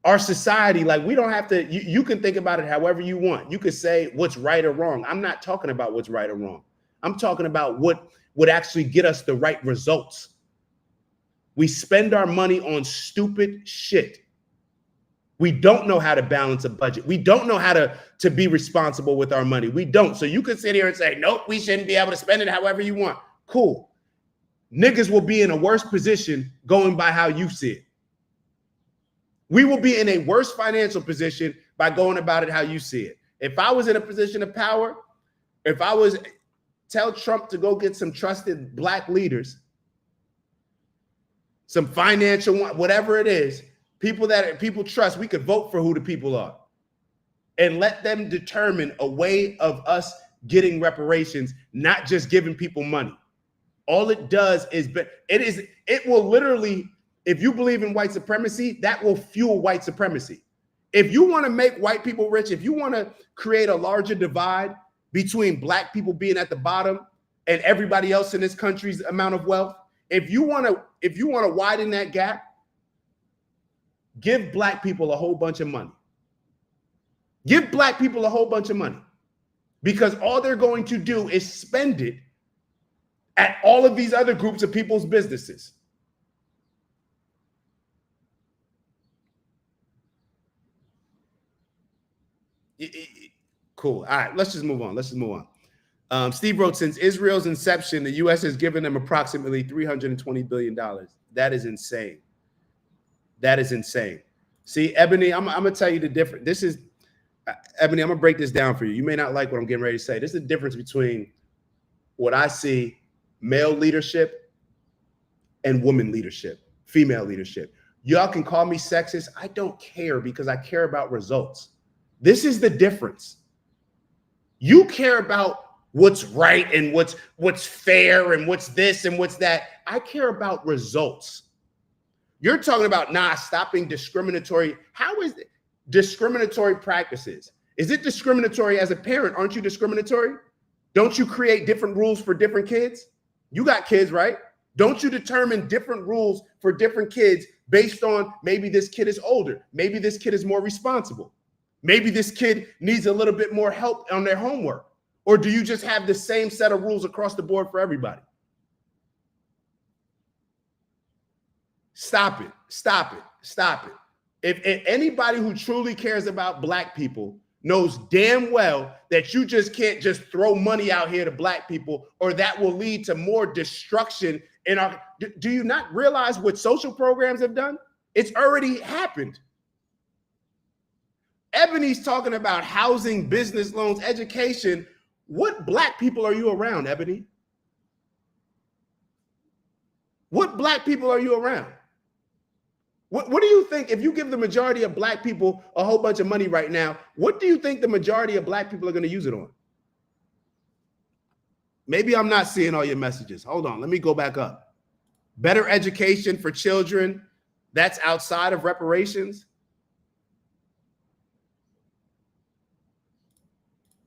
our society, like, we don't have to, you can think about it however you want. You could say what's right or wrong. I'm not talking about what's right or wrong. I'm talking about what would actually get us the right results. We spend our money on stupid shit. We don't know how to balance a budget. We don't know how to be responsible with our money. We don't. So you could sit here and say, nope, we shouldn't be able to spend it however you want. Cool. Niggas will be in a worse position going by how you see it. We will be in a worse financial position by going about it how you see it. If I was in a position of power, if I was, tell Trump to go get some trusted Black leaders, some financial, whatever it is, people that people trust, we could vote for who the people are and let them determine a way of us getting reparations, not just giving people money. All it does is, it will literally, if you believe in white supremacy, that will fuel white supremacy. If you want to make white people rich, if you want to create a larger divide between Black people being at the bottom and everybody else in this country's amount of wealth, if you want to widen that gap, give Black people a whole bunch of money. Give Black people a whole bunch of money, because all they're going to do is spend it at all of these other groups of people's businesses. Cool. All right, let's just move on. Steve wrote, since Israel's inception, the U.S. has given them approximately $320 billion. That is insane. That is insane. See, Ebony, I'm going to tell you the difference. This is, Ebony, I'm going to break this down for you. You may not like what I'm getting ready to say. This is the difference between what I see, male leadership and woman leadership, female leadership. Y'all can call me sexist. I don't care, because I care about results. This is the difference. You care about what's right and what's fair and what's this and what's that. I care about results. You're talking about stopping discriminatory. How is it discriminatory practices? Is it discriminatory as a parent? Aren't you discriminatory? Don't you create different rules for different kids? You got kids, right? Don't you determine different rules for different kids based on maybe this kid is older, maybe this kid is more responsible, maybe this kid needs a little bit more help on their homework? Or do you just have the same set of rules across the board for everybody? Stop it. Stop it. Stop it. If anybody who truly cares about black people knows damn well that you just can't just throw money out here to black people, or that will lead to more destruction in our. Do you not realize what social programs have done? It's already happened. Ebony's talking about housing, business loans, education. What black people are you around, Ebony? What black people are you around? What do you think, if you give the majority of black people a whole bunch of money right now, what do you think the majority of black people are going to use it on? Maybe I'm not seeing all your messages. Hold on, let me go back up. Better education for children, that's outside of reparations.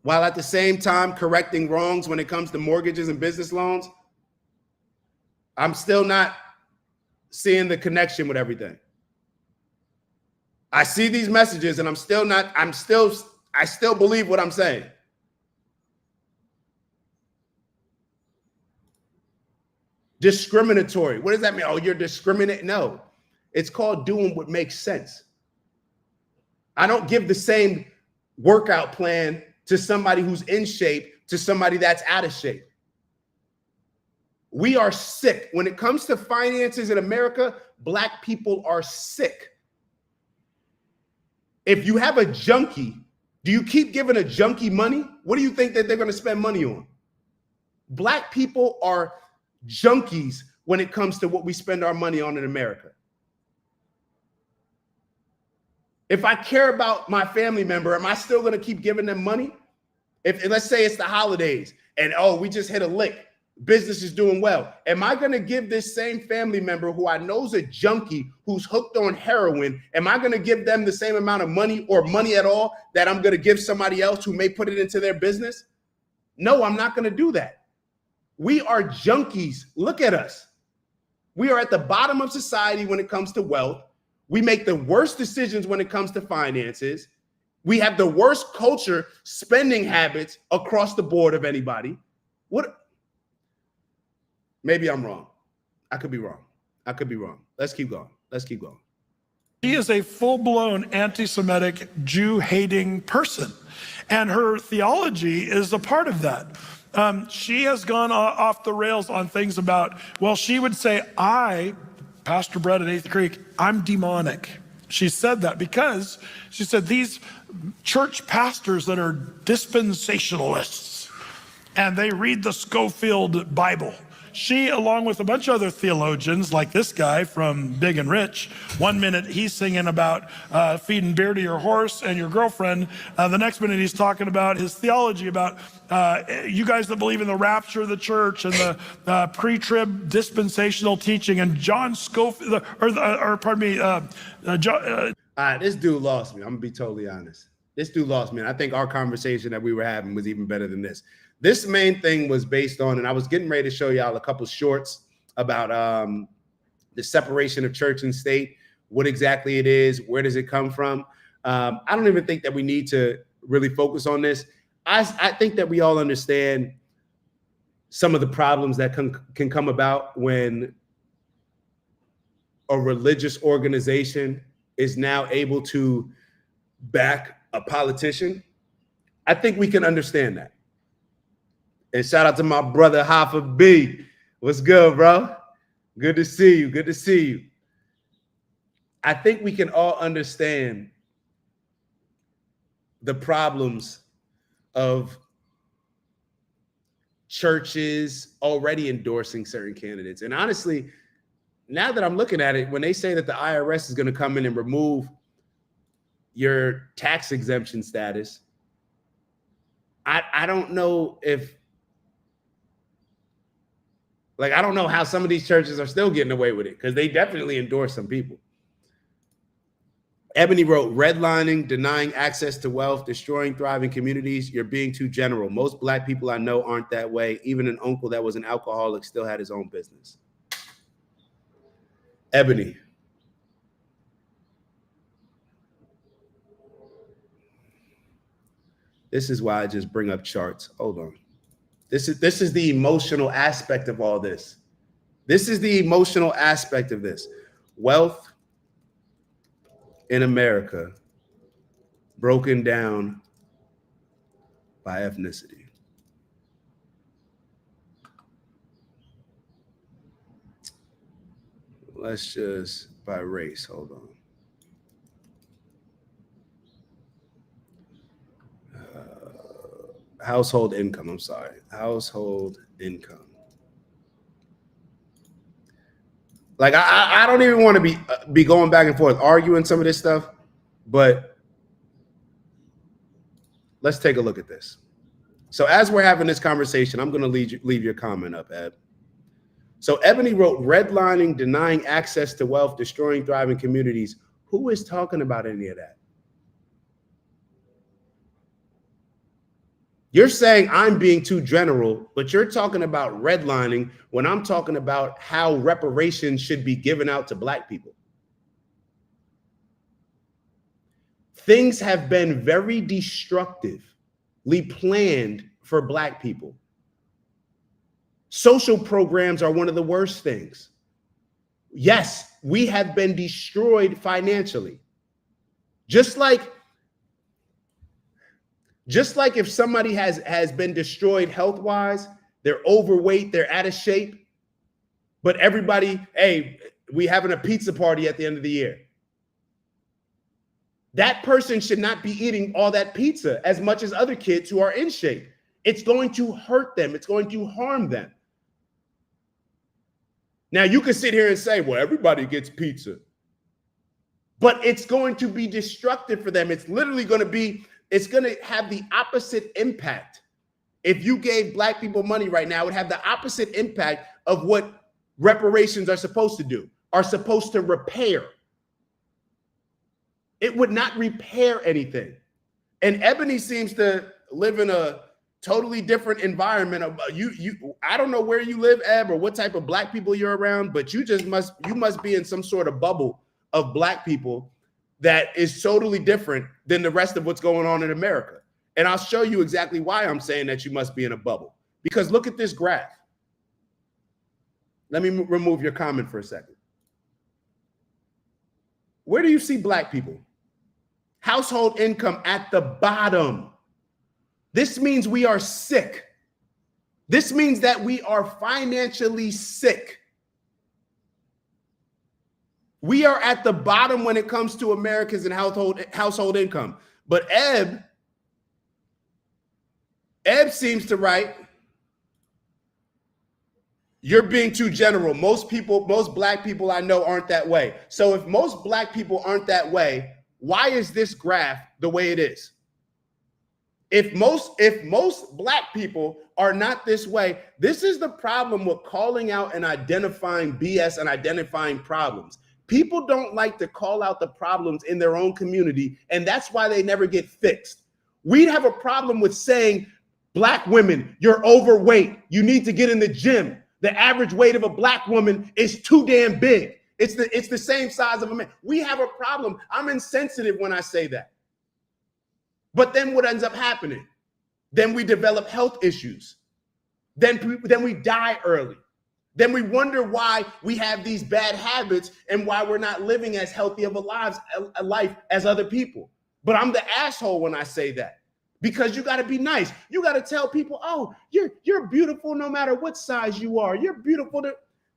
While at the same time correcting wrongs when it comes to mortgages and business loans. I'm still not seeing the connection with everything. I see these messages and I still believe what I'm saying. Discriminatory. What does that mean? Oh, you're discriminating? No, it's called doing what makes sense. I don't give the same workout plan to somebody who's in shape to somebody that's out of shape. We are sick. When it comes to finances in America, black people are sick. If you have a junkie, do you keep giving a junkie money? What do you think that they're going to spend money on? Black people are junkies when it comes to what we spend our money on in America. If I care about my family member, am I still going to keep giving them money? If let's say it's the holidays and, oh, we just hit a lick. Business is doing well. Am I going to give this same family member who I know is a junkie, who's hooked on heroin, am I going to give them the same amount of money or money at all that I'm going to give somebody else who may put it into their business? No, I'm not going to do that. We are junkies. Look at us. We are at the bottom of society when it comes to wealth. We make the worst decisions when it comes to finances. We have the worst culture spending habits across the board of anybody. What? Maybe I'm wrong. I could be wrong. I could be wrong. Let's keep going. Let's keep going. She is a full-blown anti-Semitic, Jew-hating person, and her theology is a part of that. She has gone off the rails on things about, well, she would say, Pastor Brett at Eighth Creek, I'm demonic. She said that because she said these church pastors that are dispensationalists and they read the Schofield Bible. She, along with a bunch of other theologians, like this guy from Big and Rich, 1 minute he's singing about feeding beer to your horse and your girlfriend. The next minute he's talking about his theology about you guys that believe in the rapture of the church and the pre-trib dispensational teaching. And John Schofield, This dude lost me. I'm gonna be totally honest. This dude lost me. And I think our conversation that we were having was even better than this. This main thing was based on, and I was getting ready to show y'all a couple shorts about the separation of church and state, what exactly it is, where does it come from. I don't even think that we need to really focus on this. I think that we all understand some of the problems that can come about when a religious organization is now able to back a politician. I think we can understand that. And shout out to my brother, Hoffa B. What's good, bro? Good to see you. Good to see you. I think we can all understand the problems of churches already endorsing certain candidates. And honestly, now that I'm looking at it, when they say that the IRS is going to come in and remove your tax exemption status, I don't know if Like, I don't know how some of these churches are still getting away with it because they definitely endorse some people. Ebony wrote, redlining, denying access to wealth, destroying thriving communities. You're being too general. Most black people I know aren't that way. Even an uncle that was an alcoholic still had his own business. Ebony. This is why I just bring up charts. Hold on. This is the emotional aspect of all this. This is the emotional aspect of this. Wealth in America broken down by ethnicity. Let's just by race. Hold on. Household income. I'm sorry. Household income. Like I don't even want to be going back and forth arguing some of this stuff, but let's take a look at this. So as we're having this conversation, I'm going to leave your comment up, Eb. So Ebony wrote, redlining, denying access to wealth, destroying thriving communities. Who is talking about any of that? You're saying I'm being too general, but you're talking about redlining when I'm talking about how reparations should be given out to black people. Things have been very destructively planned for black people. Social programs are one of the worst things. Yes, we have been destroyed financially. Just like if somebody has been destroyed health-wise, they're overweight, they're out of shape, but everybody, hey, we having a pizza party at the end of the year. That person should not be eating all that pizza as much as other kids who are in shape. It's going to hurt them. It's going to harm them. Now, you can sit here and say, well, everybody gets pizza, but it's going to be destructive for them. It's literally going to be, it's going to have the opposite impact. If you gave black people money right now, it would have the opposite impact of what reparations are supposed to do, are supposed to repair. It would not repair anything. And Ebony seems to live in a totally different environment. I don't know where you live, Eb, or what type of black people you're around, but you must be in some sort of bubble of black people that is totally different than the rest of what's going on in America. And I'll show you exactly why I'm saying that you must be in a bubble. Because look at this graph. Let me remove your comment for a second. Where do you see black people? Household income at the bottom. This means we are sick. This means that we are financially sick. We are at the bottom when it comes to Americans and household income. But Eb seems to write, you're being too general. Most black people I know aren't that way. So if most black people aren't that way, why is this graph the way it is? If most black people are not this way, this is the problem with calling out and identifying BS and identifying problems. People don't like to call out the problems in their own community, and that's why they never get fixed. We'd have a problem with saying, black women, you're overweight. You need to get in the gym. The average weight of a black woman is too damn big. It's the same size of a man. We have a problem. I'm insensitive when I say that. But then what ends up happening? Then we develop health issues. Then we die early. Then we wonder why we have these bad habits and why we're not living as healthy of a life as other people. But I'm the asshole when I say that. Because you got to be nice. You got to tell people, oh, you're beautiful no matter what size you are. You're beautiful.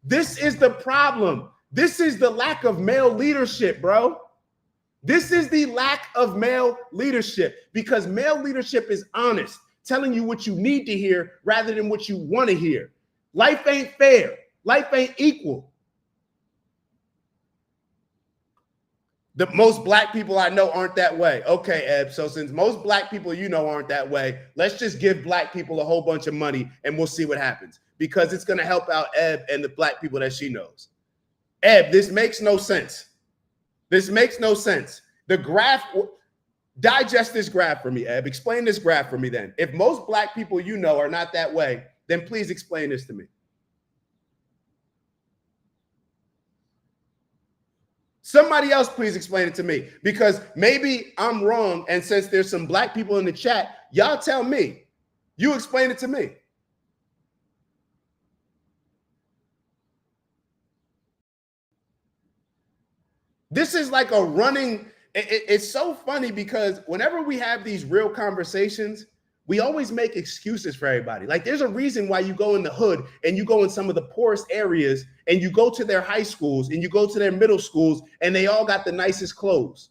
This is the problem. This is the lack of male leadership, bro. This is the lack of male leadership, because male leadership is honest, telling you what you need to hear rather than what you want to hear. Life ain't fair. Life ain't equal. The most black people I know aren't that way. Okay, Eb, so since most black people you know aren't that way, let's just give black people a whole bunch of money and we'll see what happens. because it's going to help out Eb and the black people that she knows. Eb, this makes no sense. This makes no sense. The graph, digest this graph for me, Eb. Explain this graph for me then. If most black people you know are not that way, then please explain this to me. Somebody else please explain it to me, because maybe I'm wrong, and since there's some black people in the chat, y'all tell me. You explain it to me. This is like a running, it's so funny because whenever we have these real conversations, we always make excuses for everybody. Like there's a reason why you go in the hood and you go in some of the poorest areas and you go to their high schools and you go to their middle schools and they all got the nicest clothes.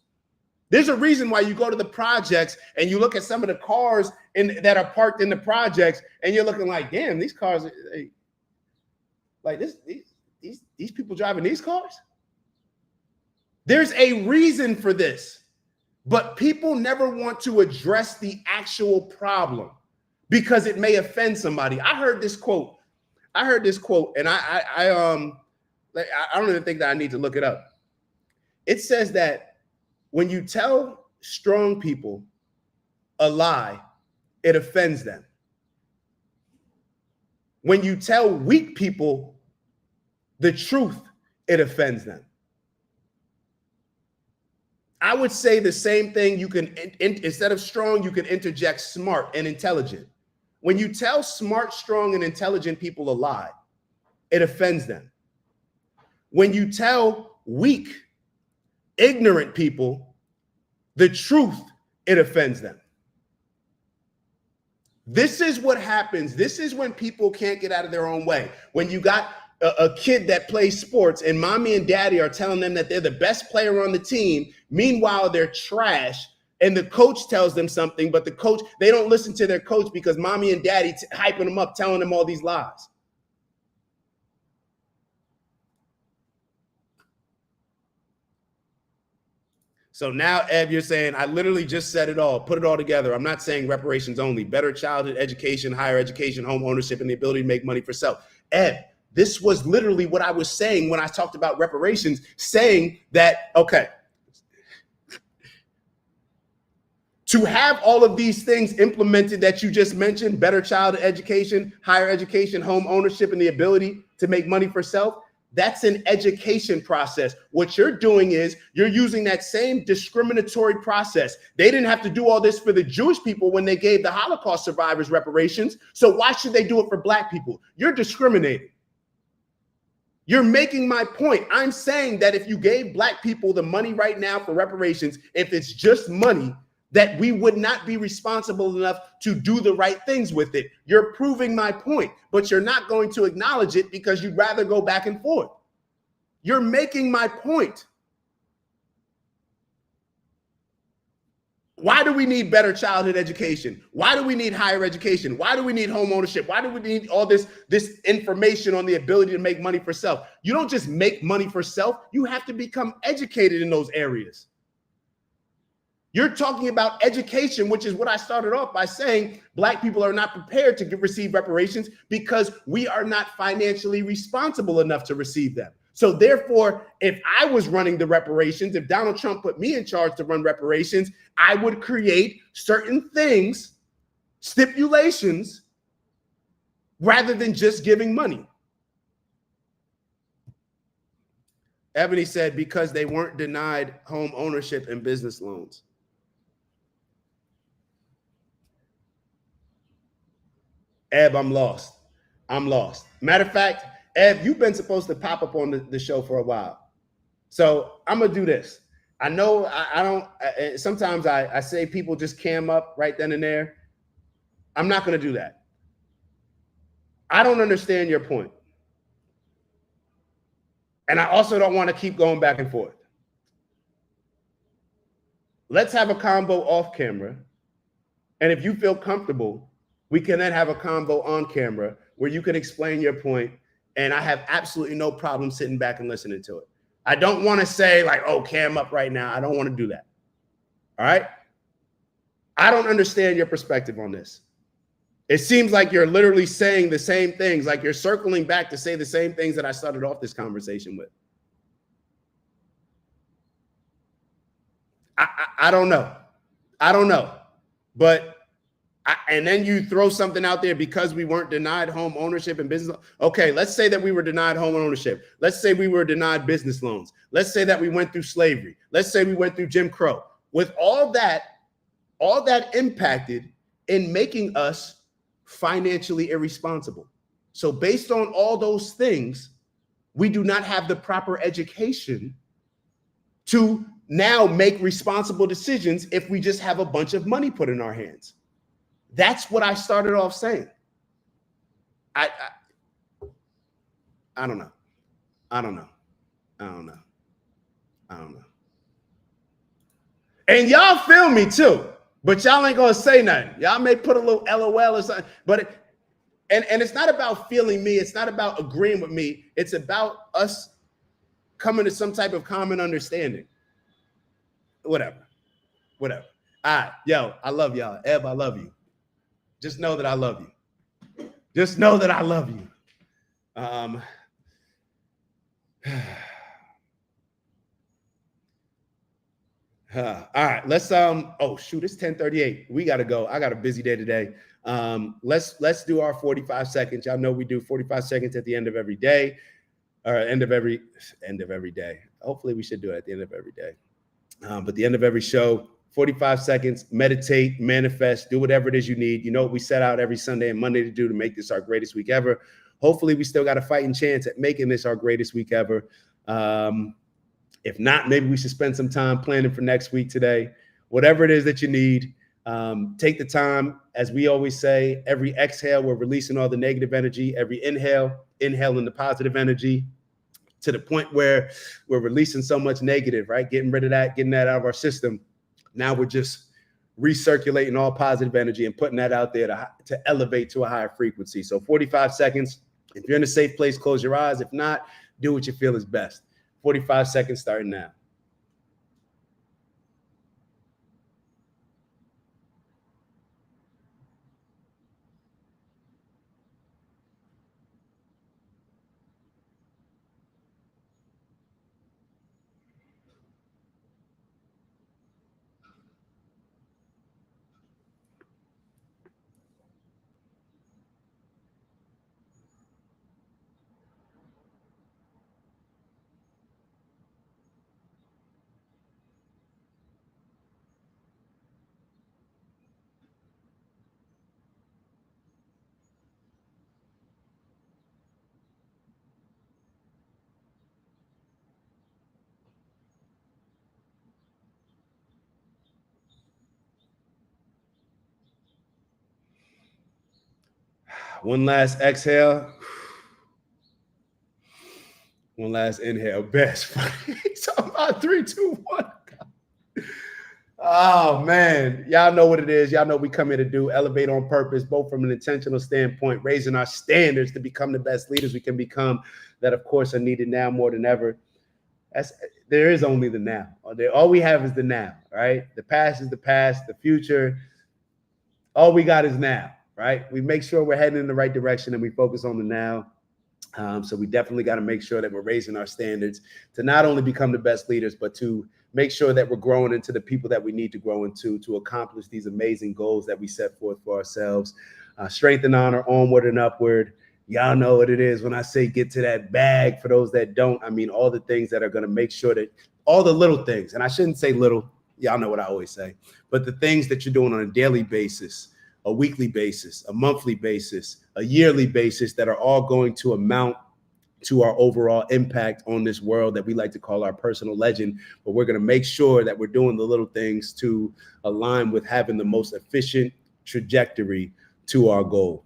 There's a reason why you go to the projects and you look at some of the cars that are parked in the projects and you're looking like, damn, these cars, like these people driving these cars? There's a reason for this. But people never want to address the actual problem because it may offend somebody. I heard this quote, and I don't even think that I need to look it up. It says that when you tell strong people a lie, it offends them. When you tell weak people the truth, it offends them. I would say the same thing. You can, instead of strong, you can interject smart and intelligent. When you tell smart, strong, and intelligent people a lie, it offends them. When you tell weak, ignorant people the truth, it offends them. This is what happens. This is when people can't get out of their own way. When you got a kid that plays sports and mommy and daddy are telling them that they're the best player on the team. Meanwhile, they're trash. And the coach tells them something, but the coach, they don't listen to their coach because mommy and daddy hyping them up, telling them all these lies. So now, Eb, you're saying, I literally just said it all, put it all together. I'm not saying reparations only, better childhood education, higher education, home ownership, and the ability to make money for self. Eb, this was literally what I was saying when I talked about reparations, saying that, okay, to have all of these things implemented that you just mentioned, better childhood education, higher education, home ownership, and the ability to make money for self, that's an education process. What you're doing is you're using that same discriminatory process. They didn't have to do all this for the Jewish people when they gave the Holocaust survivors reparations. So why should they do it for black people? You're discriminating. You're making my point. I'm saying that if you gave black people the money right now for reparations, if it's just money, that we would not be responsible enough to do the right things with it. You're proving my point, but you're not going to acknowledge it because you'd rather go back and forth. You're making my point. Why do we need better childhood education? Why do we need higher education? Why do we need home ownership? Why do we need all this information on the ability to make money for self? You don't just make money for self. You have to become educated in those areas. You're talking about education, which is what I started off by saying. Black people are not prepared to receive reparations because we are not financially responsible enough to receive them. So therefore, if I was running the reparations, if Donald Trump put me in charge to run reparations, I would create certain things, stipulations, rather than just giving money. Ebony said, because they weren't denied home ownership and business loans. Eb, I'm lost. I'm lost. Matter of fact, Eb, you've been supposed to pop up on the show for a while. So I'm going to do this. I know I don't, sometimes I say people just cam up right then and there. I'm not going to do that. I don't understand your point. And I also don't want to keep going back and forth. Let's have a combo off camera. And if you feel comfortable, we can then have a combo on camera where you can explain your point. And I have absolutely no problem sitting back and listening to it. I don't want to say like, oh, cam up right now. I don't want to do that. All right. I don't understand your perspective on this. It seems like you're literally saying the same things, like you're circling back to say the same things that I started off this conversation with. I don't know. I don't know. But and then you throw something out there because we weren't denied home ownership and business. Okay, let's say that we were denied home ownership. Let's say we were denied business loans. Let's say that we went through slavery. Let's say we went through Jim Crow. With all that impacted in making us financially irresponsible. So based on all those things, we do not have the proper education to now make responsible decisions if we just have a bunch of money put in our hands. That's what I started off saying. I don't know. I don't know. I don't know. I don't know. And y'all feel me too, but y'all ain't gonna say nothing. Y'all may put a little LOL or something, but and it's not about feeling me. It's not about agreeing with me. It's about us coming to some type of common understanding. Whatever. All right, yo, I love y'all. Eb, I love you. Just know that I love you. Just know that I love you. All right, let's oh shoot, it's 10:38. We gotta go. I got a busy day today. Let's do our 45 seconds. Y'all know we do 45 seconds at the end of every day, or end of every day. Hopefully we should do it at the end of every day. But the end of every show, 45 seconds, meditate, manifest, do whatever it is you need. You know what we set out every Sunday and Monday to do to make this our greatest week ever. Hopefully we still got a fighting chance at making this our greatest week ever. If not, maybe we should spend some time planning for next week today. Whatever it is that you need, take the time. As we always say, every exhale, we're releasing all the negative energy. Every inhale, inhaling the positive energy, to the point where we're releasing so much negative, right? Getting rid of that, getting that out of our system. Now we're just recirculating all positive energy and putting that out there to elevate to a higher frequency. So 45 seconds. If you're in a safe place, close your eyes. If not, do what you feel is best. 45 seconds starting now. One last exhale. One last inhale. Best. Talking about 3, 2, 1. Oh man, y'all know what it is. Y'all know what we come here to do. Elevate on purpose, both from an intentional standpoint, raising our standards to become the best leaders we can become. That, of course, are needed now more than ever. There is only the now. All we have is the now, right? The past is the past. The future, all we got is now, right? We make sure we're heading in the right direction and we focus on the now. So we definitely got to make sure that we're raising our standards to not only become the best leaders, but to make sure that we're growing into the people that we need to grow into to accomplish these amazing goals that we set forth for ourselves. Strength and honor, onward and upward. Y'all know what it is when I say get to that bag. For those that don't, I mean all the things that are going to make sure that all the little things, and I shouldn't say little, y'all know what I always say, but the things that you're doing on a daily basis, a weekly basis, a monthly basis, a yearly basis, that are all going to amount to our overall impact on this world that we like to call our personal legend. But we're going to make sure that we're doing the little things to align with having the most efficient trajectory to our goal.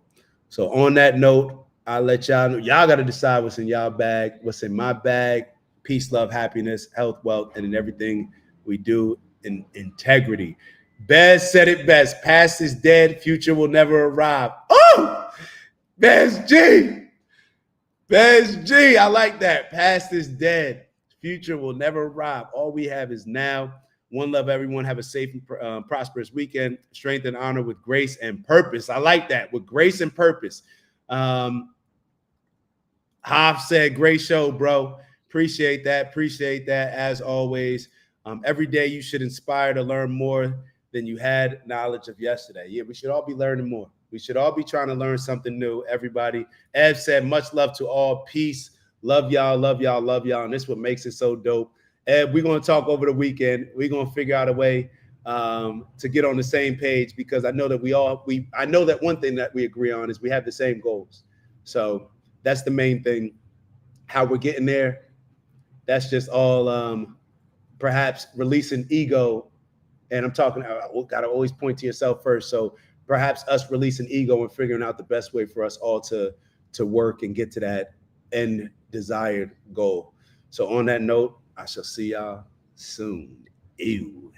So on that note, I'll let y'all know. Y'all got to decide what's in y'all bag, what's in my bag. Peace, love, happiness, health, wealth, and in everything we do, in integrity. Bez said it best. Past is dead. Future will never arrive. Oh, Bez G. Bez G. I like that. Past is dead. Future will never arrive. All we have is now. One love, everyone. Have a safe and prosperous weekend. Strength and honor with grace and purpose. I like that, with grace and purpose. Hoff said, great show, bro. Appreciate that. Appreciate that as always. Every day you should inspire to learn more than you had knowledge of yesterday. Yeah, we should all be learning more. We should all be trying to learn something new, everybody. Ev said, much love to all. Peace. Love y'all, love y'all, love y'all. And this is what makes it so dope. Ev, we're going to talk over the weekend. We're going to figure out a way to get on the same page, because I know that I know that one thing that we agree on is we have the same goals. So that's the main thing. How we're getting there, that's just all perhaps releasing ego. And I'm talking, got to always point to yourself first. So perhaps us releasing ego and figuring out the best way for us all to work and get to that end desired goal. So on that note, I shall see y'all soon. Ew.